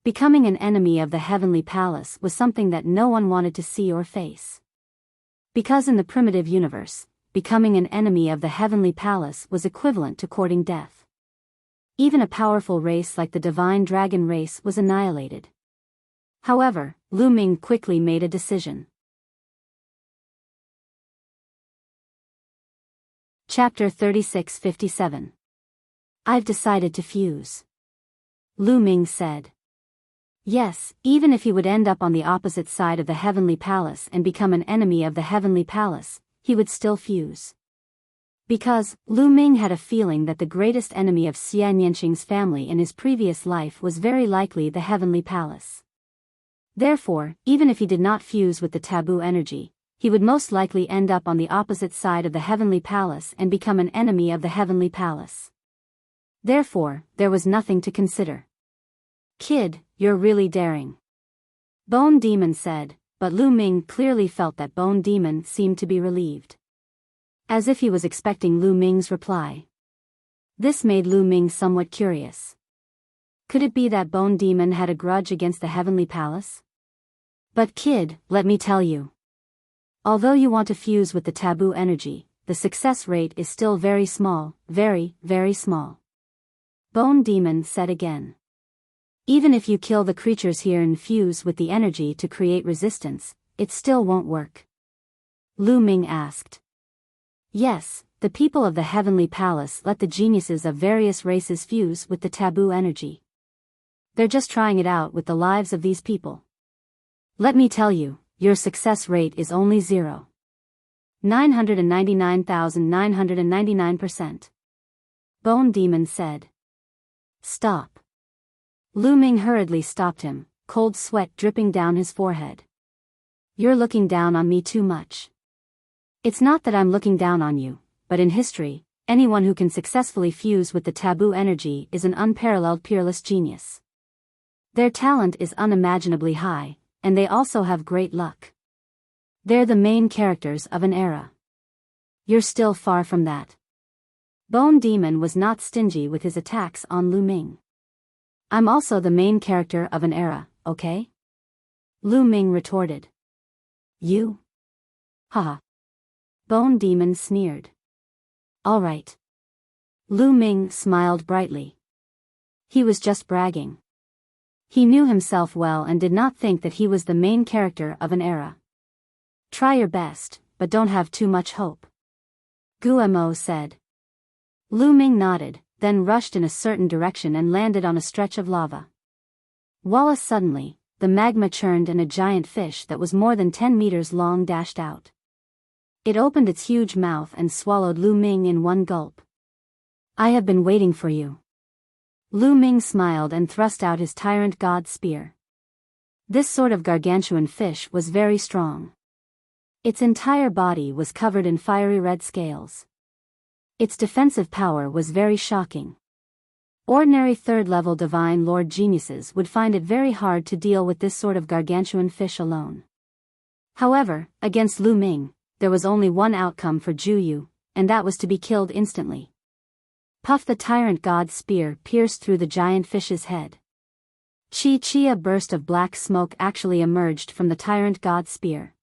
Becoming an enemy of the heavenly palace was something that no one wanted to see or face. Because in the primitive universe, becoming an enemy of the heavenly palace was equivalent to courting death. Even a powerful race like the divine dragon race was annihilated. However, Lu Ming quickly made a decision. Chapter 3657. I've decided to fuse. Lu Ming said. Yes, even if he would end up on the opposite side of the heavenly palace and become an enemy of the heavenly palace, he would still fuse. Because, Lu Ming had a feeling that the greatest enemy of Xia Nianqing's family in his previous life was very likely the heavenly palace. Therefore, even if he did not fuse with the taboo energy, he would most likely end up on the opposite side of the heavenly palace and become an enemy of the heavenly palace. Therefore, there was nothing to consider. Kid, you're really daring. Bone Demon said, but Lu Ming clearly felt that Bone Demon seemed to be relieved. As if he was expecting Lu Ming's reply. This made Lu Ming somewhat curious. Could it be that Bone Demon had a grudge against the heavenly palace? But kid, let me tell you. Although you want to fuse with the taboo energy, the success rate is still very small, very, very small. Bone Demon said again. Even if you kill the creatures here and fuse with the energy to create resistance, it still won't work. Lu Ming asked. Yes, the people of the heavenly palace let the geniuses of various races fuse with the taboo energy. They're just trying it out with the lives of these people. Let me tell you, your success rate is only 0.99999%. Bone Demon said. Stop. Lu Ming hurriedly stopped him, cold sweat dripping down his forehead. You're looking down on me too much. It's not that I'm looking down on you, but in history, anyone who can successfully fuse with the taboo energy is an unparalleled peerless genius. Their talent is unimaginably high, and they also have great luck. They're the main characters of an era. You're still far from that. Bone Demon was not stingy with his attacks on Lu Ming. I'm also the main character of an era, okay? Lu Ming retorted. You? Haha. Bone Demon sneered. All right. Lu Ming smiled brightly. He was just bragging. He knew himself well and did not think that he was the main character of an era. Try your best, but don't have too much hope. Guemo said. Lu Ming nodded, then rushed in a certain direction and landed on a stretch of lava. Voila! Suddenly, the magma churned and a giant fish that was more than 10 meters long dashed out. It opened its huge mouth and swallowed Lu Ming in one gulp. I have been waiting for you. Lu Ming smiled and thrust out his tyrant god spear. This sort of gargantuan fish was very strong. Its entire body was covered in fiery red scales. Its defensive power was very shocking. Ordinary third-level divine lord geniuses would find it very hard to deal with this sort of gargantuan fish alone. However, against Lu Ming, there was only one outcome for Ju Yu, and that was to be killed instantly. Puff! The tyrant god spear pierced through the giant fish's head. A burst of black smoke actually emerged from the tyrant god spear.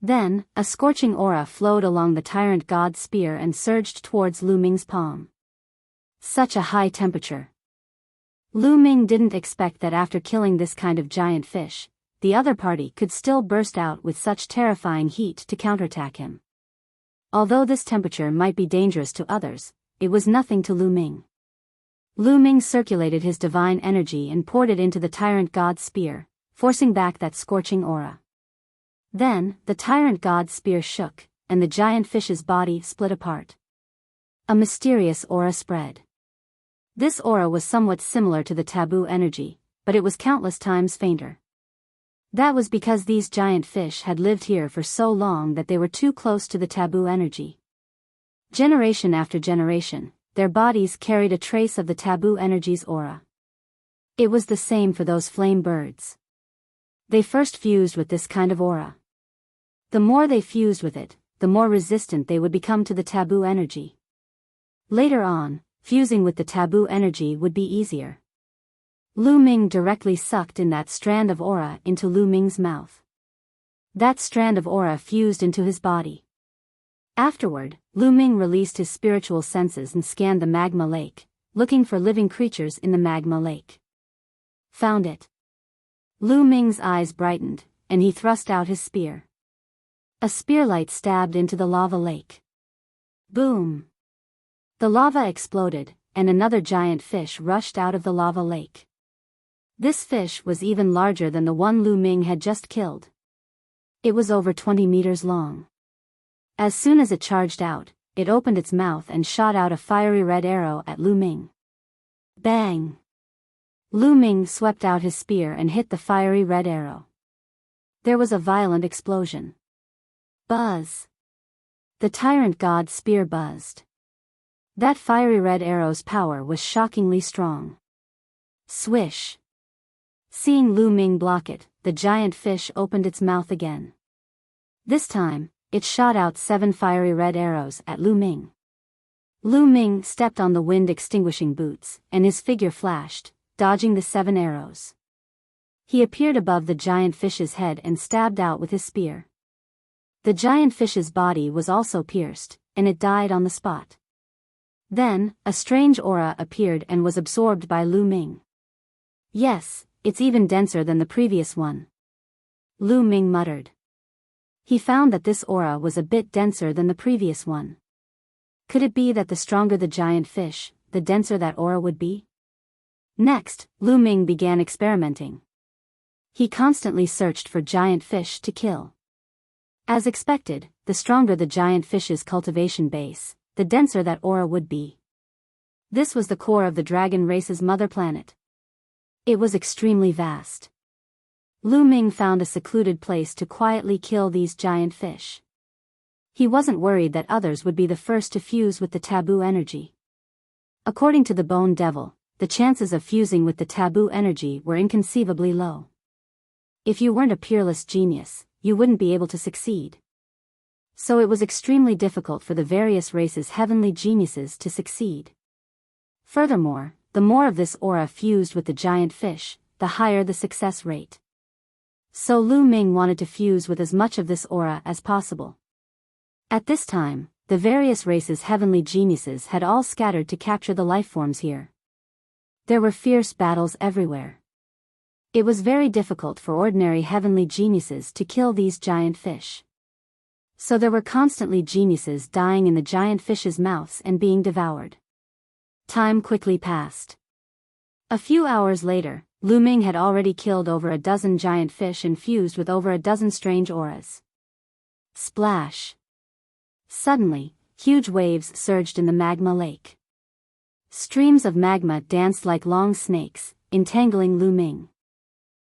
Then, a scorching aura flowed along the tyrant god spear and surged towards Lu Ming's palm. Such a high temperature. Lu Ming didn't expect that after killing this kind of giant fish, the other party could still burst out with such terrifying heat to counterattack him. Although this temperature might be dangerous to others, it was nothing to Lu Ming. Lu Ming circulated his divine energy and poured it into the tyrant god's spear, forcing back that scorching aura. Then, the tyrant god's spear shook, and the giant fish's body split apart. A mysterious aura spread. This aura was somewhat similar to the taboo energy, but it was countless times fainter. That was because these giant fish had lived here for so long that they were too close to the taboo energy. Generation after generation, their bodies carried a trace of the taboo energy's aura. It was the same for those flame birds. They first fused with this kind of aura. The more they fused with it, the more resistant they would become to the taboo energy. Later on, fusing with the taboo energy would be easier. Lu Ming directly sucked in that strand of aura into Lu Ming's mouth. That strand of aura fused into his body. Afterward, Lu Ming released his spiritual senses and scanned the magma lake, looking for living creatures in the magma lake. Found it. Lu Ming's eyes brightened, and he thrust out his spear. A spearlight stabbed into the lava lake. Boom! The lava exploded, and another giant fish rushed out of the lava lake. This fish was even larger than the one Lu Ming had just killed. It was over 20 meters long. As soon as it charged out, it opened its mouth and shot out a fiery red arrow at Lu Ming. Bang! Lu Ming swept out his spear and hit the fiery red arrow. There was a violent explosion. Buzz! The tyrant god's spear buzzed. That fiery red arrow's power was shockingly strong. Swish! Seeing Lu Ming block it, the giant fish opened its mouth again. This time, it shot out 7 fiery red arrows at Lu Ming. Lu Ming stepped on the wind-extinguishing boots, and his figure flashed, dodging the 7 arrows. He appeared above the giant fish's head and stabbed out with his spear. The giant fish's body was also pierced, and it died on the spot. Then, a strange aura appeared and was absorbed by Lu Ming. Yes, it's even denser than the previous one. Lu Ming muttered. He found that this aura was a bit denser than the previous one. Could it be that the stronger the giant fish, the denser that aura would be? Next, Lu Ming began experimenting. He constantly searched for giant fish to kill. As expected, the stronger the giant fish's cultivation base, the denser that aura would be. This was the core of the dragon race's mother planet. It was extremely vast. Lu Ming found a secluded place to quietly kill these giant fish. He wasn't worried that others would be the first to fuse with the taboo energy. According to the Bone Devil, the chances of fusing with the taboo energy were inconceivably low. If you weren't a peerless genius, you wouldn't be able to succeed. So it was extremely difficult for the various races' heavenly geniuses to succeed. Furthermore, the more of this aura fused with the giant fish, the higher the success rate. So Lu Ming wanted to fuse with as much of this aura as possible. At this time, the various races' heavenly geniuses had all scattered to capture the lifeforms here. There were fierce battles everywhere. It was very difficult for ordinary heavenly geniuses to kill these giant fish. So there were constantly geniuses dying in the giant fish's mouths and being devoured. Time quickly passed. A few hours later, Lu Ming had already killed over a dozen giant fish and fused with over a dozen strange auras. Splash! Suddenly, huge waves surged in the magma lake. Streams of magma danced like long snakes, entangling Lu Ming.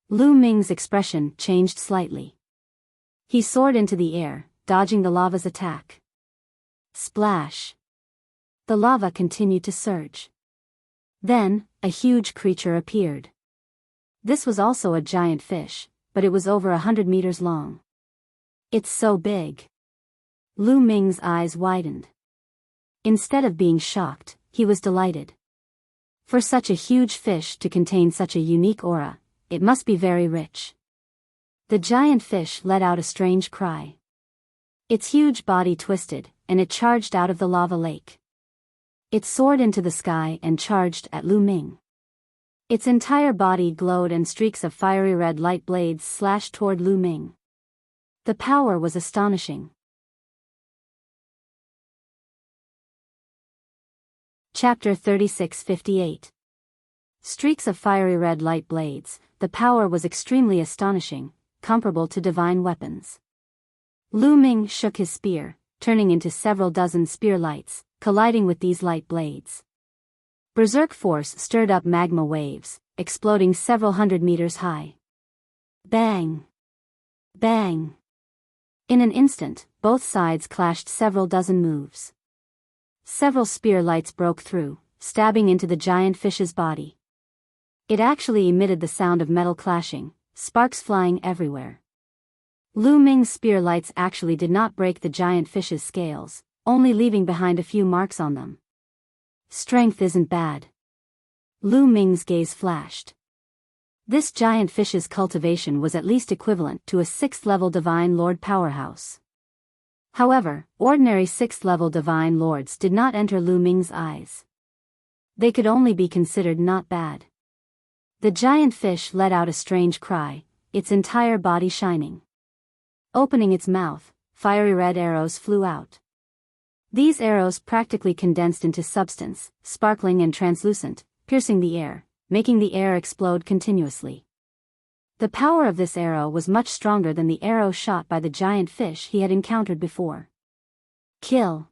Lu Ming's expression changed slightly. He soared into the air, dodging the lava's attack. Splash! The lava continued to surge. Then, a huge creature appeared. This was also a giant fish, but it was over 100 meters long. It's so big. Lu Ming's eyes widened. Instead of being shocked, he was delighted. For such a huge fish to contain such a unique aura, it must be very rich. The giant fish let out a strange cry. Its huge body twisted, and it charged out of the lava lake. It soared into the sky and charged at Lu Ming. Its entire body glowed and streaks of fiery red light blades slashed toward Lu Ming. The power was astonishing. Chapter 3658. Streaks of fiery red light blades, the power was extremely astonishing, comparable to divine weapons. Lu Ming shook his spear, turning into several dozen spear lights, colliding with these light blades. Berserk force stirred up magma waves, exploding several hundred meters high. Bang! Bang! In an instant, both sides clashed several dozen moves. Several spear lights broke through, stabbing into the giant fish's body. It actually emitted the sound of metal clashing, sparks flying everywhere. Lu Ming's spear lights actually did not break the giant fish's scales, only leaving behind a few marks on them. Strength isn't bad. Lu Ming's gaze flashed. This giant fish's cultivation was at least equivalent to a 6th-level Divine Lord powerhouse. However, ordinary 6th-level Divine Lords did not enter Lu Ming's eyes. They could only be considered not bad. The giant fish let out a strange cry, its entire body shining. Opening its mouth, fiery red arrows flew out. These arrows practically condensed into substance, sparkling and translucent, piercing the air, making the air explode continuously. The power of this arrow was much stronger than the arrow shot by the giant fish he had encountered before. Kill!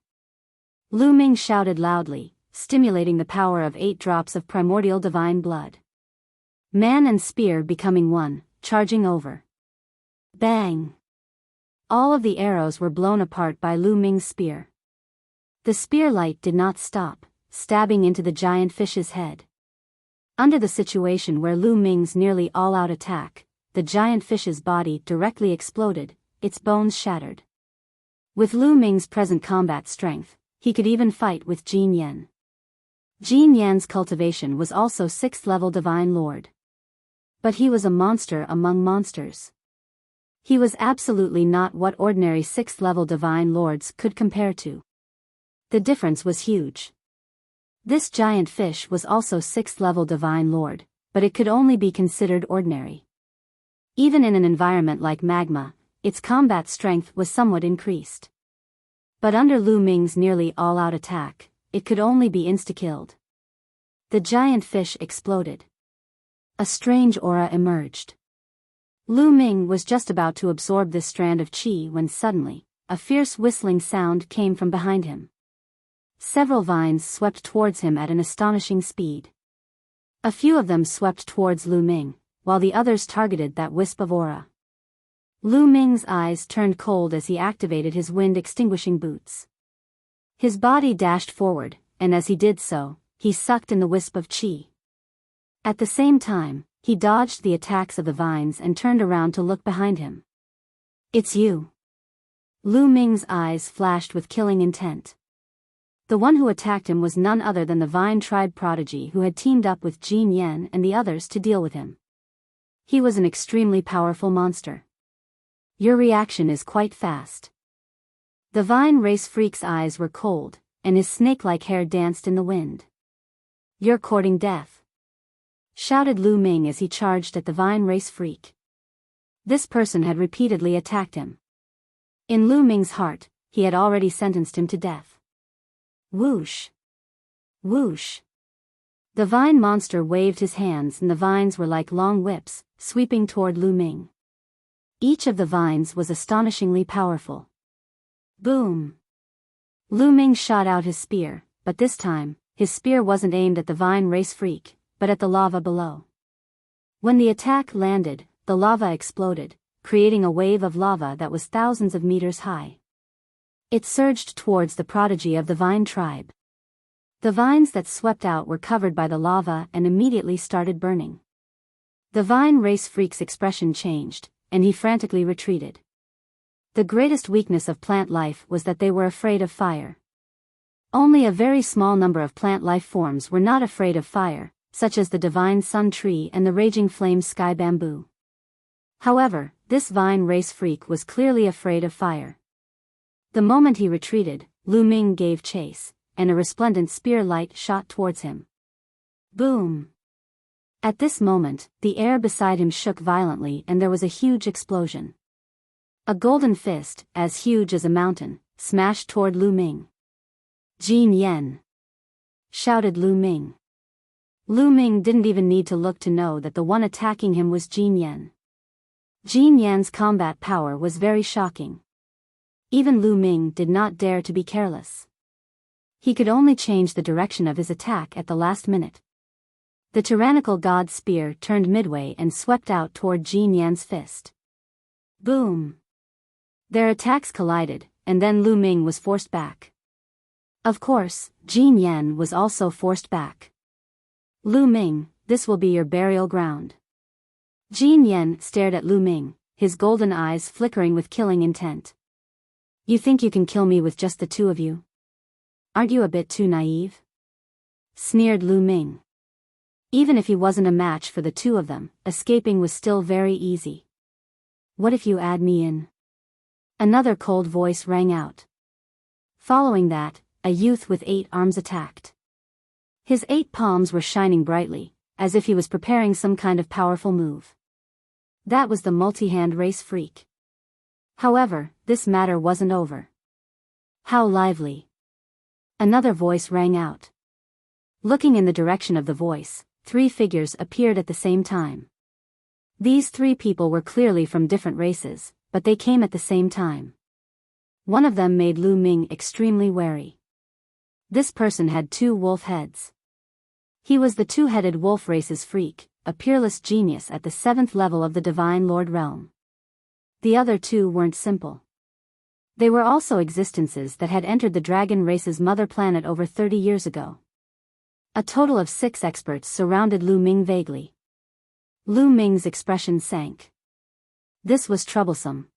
Lu Ming shouted loudly, stimulating the power of 8 drops of primordial divine blood. Man and spear becoming one, charging over. Bang! All of the arrows were blown apart by Lu Ming's spear. The spear light did not stop, stabbing into the giant fish's head. Under the situation where Lu Ming's nearly all-out attack, the giant fish's body directly exploded, its bones shattered. With Lu Ming's present combat strength, he could even fight with Jin Yan. Jin Yan's cultivation was also 6th-level Divine Lord. But he was a monster among monsters. He was absolutely not what ordinary 6th-level Divine Lords could compare to. The difference was huge. This giant fish was also 6th-level Divine Lord, but it could only be considered ordinary. Even in an environment like magma, its combat strength was somewhat increased. But under Lu Ming's nearly all-out attack, it could only be insta-killed. The giant fish exploded. A strange aura emerged. Lu Ming was just about to absorb this strand of qi when suddenly, a fierce whistling sound came from behind him. Several vines swept towards him at an astonishing speed. A few of them swept towards Lu Ming, while the others targeted that wisp of aura. Lu Ming's eyes turned cold as he activated his wind-extinguishing boots. His body dashed forward, and as he did so, he sucked in the wisp of qi. At the same time, he dodged the attacks of the vines and turned around to look behind him. "It's you." Lu Ming's eyes flashed with killing intent. The one who attacked him was none other than the Vine Tribe prodigy who had teamed up with Jin Yen and the others to deal with him. He was an extremely powerful monster. "Your reaction is quite fast." The Vine Race Freak's eyes were cold, and his snake-like hair danced in the wind. "You're courting death," shouted Lu Ming as he charged at the Vine Race Freak. This person had repeatedly attacked him. In Lu Ming's heart, he had already sentenced him to death. Whoosh! Whoosh! The vine monster waved his hands and the vines were like long whips, sweeping toward Lu Ming. Each of the vines was astonishingly powerful. Boom! Lu Ming shot out his spear, but this time, his spear wasn't aimed at the Vine Race Freak, but at the lava below. When the attack landed, the lava exploded, creating a wave of lava that was thousands of meters high. It surged towards the prodigy of the Vine Tribe. The vines that swept out were covered by the lava and immediately started burning. The Vine Race Freak's expression changed, and he frantically retreated. The greatest weakness of plant life was that they were afraid of fire. Only a very small number of plant life forms were not afraid of fire, such as the Divine Sun Tree and the Raging Flame Sky Bamboo. However, this Vine Race Freak was clearly afraid of fire. The moment he retreated, Lu Ming gave chase, and a resplendent spear light shot towards him. Boom! At this moment, the air beside him shook violently and there was a huge explosion. A golden fist, as huge as a mountain, smashed toward Lu Ming. "Jin Yen!" shouted Lu Ming. Lu Ming didn't even need to look to know that the one attacking him was Jin Yen. Jin Yan's combat power was very shocking. Even Lu Ming did not dare to be careless. He could only change the direction of his attack at the last minute. The tyrannical god spear turned midway and swept out toward Jin Yan's fist. Boom! Their attacks collided, and then Lu Ming was forced back. Of course, Jin Yan was also forced back. "Lu Ming, this will be your burial ground." Jin Yan stared at Lu Ming, his golden eyes flickering with killing intent. "You think you can kill me with just the two of you? Aren't you a bit too naive?" sneered Lu Ming. Even if he wasn't a match for the two of them, escaping was still very easy. "What if you add me in?" Another cold voice rang out. Following that, a youth with 8 arms attacked. His 8 palms were shining brightly, as if he was preparing some kind of powerful move. That was the multi-hand race freak. However, this matter wasn't over. "How lively!" Another voice rang out. Looking in the direction of the voice, 3 figures appeared at the same time. These 3 people were clearly from different races, but they came at the same time. One of them made Lu Ming extremely wary. This person had 2 wolf heads. He was the 2-headed wolf race's freak, a peerless genius at the 7th level of the Divine Lord realm. The other 2 weren't simple. They were also existences that had entered the dragon race's mother planet over 30 years ago. A total of 6 experts surrounded Lu Ming vaguely. Lu Ming's expression sank. This was troublesome.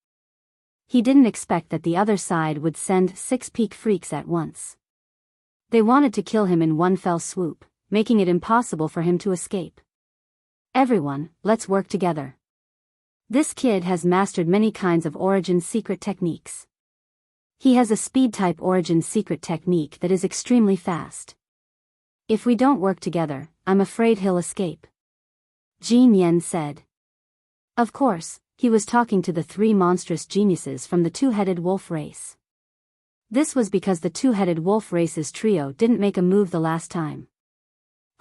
He didn't expect that the other side would send 6 peak freaks at once. They wanted to kill him in one fell swoop, making it impossible for him to escape. "Everyone, let's work together. This kid has mastered many kinds of origin secret techniques. He has a speed-type origin secret technique that is extremely fast. If we don't work together, I'm afraid he'll escape," Jin Yen said. Of course, he was talking to the 3 monstrous geniuses from the 2-headed wolf race. This was because the 2-headed wolf race's trio didn't make a move the last time.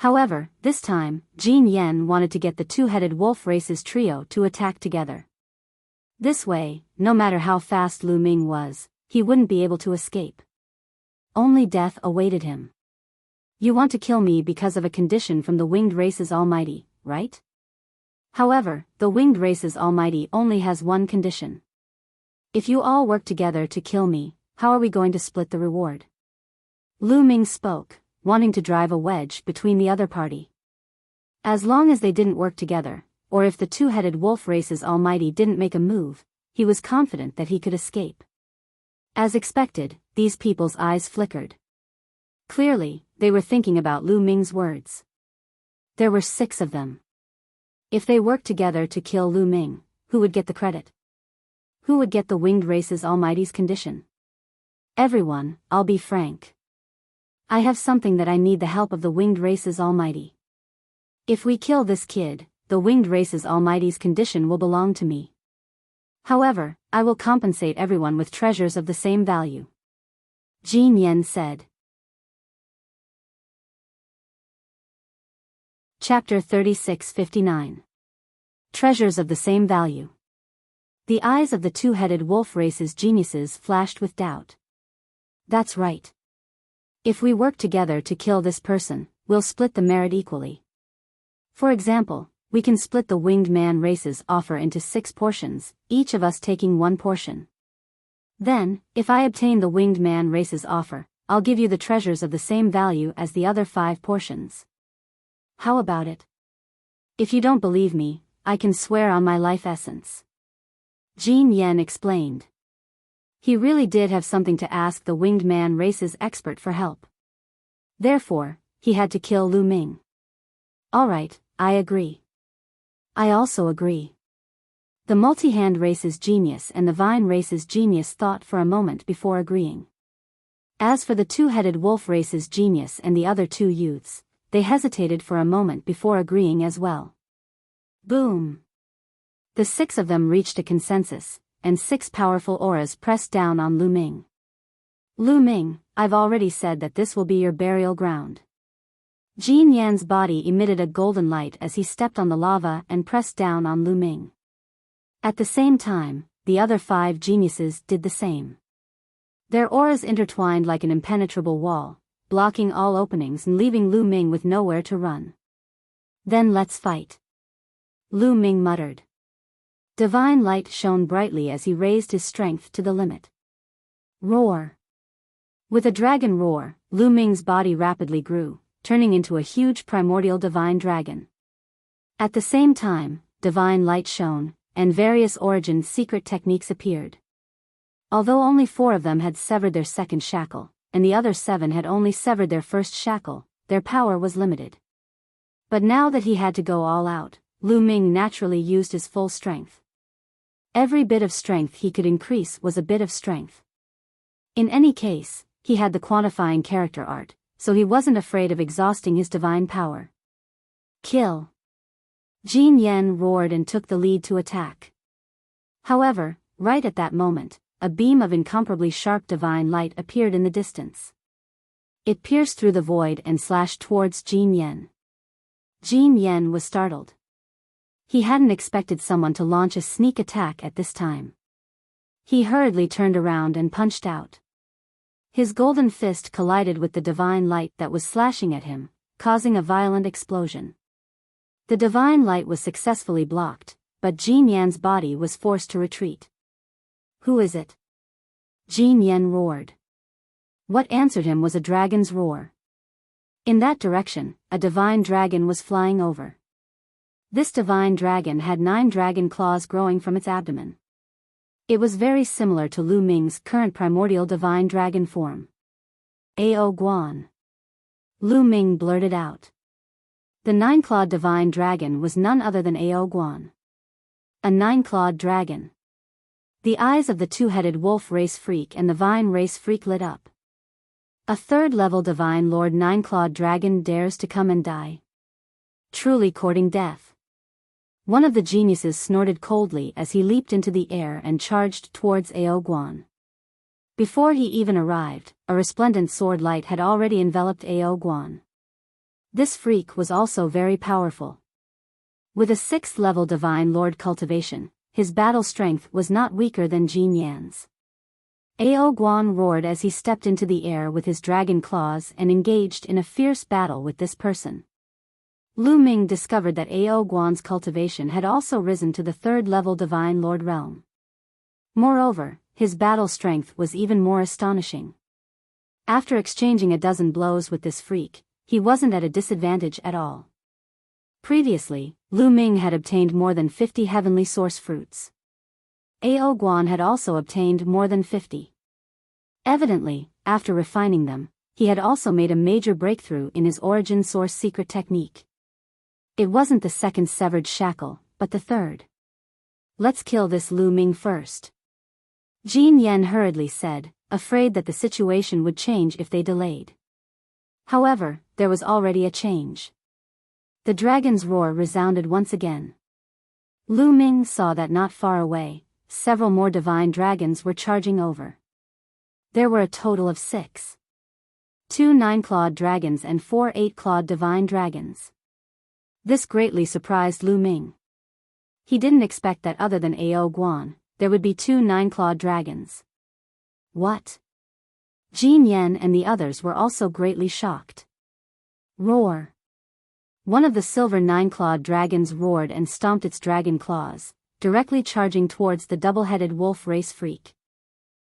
However, this time, Jin Yen wanted to get the two-headed wolf race's trio to attack together. This way, no matter how fast Lu Ming was, he wouldn't be able to escape. Only death awaited him. You want to kill me because of a condition from the winged race's almighty, right? However, the winged race's almighty only has one condition. If you all work together to kill me, how are we going to split the reward? Lu Ming spoke, wanting to drive a wedge between the other party. As long as they didn't work together, or if the two-headed wolf race's almighty didn't make a move, he was confident that he could escape. As expected, these people's eyes flickered. Clearly, they were thinking about Lu Ming's words. There were 6 of them. If they worked together to kill Lu Ming, who would get the credit? Who would get the winged race's almighty's condition? Everyone, I'll be frank. I have something that I need the help of the winged race's almighty. If we kill this kid, the winged race's almighty's condition will belong to me. However, I will compensate everyone with treasures of the same value. Jin Yen said. Chapter 36:59. Treasures of the same value. The eyes of the two-headed wolf race's geniuses flashed with doubt. That's right. If we work together to kill this person, we'll split the merit equally. For example, we can split the winged man race's offer into 6 portions, each of us taking 1 portion. Then, if I obtain the winged man race's offer, I'll give you the treasures of the same value as the other 5 portions. How about it? If you don't believe me, I can swear on my life essence. Jin Yen explained. He really did have something to ask the winged man race's expert for help. Therefore, he had to kill Lu Ming. Alright, I agree. I also agree. The multi-hand race's genius and the vine race's genius thought for a moment before agreeing. As for the two-headed wolf race's genius and the other 2 youths, they hesitated for a moment before agreeing as well. Boom! The 6 of them reached a consensus, and 6 powerful auras pressed down on Lu Ming. Lu Ming, I've already said that this will be your burial ground. Jin Yan's body emitted a golden light as he stepped on the lava and pressed down on Lu Ming. At the same time, the other 5 geniuses did the same. Their auras intertwined like an impenetrable wall, blocking all openings and leaving Lu Ming with nowhere to run. Then let's fight. Lu Ming muttered. Divine light shone brightly as he raised his strength to the limit. Roar! With a dragon roar, Lu Ming's body rapidly grew, turning into a huge primordial divine dragon. At the same time, divine light shone, and various origin secret techniques appeared. Although only 4 of them had severed their second shackle, and the other 7 had only severed their first shackle, their power was limited. But now that he had to go all out, Lu Ming naturally used his full strength. Every bit of strength he could increase was a bit of strength. In any case, he had the quantifying character art, so he wasn't afraid of exhausting his divine power. Kill! Jin Yen roared and took the lead to attack. However, right at that moment, a beam of incomparably sharp divine light appeared in the distance. It pierced through the void and slashed towards Jin Yen. Jin Yen was startled. He hadn't expected someone to launch a sneak attack at this time. He hurriedly turned around and punched out. His golden fist collided with the divine light that was slashing at him, causing a violent explosion. The divine light was successfully blocked, but Jin Yan's body was forced to retreat. Who is it? Jin Yan roared. What answered him was a dragon's roar. In that direction, a divine dragon was flying over. This divine dragon had 9 dragon claws growing from its abdomen. It was very similar to Lu Ming's current primordial divine dragon form. Ao Guan. Lu Ming blurted out. The 9-clawed divine dragon was none other than Ao Guan. A 9-clawed dragon. The eyes of the 2-headed wolf race freak and the vine race freak lit up. A 3rd-level divine lord 9-clawed dragon dares to come and die. Truly courting death. One of the geniuses snorted coldly as he leaped into the air and charged towards Ao Guan. Before he even arrived, a resplendent sword light had already enveloped Ao Guan. This freak was also very powerful. With a 6th level Divine Lord cultivation, his battle strength was not weaker than Jin Yan's. Ao Guan roared as he stepped into the air with his dragon claws and engaged in a fierce battle with this person. Lu Ming discovered that Ao Guan's cultivation had also risen to the 3rd level Divine Lord realm. Moreover, his battle strength was even more astonishing. After exchanging a dozen blows with this freak, he wasn't at a disadvantage at all. Previously, Lu Ming had obtained more than 50 heavenly source fruits. Ao Guan had also obtained more than 50. Evidently, after refining them, he had also made a major breakthrough in his origin source secret technique. It wasn't the 2nd severed shackle, but the 3rd. Let's kill this Lu Ming first. Jin Yan hurriedly said, afraid that the situation would change if they delayed. However, there was already a change. The dragon's roar resounded once again. Lu Ming saw that not far away, several more divine dragons were charging over. There were a total of 6. 2 9-clawed dragons and 4 8-clawed divine dragons. This greatly surprised Lu Ming. He didn't expect that other than Ao Guan, there would be 2 9-clawed dragons. What? Jin Yan and the others were also greatly shocked. Roar. One of the silver 9-clawed dragons roared and stomped its dragon claws, directly charging towards the double-headed wolf race freak.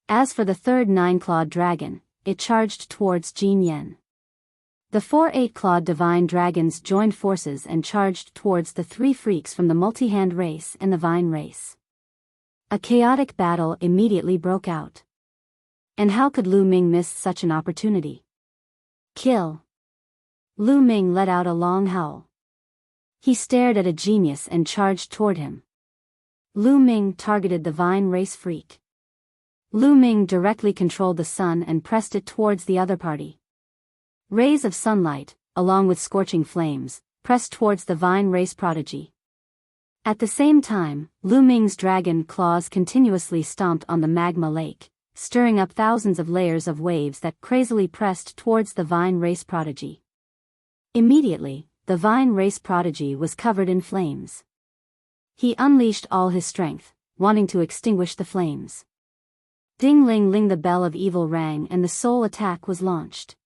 As for the 3rd 9-clawed dragon, it charged towards Jin Yan. The 4 8-clawed divine dragons joined forces and charged towards the 3 freaks from the multi-hand race and the vine race. A chaotic battle immediately broke out. And how could Lu Ming miss such an opportunity? Kill. Lu Ming let out a long howl. He stared at a genius and charged toward him. Lu Ming targeted the vine race freak. Lu Ming directly controlled the sun and pressed it towards the other party. Rays of sunlight, along with scorching flames, pressed towards the vine race prodigy. At the same time, Lu Ming's dragon claws continuously stomped on the magma lake, stirring up thousands of layers of waves that crazily pressed towards the vine race prodigy. Immediately, the vine race prodigy was covered in flames. He unleashed all his strength, wanting to extinguish the flames. Ding ling ling, the bell of evil rang and the soul attack was launched.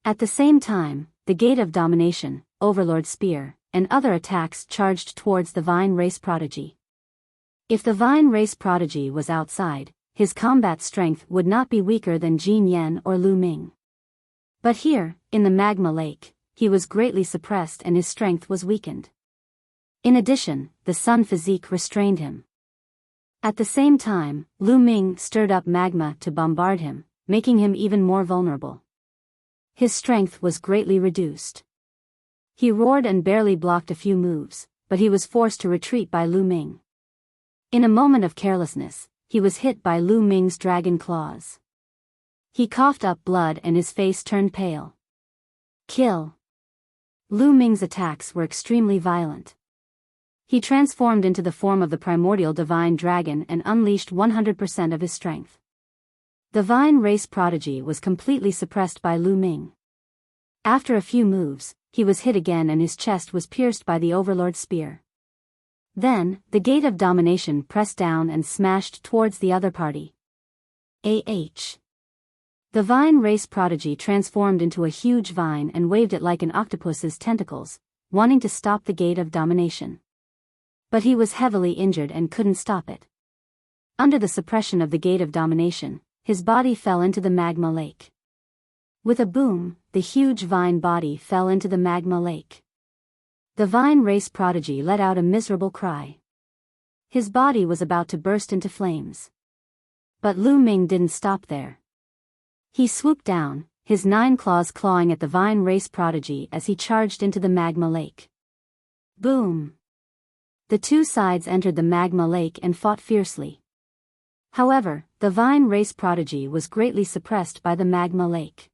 At the same time, the gate of domination, Overlord Spear, and other attacks charged towards the vine race prodigy. If the vine race prodigy was outside, his combat strength would not be weaker than Jin Yan or Lu Ming. But here, in the magma lake, he was greatly suppressed and his strength was weakened. In addition, the sun physique restrained him. At the same time, Lu Ming stirred up magma to bombard him, making him even more vulnerable. His strength was greatly reduced. He roared and barely blocked a few moves, but he was forced to retreat by Lu Ming. In a moment of carelessness, he was hit by Lu Ming's dragon claws. He coughed up blood and his face turned pale. Kill. Lu Ming's attacks were extremely violent. He transformed into the form of the primordial divine dragon and unleashed 100% of his strength. The vine race prodigy was completely suppressed by Lu Ming. After a few moves, he was hit again and his chest was pierced by the Overlord Spear. Then, the gate of domination pressed down and smashed towards the other party. The vine race prodigy transformed into a huge vine and waved it like an octopus's tentacles, wanting to stop the gate of domination. But he was heavily injured and couldn't stop it. Under the suppression of the gate of domination, his body fell into the magma lake. With a boom, the huge vine body fell into the magma lake. The vine race prodigy let out a miserable cry. His body was about to burst into flames. But Lu Ming didn't stop there. He swooped down, his 9 claws clawing at the vine race prodigy as he charged into the magma lake. Boom! The two sides entered the magma lake and fought fiercely. However, the vine race prodigy was greatly suppressed by the magma lake.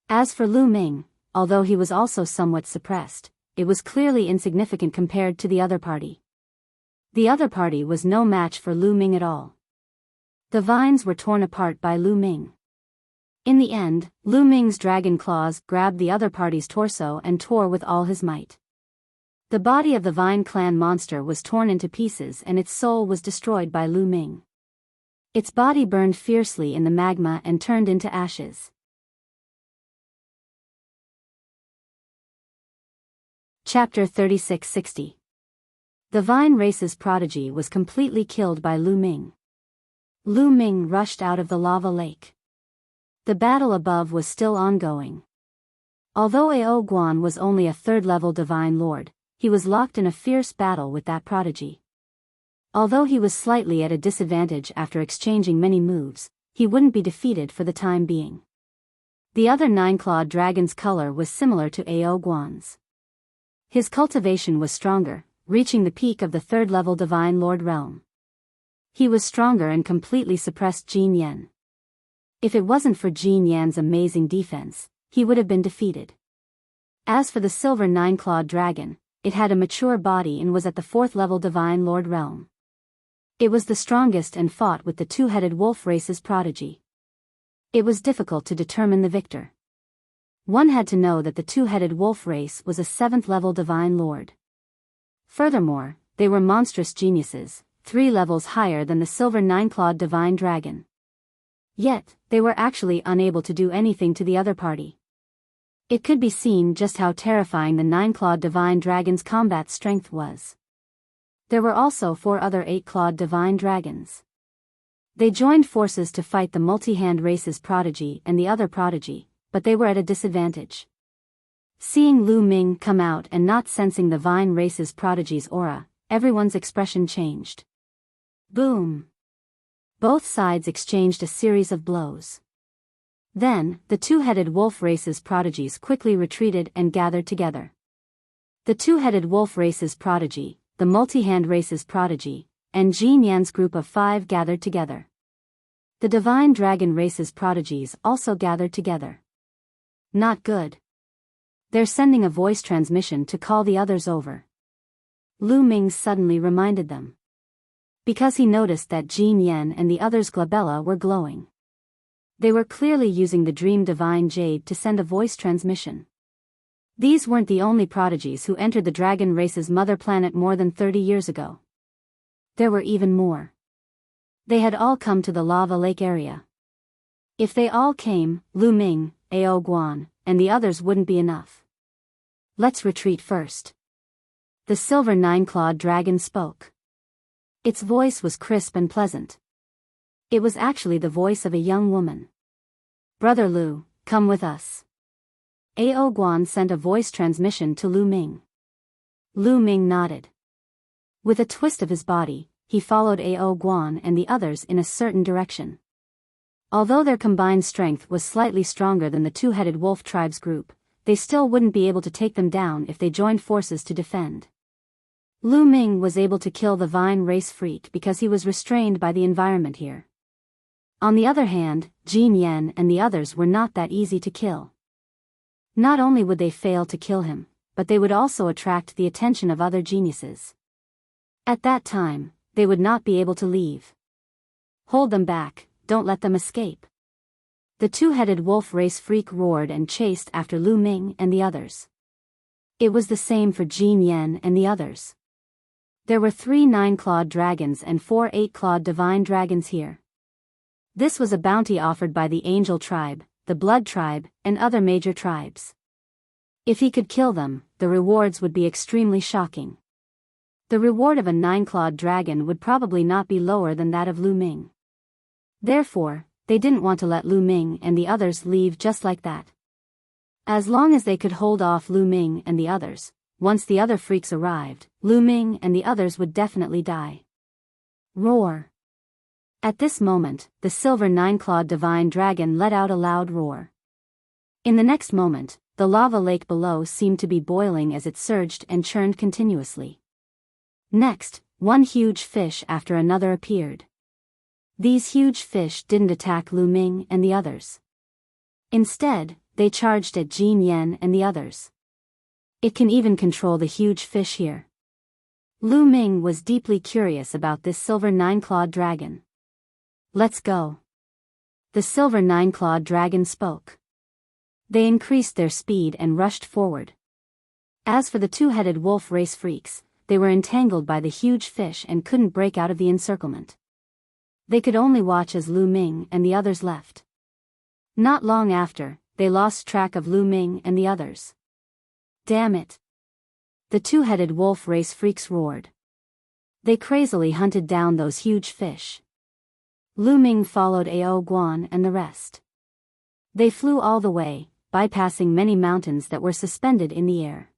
As for Lu Ming, although he was also somewhat suppressed, it was clearly insignificant compared to the other party. The other party was no match for Lu Ming at all. The vines were torn apart by Lu Ming. In the end, Lu Ming's dragon claws grabbed the other party's torso and tore with all his might. The body of the Vine Clan monster was torn into pieces and its soul was destroyed by Lu Ming. Its body burned fiercely in the magma and turned into ashes. Chapter 3660. The Vine race's prodigy was completely killed by Lu Ming. Lu Ming rushed out of the lava lake. The battle above was still ongoing. Although Ao Guan was only a third-level divine lord, he was locked in a fierce battle with that prodigy. Although he was slightly at a disadvantage after exchanging many moves, he wouldn't be defeated for the time being. The other nine-clawed dragon's color was similar to Ao Guan's. His cultivation was stronger, reaching the peak of the third-level divine lord realm. He was stronger and completely suppressed Jin Yan. If it wasn't for Jin Yan's amazing defense, he would have been defeated. As for the silver nine-clawed dragon, it had a mature body and was at the fourth-level divine lord realm. It was the strongest and fought with the two-headed wolf race's prodigy. It was difficult to determine the victor. One had to know that the two-headed wolf race was a seventh-level divine lord. Furthermore, they were monstrous geniuses, 3 levels higher than the silver nine-clawed divine dragon. Yet, they were actually unable to do anything to the other party. It could be seen just how terrifying the nine-clawed divine dragon's combat strength was. There were also 4 other 8-clawed divine dragons. They joined forces to fight the multi-hand race's prodigy and the other prodigy, but they were at a disadvantage. Seeing Lu Ming come out and not sensing the Vine race's prodigy's aura, everyone's expression changed. Boom! Both sides exchanged a series of blows. Then, the two-headed wolf race's prodigies quickly retreated and gathered together. The two-headed wolf race's prodigy, the multi-hand race's prodigy, and Jin Yan's group of 5 gathered together. The divine dragon race's prodigies also gathered together. Not good. They're sending a voice transmission to call the others over. Lu Ming suddenly reminded them. Because he noticed that Jin Yan and the others' glabella were glowing. They were clearly using the Dream Divine Jade to send a voice transmission. These weren't the only prodigies who entered the dragon race's mother planet more than 30 years ago. There were even more. They had all come to the lava lake area. If they all came, Lu Ming, Ao Guan, and the others wouldn't be enough. Let's retreat first. The silver nine-clawed dragon spoke. Its voice was crisp and pleasant. It was actually the voice of a young woman. Brother Lu, come with us. Ao Guan sent a voice transmission to Lu Ming. Lu Ming nodded. With a twist of his body, he followed Ao Guan and the others in a certain direction. Although their combined strength was slightly stronger than the two-headed wolf tribe's group, they still wouldn't be able to take them down if they joined forces to defend. Lu Ming was able to kill the Vine race freak because he was restrained by the environment here. On the other hand, Jin Yan and the others were not that easy to kill. Not only would they fail to kill him, but they would also attract the attention of other geniuses. At that time, they would not be able to leave. Hold them back, don't let them escape. The two-headed wolf race freak roared and chased after Lu Ming and the others. It was the same for Jin Yan and the others. There were 3 nine-clawed dragons and 4 8-clawed divine dragons here. This was a bounty offered by the Angel tribe, the Blood tribe, and other major tribes. If he could kill them, the rewards would be extremely shocking. The reward of a 9-clawed dragon would probably not be lower than that of Lu Ming. Therefore, they didn't want to let Lu Ming and the others leave just like that. As long as they could hold off Lu Ming and the others, once the other freaks arrived, Lu Ming and the others would definitely die. Roar! At this moment, the silver nine-clawed divine dragon let out a loud roar. In the next moment, the lava lake below seemed to be boiling as it surged and churned continuously. Next, one huge fish after another appeared. These huge fish didn't attack Lu Ming and the others. Instead, they charged at Jin Yan and the others. It can even control the huge fish here. Lu Ming was deeply curious about this silver nine-clawed dragon. Let's go. The silver nine-clawed dragon spoke. They increased their speed and rushed forward. As for the two-headed wolf race freaks, they were entangled by the huge fish and couldn't break out of the encirclement. They could only watch as Lu Ming and the others left. Not long after, they lost track of Lu Ming and the others. Damn it! The two-headed wolf race freaks roared. They crazily hunted down those huge fish. Lu Ming followed Ao Guan and the rest. They flew all the way, bypassing many mountains that were suspended in the air.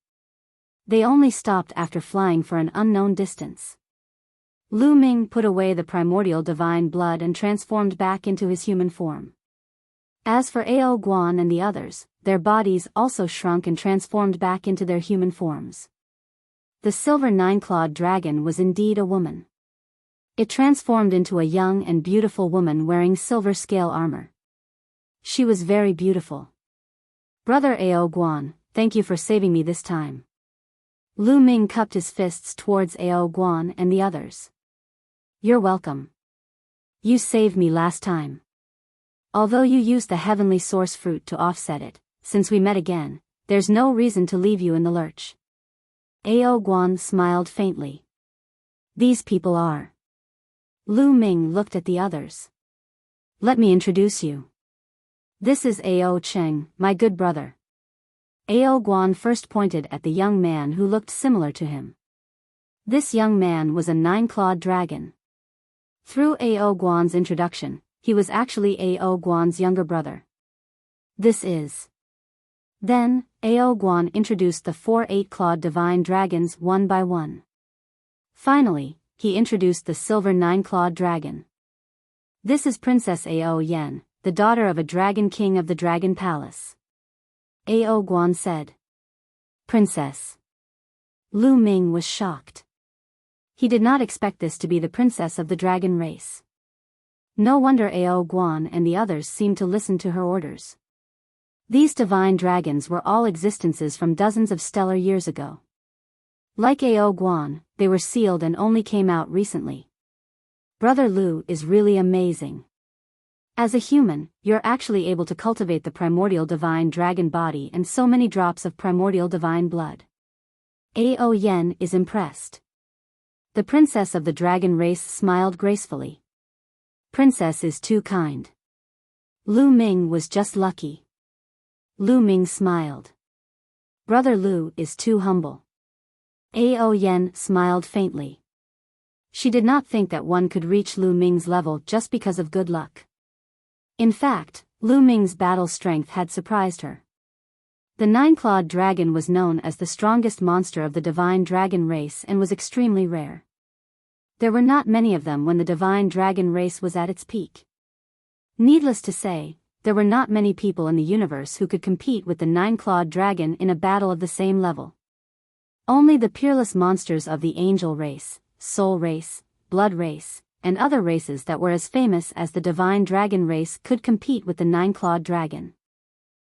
They only stopped after flying for an unknown distance. Lu Ming put away the primordial divine blood and transformed back into his human form. As for Ao Guan and the others, their bodies also shrunk and transformed back into their human forms. The silver nine-clawed dragon was indeed a woman. It transformed into a young and beautiful woman wearing silver scale armor. She was very beautiful. Brother Ao Guan, thank you for saving me this time. Lu Ming cupped his fists towards Ao Guan and the others. You're welcome. You saved me last time. Although you used the heavenly source fruit to offset it, since we met again, there's no reason to leave you in the lurch. Ao Guan smiled faintly. These people are. Lu Ming looked at the others. Let me introduce you. This is Ao Cheng, my good brother. Ao Guan first pointed at the young man who looked similar to him. This young man was a nine-clawed dragon. Through Ao Guan's introduction, he was actually Ao Guan's younger brother. This is. Then, Ao Guan introduced the 4 8-clawed divine dragons one by one. Finally, he introduced the silver nine-clawed dragon. This is Princess Ao Yen, the daughter of a dragon king of the Dragon Palace. Ao Guan said. Princess. Lu Ming was shocked. He did not expect this to be the princess of the dragon race. No wonder Ao Guan and the others seemed to listen to her orders. These divine dragons were all existences from dozens of stellar years ago. Like Ao Guan, they were sealed and only came out recently. Brother Lu is really amazing. As a human, you're actually able to cultivate the primordial divine dragon body and so many drops of primordial divine blood. Ao Yen is impressed. The princess of the dragon race smiled gracefully. Princess is too kind. Lu Ming was just lucky. Lu Ming smiled. Brother Lu is too humble. Ao Yen smiled faintly. She did not think that one could reach Lu Ming's level just because of good luck. In fact, Lu Ming's battle strength had surprised her. The nine-clawed dragon was known as the strongest monster of the divine dragon race and was extremely rare. There were not many of them when the divine dragon race was at its peak. Needless to say, there were not many people in the universe who could compete with the nine-clawed dragon in a battle of the same level. Only the peerless monsters of the angel race, soul race, blood race, and other races that were as famous as the divine dragon race could compete with the nine-clawed dragon.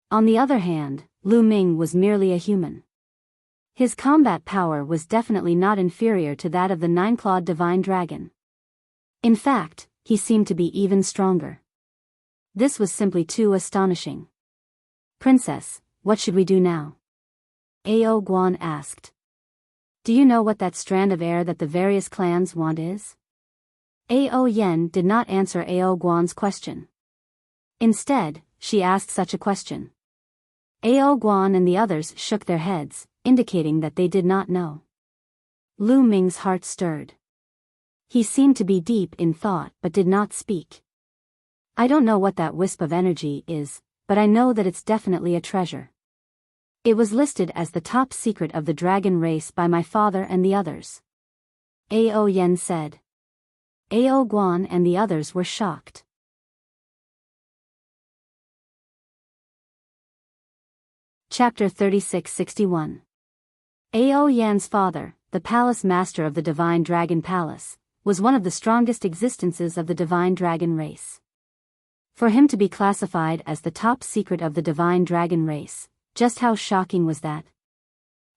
On the other hand, Lu Ming was merely a human. His combat power was definitely not inferior to that of the nine-clawed divine dragon. In fact, he seemed to be even stronger. This was simply too astonishing. Princess, what should we do now? Ao Guan asked. Do you know what that strand of air that the various clans want is? Ao Yen did not answer Ao Guan's question. Instead, she asked such a question. Ao Guan and the others shook their heads, indicating that they did not know. Lu Ming's heart stirred. He seemed to be deep in thought but did not speak. I don't know what that wisp of energy is, but I know that it's definitely a treasure. It was listed as the top secret of the dragon race by my father and the others. Ao Yen said. Ao Guan and the others were shocked. Chapter 3661. Ao Yan's father, the palace master of the divine dragon palace, was one of the strongest existences of the divine dragon race. For him to be classified as the top secret of the divine dragon race, just how shocking was that?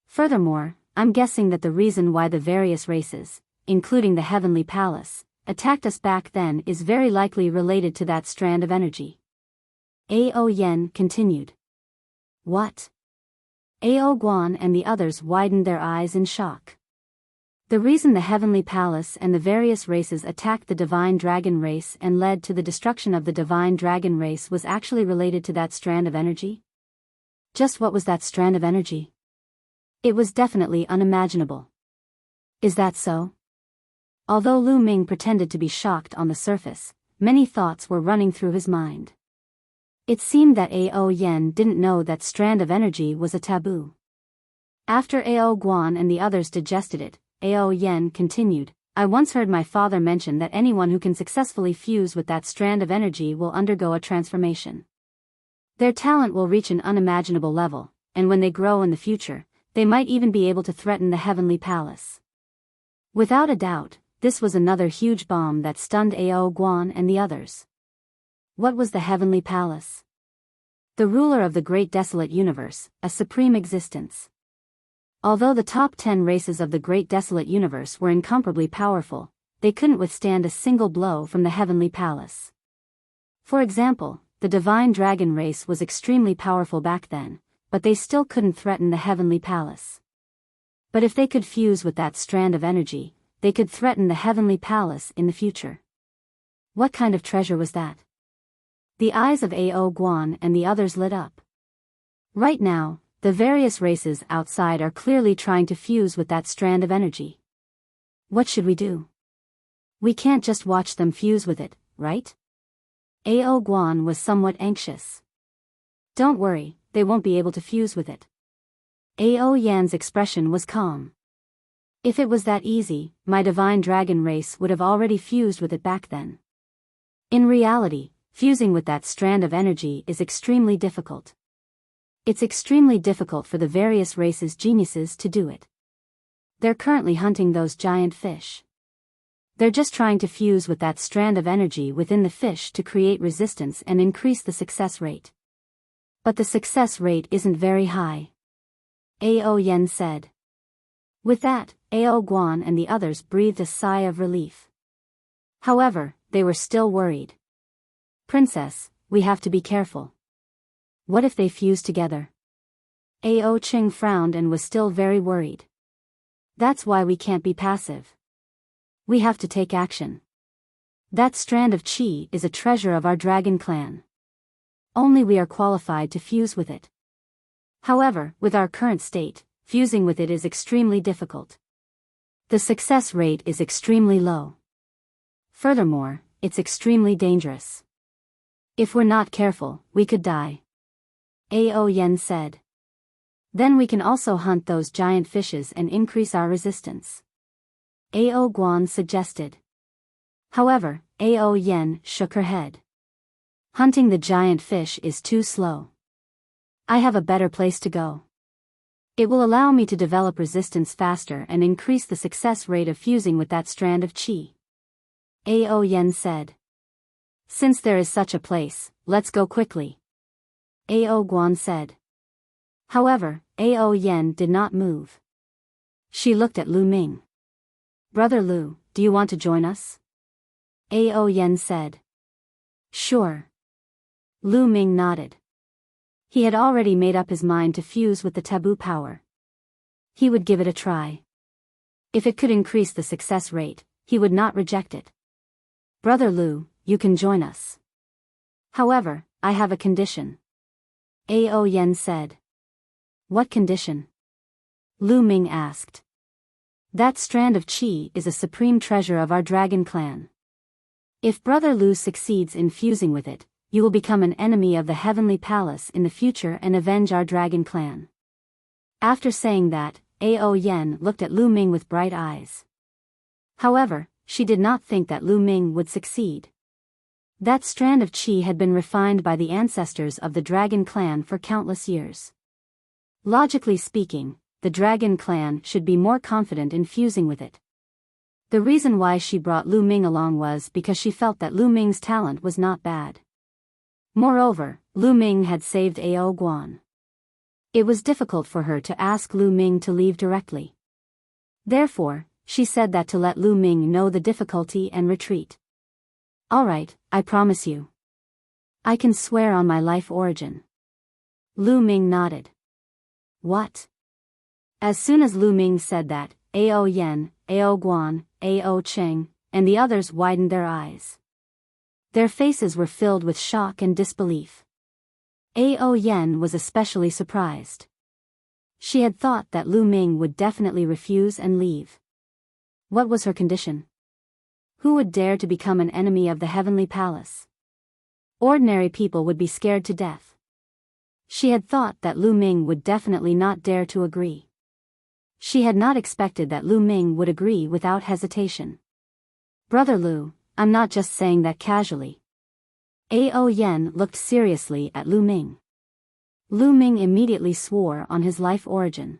Furthermore, I'm guessing that the reason why the various races, including the heavenly palace, attacked us back then is very likely related to that strand of energy. Ao Yen continued. What? Ao Guan and the others widened their eyes in shock. The reason the Heavenly Palace and the various races attacked the Divine Dragon race and led to the destruction of the Divine Dragon race was actually related to that strand of energy? Just what was that strand of energy? It was definitely unimaginable. Is that so? Although Lu Ming pretended to be shocked on the surface, many thoughts were running through his mind. It seemed that Ao Yen didn't know that strand of energy was a taboo. After Ao Guan and the others digested it, Ao Yen continued, I once heard my father mention that anyone who can successfully fuse with that strand of energy will undergo a transformation. Their talent will reach an unimaginable level, and when they grow in the future, they might even be able to threaten the Heavenly Palace. Without a doubt, this was another huge bomb that stunned Ao Guan and the others. What was the Heavenly Palace? The ruler of the great desolate universe, a supreme existence. Although the top 10 races of the great desolate universe were incomparably powerful, they couldn't withstand a single blow from the Heavenly Palace. For example, the Divine Dragon race was extremely powerful back then, but they still couldn't threaten the Heavenly Palace. But if they could fuse with that strand of energy, they could threaten the Heavenly Palace in the future. What kind of treasure was that? The eyes of Ao Guan and the others lit up. Right now, the various races outside are clearly trying to fuse with that strand of energy. What should we do? We can't just watch them fuse with it, right? Ao Guan was somewhat anxious. Don't worry, they won't be able to fuse with it. Ao Yan's expression was calm. If it was that easy, my Divine Dragon race would have already fused with it back then. In reality, fusing with that strand of energy is extremely difficult. It's extremely difficult for the various races' geniuses to do it. They're currently hunting those giant fish. They're just trying to fuse with that strand of energy within the fish to create resistance and increase the success rate. But the success rate isn't very high. Ao Yen said. With that, Ao Guan and the others breathed a sigh of relief. However, they were still worried. Princess, we have to be careful. What if they fuse together? Ao Qing frowned and was still very worried. That's why we can't be passive. We have to take action. That strand of qi is a treasure of our dragon clan. Only we are qualified to fuse with it. However, with our current state, fusing with it is extremely difficult. The success rate is extremely low. Furthermore, it's extremely dangerous. If we're not careful, we could die. Ao Yen said. Then we can also hunt those giant fishes and increase our resistance. Ao Guan suggested. However, Ao Yen shook her head. Hunting the giant fish is too slow. I have a better place to go. It will allow me to develop resistance faster and increase the success rate of fusing with that strand of qi. Ao Yen said. Since there is such a place, let's go quickly. Ao Guan said. However, Ao Yen did not move. She looked at Lu Ming. Brother Lu, do you want to join us? Ao Yen said. Sure. Lu Ming nodded. He had already made up his mind to fuse with the taboo power. He would give it a try. If it could increase the success rate, he would not reject it. Brother Lu, you can join us. However, I have a condition. Ao Yen said. What condition? Lu Ming asked. That strand of qi is a supreme treasure of our dragon clan. If Brother Lu succeeds in fusing with it, you will become an enemy of the Heavenly Palace in the future and avenge our dragon clan. After saying that, Ao Yen looked at Lu Ming with bright eyes. However, she did not think that Lu Ming would succeed. That strand of qi had been refined by the ancestors of the dragon clan for countless years. Logically speaking, the dragon clan should be more confident in fusing with it. The reason why she brought Lu Ming along was because she felt that Lu Ming's talent was not bad. Moreover, Lu Ming had saved Ao Guan. It was difficult for her to ask Lu Ming to leave directly. Therefore, She said that to let Lu Ming know the difficulty and retreat. Alright, I promise you. I can swear on my life origin. Lu Ming nodded. What? As soon as Lu Ming said that, Ao Yen, Ao Guan, Ao Cheng, and the others widened their eyes. Their faces were filled with shock and disbelief. Ao Yen was especially surprised. She had thought that Lu Ming would definitely refuse and leave. What was her condition? Who would dare to become an enemy of the Heavenly Palace? Ordinary people would be scared to death. She had thought that Lu Ming would definitely not dare to agree. She had not expected that Lu Ming would agree without hesitation. Brother Lu, I'm not just saying that casually. Ao Yen looked seriously at Lu Ming. Lu Ming immediately swore on his life origin.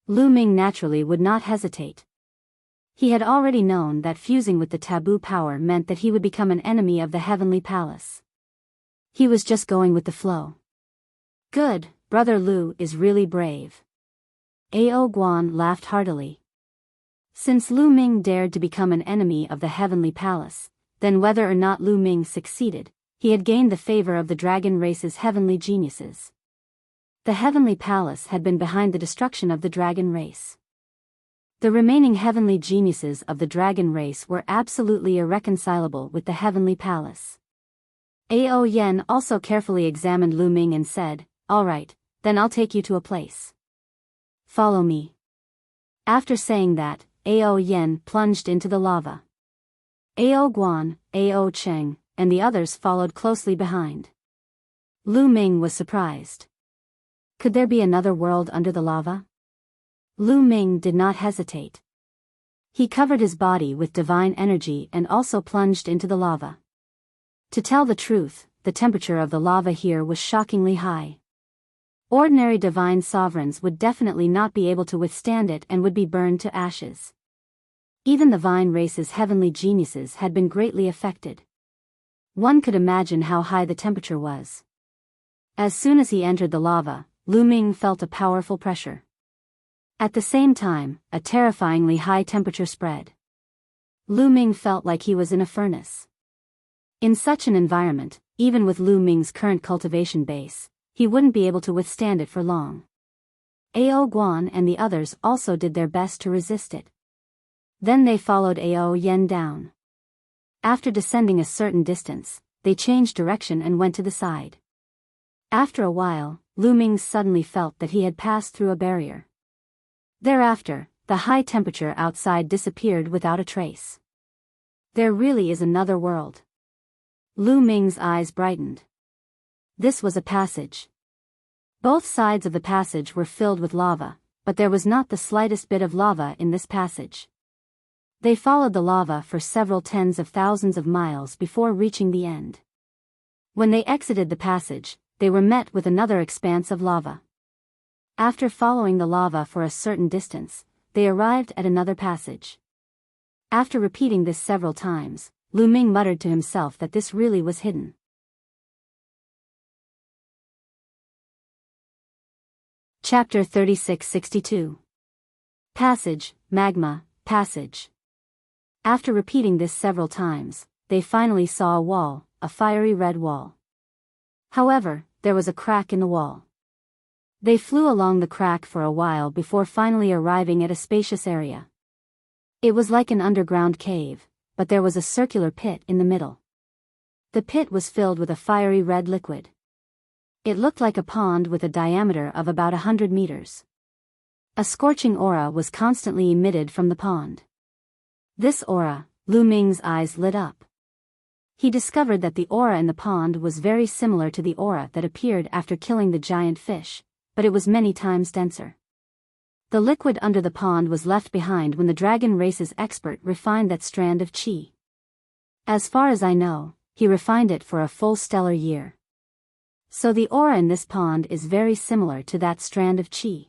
Lu Ming naturally would not hesitate. He had already known that fusing with the taboo power meant that he would become an enemy of the Heavenly Palace. He was just going with the flow. Good, Brother Lu is really brave. Ao Guan laughed heartily. Since Lu Ming dared to become an enemy of the Heavenly Palace, then whether or not Lu Ming succeeded, he had gained the favor of the dragon race's heavenly geniuses. The Heavenly Palace had been behind the destruction of the dragon race. The remaining heavenly geniuses of the dragon race were absolutely irreconcilable with the Heavenly Palace. Ao Yen also carefully examined Lu Ming and said, "Alright, then I'll take you to a place. Follow me." After saying that, Ao Yen plunged into the lava. Ao Guan, Ao Cheng, and the others followed closely behind. Lu Ming was surprised. Could there be another world under the lava? Lu Ming did not hesitate. He covered his body with divine energy and also plunged into the lava. To tell the truth, the temperature of the lava here was shockingly high. Ordinary divine sovereigns would definitely not be able to withstand it and would be burned to ashes. Even the Vine race's heavenly geniuses had been greatly affected. One could imagine how high the temperature was. As soon as he entered the lava, Lu Ming felt a powerful pressure. At the same time, a terrifyingly high temperature spread. Lu Ming felt like he was in a furnace. In such an environment, even with Lu Ming's current cultivation base, he wouldn't be able to withstand it for long. Ao Guan and the others also did their best to resist it. Then they followed Ao Yen down. After descending a certain distance, they changed direction and went to the side. After a while, Lu Ming suddenly felt that he had passed through a barrier. Thereafter, the high temperature outside disappeared without a trace. There really is another world. Lu Ming's eyes brightened. This was a passage. Both sides of the passage were filled with lava, but there was not the slightest bit of lava in this passage. They followed the lava for several tens of thousands of miles before reaching the end. When they exited the passage, they were met with another expanse of lava. After following the lava for a certain distance, they arrived at another passage. After repeating this several times, Lu Ming muttered to himself that this really was hidden. Chapter 3662. Passage, Magma, Passage. After repeating this several times, they finally saw a wall, a fiery red wall. However, there was a crack in the wall. They flew along the crack for a while before finally arriving at a spacious area. It was like an underground cave, but there was a circular pit in the middle. The pit was filled with a fiery red liquid. It looked like a pond with a diameter of about 100 meters. A scorching aura was constantly emitted from the pond. This aura, Lu Ming's eyes lit up. He discovered that the aura in the pond was very similar to the aura that appeared after killing the giant fish, but it was many times denser. The liquid under the pond was left behind when the dragon race's expert refined that strand of qi. As far as I know, he refined it for a full stellar year. So the aura in this pond is very similar to that strand of qi.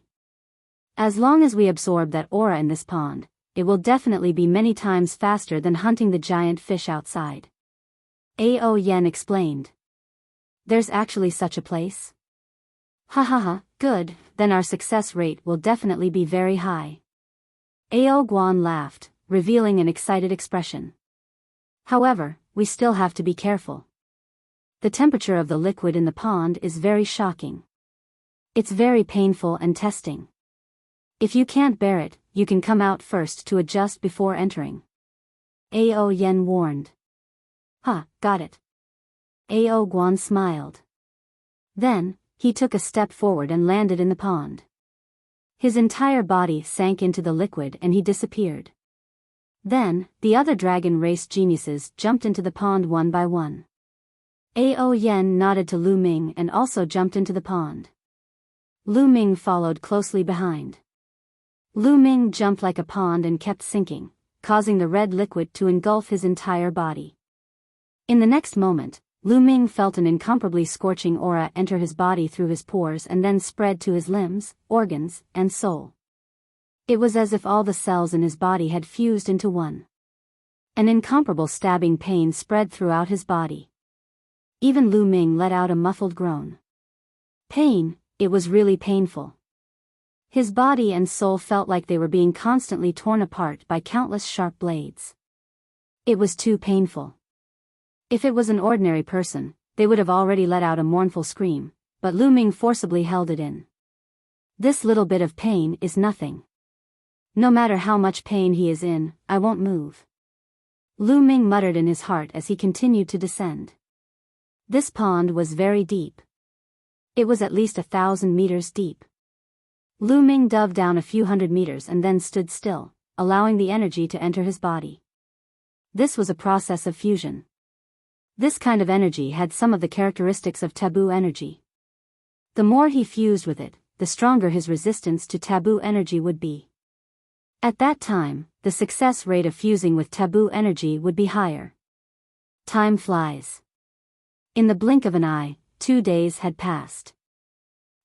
As long as we absorb that aura in this pond, it will definitely be many times faster than hunting the giant fish outside. Ao Yen explained. There's actually such a place? Ha ha ha, good, then our success rate will definitely be very high. Ao Guan laughed, revealing an excited expression. However, we still have to be careful. The temperature of the liquid in the pond is very shocking. It's very painful and testing. If you can't bear it, you can come out first to adjust before entering. Ao Yen warned. Got it. Ao Guan smiled. Then, he took a step forward and landed in the pond. His entire body sank into the liquid and he disappeared. Then, the other dragon race geniuses jumped into the pond one by one. Ao Yen nodded to Lu Ming and also jumped into the pond. Lu Ming followed closely behind. Lu Ming jumped like a pond and kept sinking, causing the red liquid to engulf his entire body. In the next moment, Lu Ming felt an incomparably scorching aura enter his body through his pores and then spread to his limbs, organs, and soul. It was as if all the cells in his body had fused into one. An incomparable stabbing pain spread throughout his body. Even Lu Ming let out a muffled groan. Pain, it was really painful. His body and soul felt like they were being constantly torn apart by countless sharp blades. It was too painful. If it was an ordinary person, they would have already let out a mournful scream, but Lu Ming forcibly held it in. This little bit of pain is nothing. No matter how much pain he is in, I won't move. Lu Ming muttered in his heart as he continued to descend. This pond was very deep. It was at least 1,000 meters deep. Lu Ming dove down a few hundred meters and then stood still, allowing the energy to enter his body. This was a process of fusion. This kind of energy had some of the characteristics of taboo energy. The more he fused with it, the stronger his resistance to taboo energy would be. At that time, the success rate of fusing with taboo energy would be higher. Time flies. In the blink of an eye, 2 days had passed.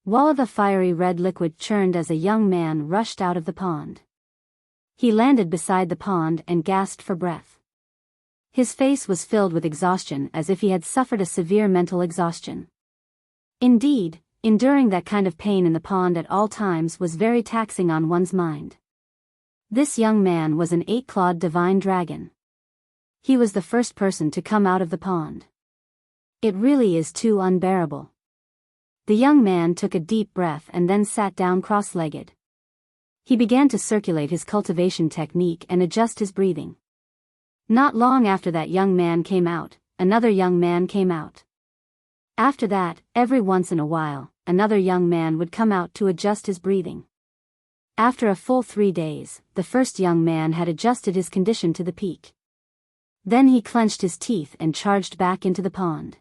Wall of a fiery red liquid churned as a young man rushed out of the pond. He landed beside the pond and gasped for breath. His face was filled with exhaustion as if he had suffered a severe mental exhaustion. Indeed, enduring that kind of pain in the pond at all times was very taxing on one's mind. This young man was an 8-clawed divine dragon. He was the first person to come out of the pond. It really is too unbearable. The young man took a deep breath and then sat down cross-legged. He began to circulate his cultivation technique and adjust his breathing. Not long after that young man came out, another young man came out. After that, every once in a while, another young man would come out to adjust his breathing. After a full 3 days, the first young man had adjusted his condition to the peak. Then he clenched his teeth and charged back into the pond.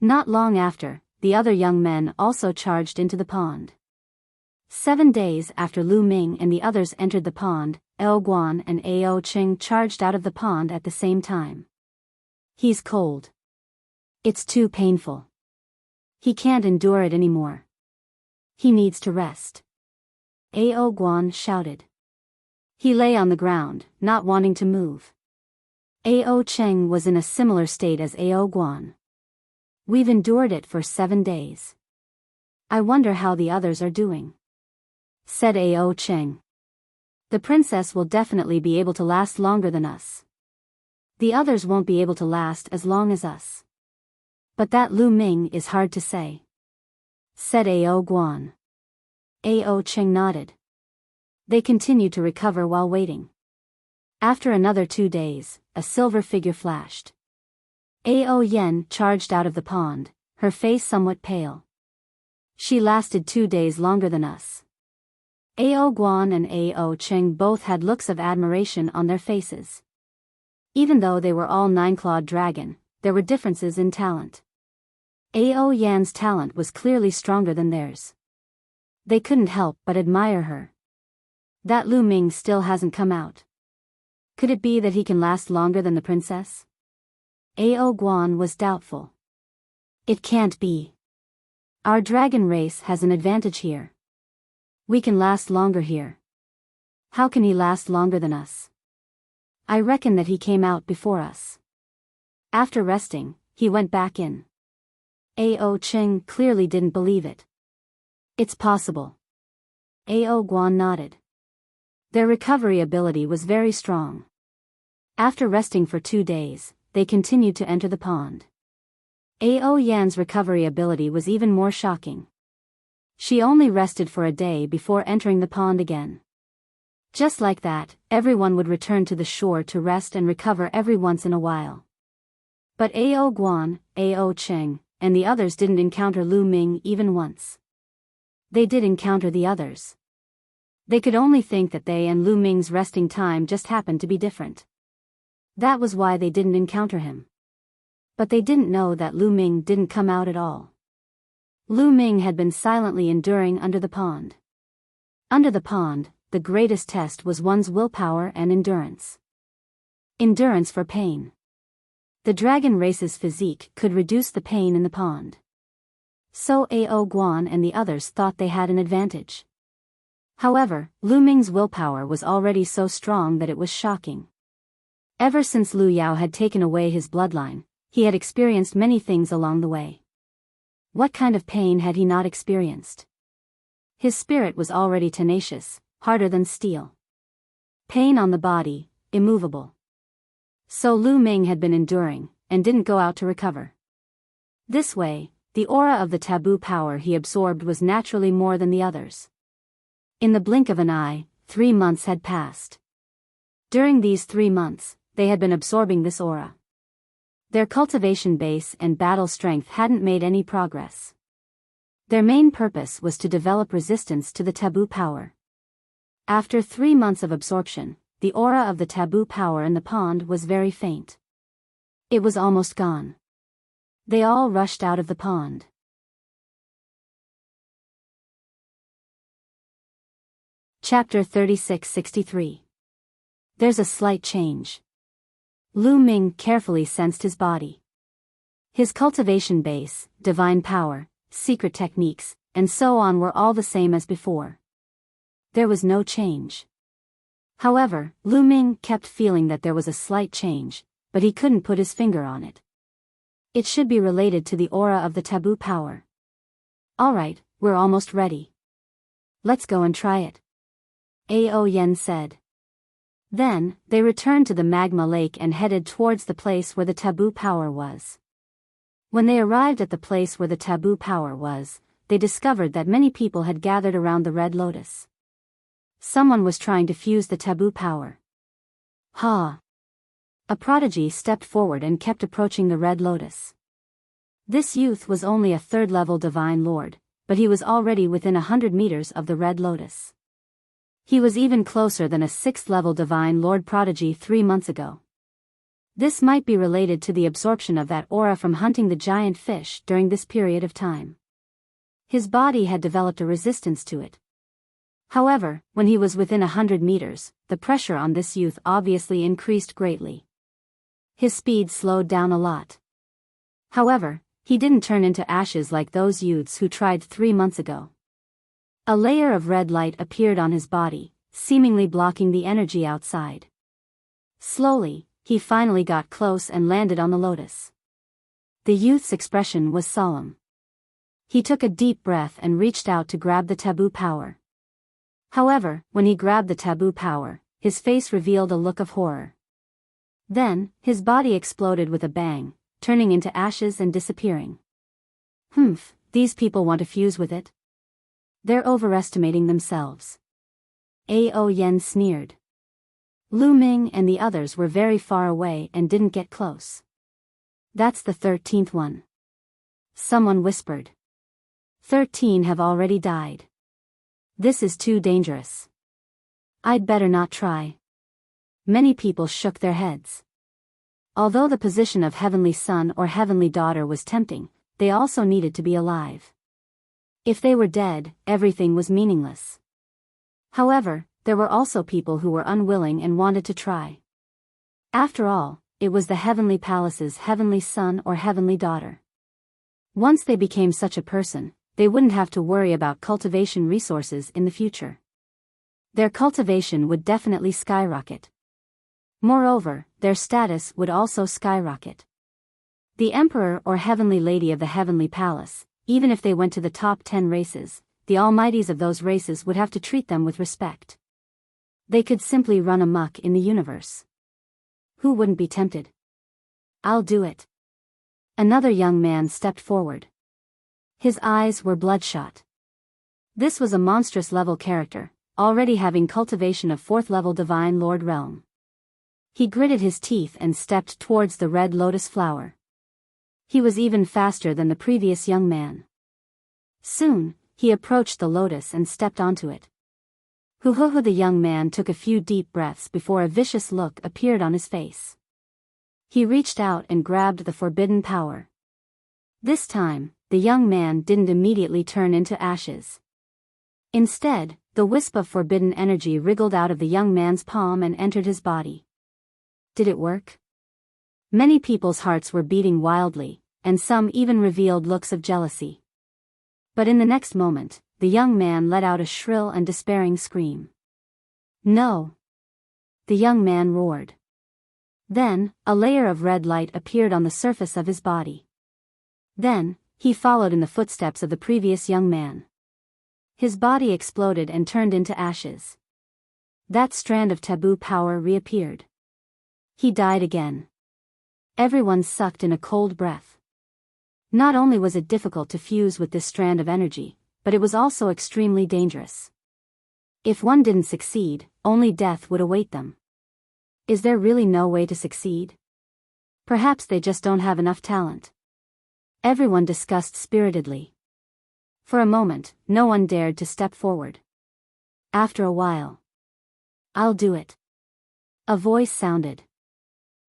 Not long after, the other young men also charged into the pond. 7 days after Lu Ming and the others entered the pond, Ao Guan and Ao Qing charged out of the pond at the same time. He's cold. It's too painful. He can't endure it anymore. He needs to rest. Ao Guan shouted. He lay on the ground, not wanting to move. Ao Qing was in a similar state as Ao Guan. We've endured it for 7 days. I wonder how the others are doing, said Ao Qing. The princess will definitely be able to last longer than us. The others won't be able to last as long as us. But that Lu Ming is hard to say, said Ao Guan. Ao Qing nodded. They continued to recover while waiting. After another 2 days, a silver figure flashed. Ao Yen charged out of the pond, her face somewhat pale. She lasted 2 days longer than us. Ao Guan and Ao Qing both had looks of admiration on their faces. Even though they were all 9-clawed dragon, there were differences in talent. Ao Yan's talent was clearly stronger than theirs. They couldn't help but admire her. That Lu Ming still hasn't come out. Could it be that he can last longer than the princess? Ao Guan was doubtful. It can't be. Our dragon race has an advantage here. We can last longer here. How can he last longer than us? I reckon that he came out before us. After resting, he went back in. Ao Qing clearly didn't believe it. It's possible. Ao Guan nodded. Their recovery ability was very strong. After resting for 2 days, they continued to enter the pond. Ao Yan's recovery ability was even more shocking. She only rested for a day before entering the pond again. Just like that, everyone would return to the shore to rest and recover every once in a while. But Ao Guan, Ao Cheng, and the others didn't encounter Lu Ming even once. They did encounter the others. They could only think that they and Lu Ming's resting time just happened to be different. That was why they didn't encounter him. But they didn't know that Lu Ming didn't come out at all. Lu Ming had been silently enduring under the pond. Under the pond, the greatest test was one's willpower and endurance. Endurance for pain. The dragon race's physique could reduce the pain in the pond. So Ao Guan and the others thought they had an advantage. However, Lu Ming's willpower was already so strong that it was shocking. Ever since Lu Yao had taken away his bloodline, he had experienced many things along the way. What kind of pain had he not experienced? His spirit was already tenacious, harder than steel. Pain on the body, immovable. So Lu Ming had been enduring, and didn't go out to recover. This way, the aura of the taboo power he absorbed was naturally more than the others. In the blink of an eye, 3 months had passed. During these 3 months, they had been absorbing this aura. Their cultivation base and battle strength hadn't made any progress. Their main purpose was to develop resistance to the taboo power. After 3 months of absorption, the aura of the taboo power in the pond was very faint. It was almost gone. They all rushed out of the pond. Chapter 36-63. There's a slight change. Lu Ming carefully sensed his body. His cultivation base, divine power, secret techniques, and so on were all the same as before. There was no change. However, Lu Ming kept feeling that there was a slight change, but he couldn't put his finger on it. It should be related to the aura of the taboo power. Alright, we're almost ready. Let's go and try it. Ao Yan said. Then, they returned to the magma lake and headed towards the place where the taboo power was. When they arrived at the place where the taboo power was, they discovered that many people had gathered around the red lotus. Someone was trying to fuse the taboo power. Ha! A prodigy stepped forward and kept approaching the red lotus. This youth was only a 3rd-level divine lord, but he was already within 100 meters of the red lotus. He was even closer than a 6th-level divine lord prodigy 3 months ago. This might be related to the absorption of that aura from hunting the giant fish during this period of time. His body had developed a resistance to it. However, when he was within 100 meters, the pressure on this youth obviously increased greatly. His speed slowed down a lot. However, he didn't turn into ashes like those youths who tried 3 months ago. A layer of red light appeared on his body, seemingly blocking the energy outside. Slowly, he finally got close and landed on the lotus. The youth's expression was solemn. He took a deep breath and reached out to grab the taboo power. However, when he grabbed the taboo power, his face revealed a look of horror. Then, his body exploded with a bang, turning into ashes and disappearing. These people want to fuse with it? They're overestimating themselves. Ao Yan sneered. Lu Ming and the others were very far away and didn't get close. That's the 13th one. Someone whispered. 13 have already died. This is too dangerous. I'd better not try. Many people shook their heads. Although the position of heavenly son or heavenly daughter was tempting, they also needed to be alive. If they were dead, everything was meaningless. However, there were also people who were unwilling and wanted to try. After all, it was the heavenly palace's heavenly son or heavenly daughter. Once they became such a person, they wouldn't have to worry about cultivation resources in the future. Their cultivation would definitely skyrocket. Moreover, their status would also skyrocket. The emperor or heavenly lady of the heavenly palace, even if they went to the top 10 races, the almighties of those races would have to treat them with respect. They could simply run amok in the universe. Who wouldn't be tempted? I'll do it. Another young man stepped forward. His eyes were bloodshot. This was a monstrous level character, already having cultivation of 4th level Divine Lord realm. He gritted his teeth and stepped towards the red lotus flower. He was even faster than the previous young man. Soon, he approached the lotus and stepped onto it. The young man took a few deep breaths before a vicious look appeared on his face. He reached out and grabbed the forbidden power. This time, the young man didn't immediately turn into ashes. Instead, the wisp of forbidden energy wriggled out of the young man's palm and entered his body. Did it work? Many people's hearts were beating wildly, and some even revealed looks of jealousy. But in the next moment, the young man let out a shrill and despairing scream. No! The young man roared. Then, a layer of red light appeared on the surface of his body. Then, he followed in the footsteps of the previous young man. His body exploded and turned into ashes. That strand of taboo power reappeared. He died again. Everyone sucked in a cold breath. Not only was it difficult to fuse with this strand of energy, but it was also extremely dangerous. If one didn't succeed, only death would await them. Is there really no way to succeed? Perhaps they just don't have enough talent. Everyone discussed spiritedly. For a moment, no one dared to step forward. After a while, I'll do it. A voice sounded.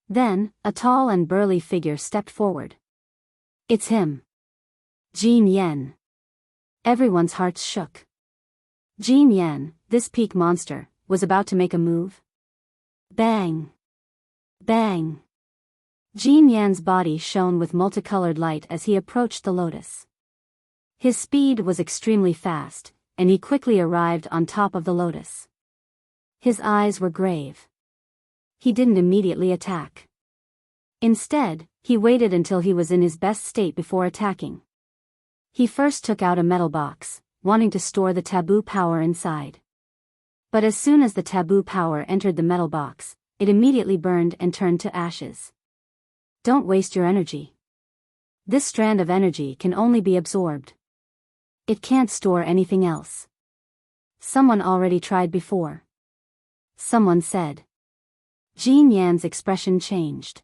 Then, a tall and burly figure stepped forward. It's him. Jin Yen. Everyone's hearts shook. Jin Yen, this peak monster, was about to make a move. Bang! Bang! Jin Yan's body shone with multicolored light as he approached the lotus. His speed was extremely fast, and he quickly arrived on top of the lotus. His eyes were grave. He didn't immediately attack. Instead, he waited until he was in his best state before attacking. He first took out a metal box, wanting to store the taboo power inside. But as soon as the taboo power entered the metal box, it immediately burned and turned to ashes. Don't waste your energy. This strand of energy can only be absorbed. It can't store anything else. Someone already tried before. Someone said. Jin Yan's expression changed.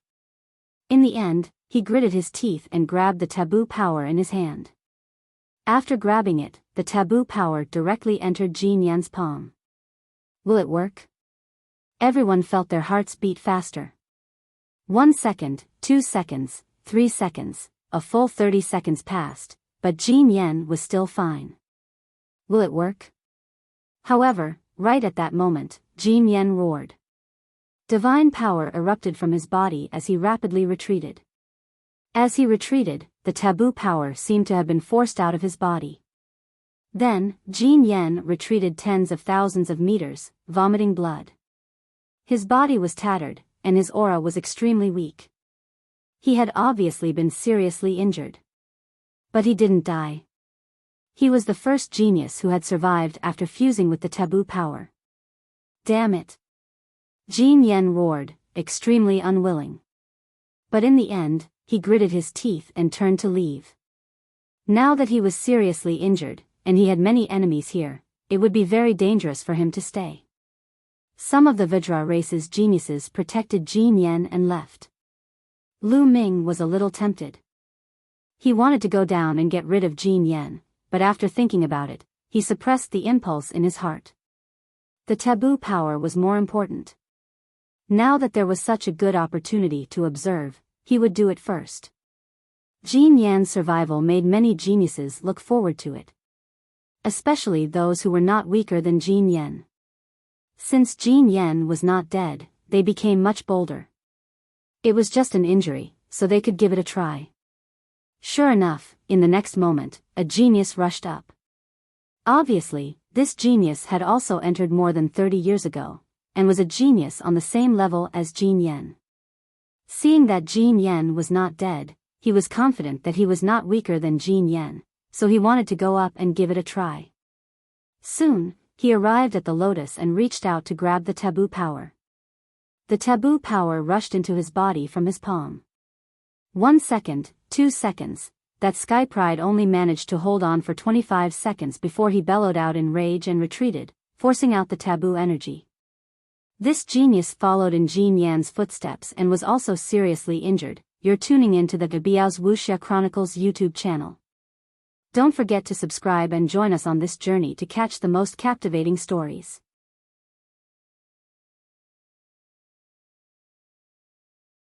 In the end, he gritted his teeth and grabbed the taboo power in his hand. After grabbing it, the taboo power directly entered Jin Yan's palm. Will it work? Everyone felt their hearts beat faster. 1 second, 2 seconds, 3 seconds, a full 30 seconds passed, but Jin Yan was still fine. Will it work? However, right at that moment, Jin Yan roared. Divine power erupted from his body as he rapidly retreated. As he retreated, the taboo power seemed to have been forced out of his body. Then, Jin Yan retreated tens of thousands of meters, vomiting blood. His body was tattered, and his aura was extremely weak. He had obviously been seriously injured. But he didn't die. He was the first genius who had survived after fusing with the taboo power. Damn it! Jin Yan roared, extremely unwilling. But in the end, he gritted his teeth and turned to leave. Now that he was seriously injured, and he had many enemies here, it would be very dangerous for him to stay. Some of the Vajra race's geniuses protected Jin Yan and left. Lu Ming was a little tempted. He wanted to go down and get rid of Jin Yan, but after thinking about it, he suppressed the impulse in his heart. The taboo power was more important. Now that there was such a good opportunity to observe, he would do it first. Jin Yan's survival made many geniuses look forward to it. Especially those who were not weaker than Jin Yan. Since Jin Yan was not dead, they became much bolder. It was just an injury, so they could give it a try. Sure enough, in the next moment, a genius rushed up. Obviously, this genius had also entered more than 30 years ago, and was a genius on the same level as Jin Yan. Seeing that Jin Yan was not dead, he was confident that he was not weaker than Jin Yan, so he wanted to go up and give it a try. Soon, He arrived at the lotus and reached out to grab the taboo power. The taboo power rushed into his body from his palm. 1 second, 2 seconds, that sky pride only managed to hold on for 25 seconds before he bellowed out in rage and retreated, forcing out the taboo energy. This genius followed in Jin Yan's footsteps and was also seriously injured. You're tuning in to the Biyao's Wuxia Chronicles YouTube channel. Don't forget to subscribe and join us on this journey to catch the most captivating stories.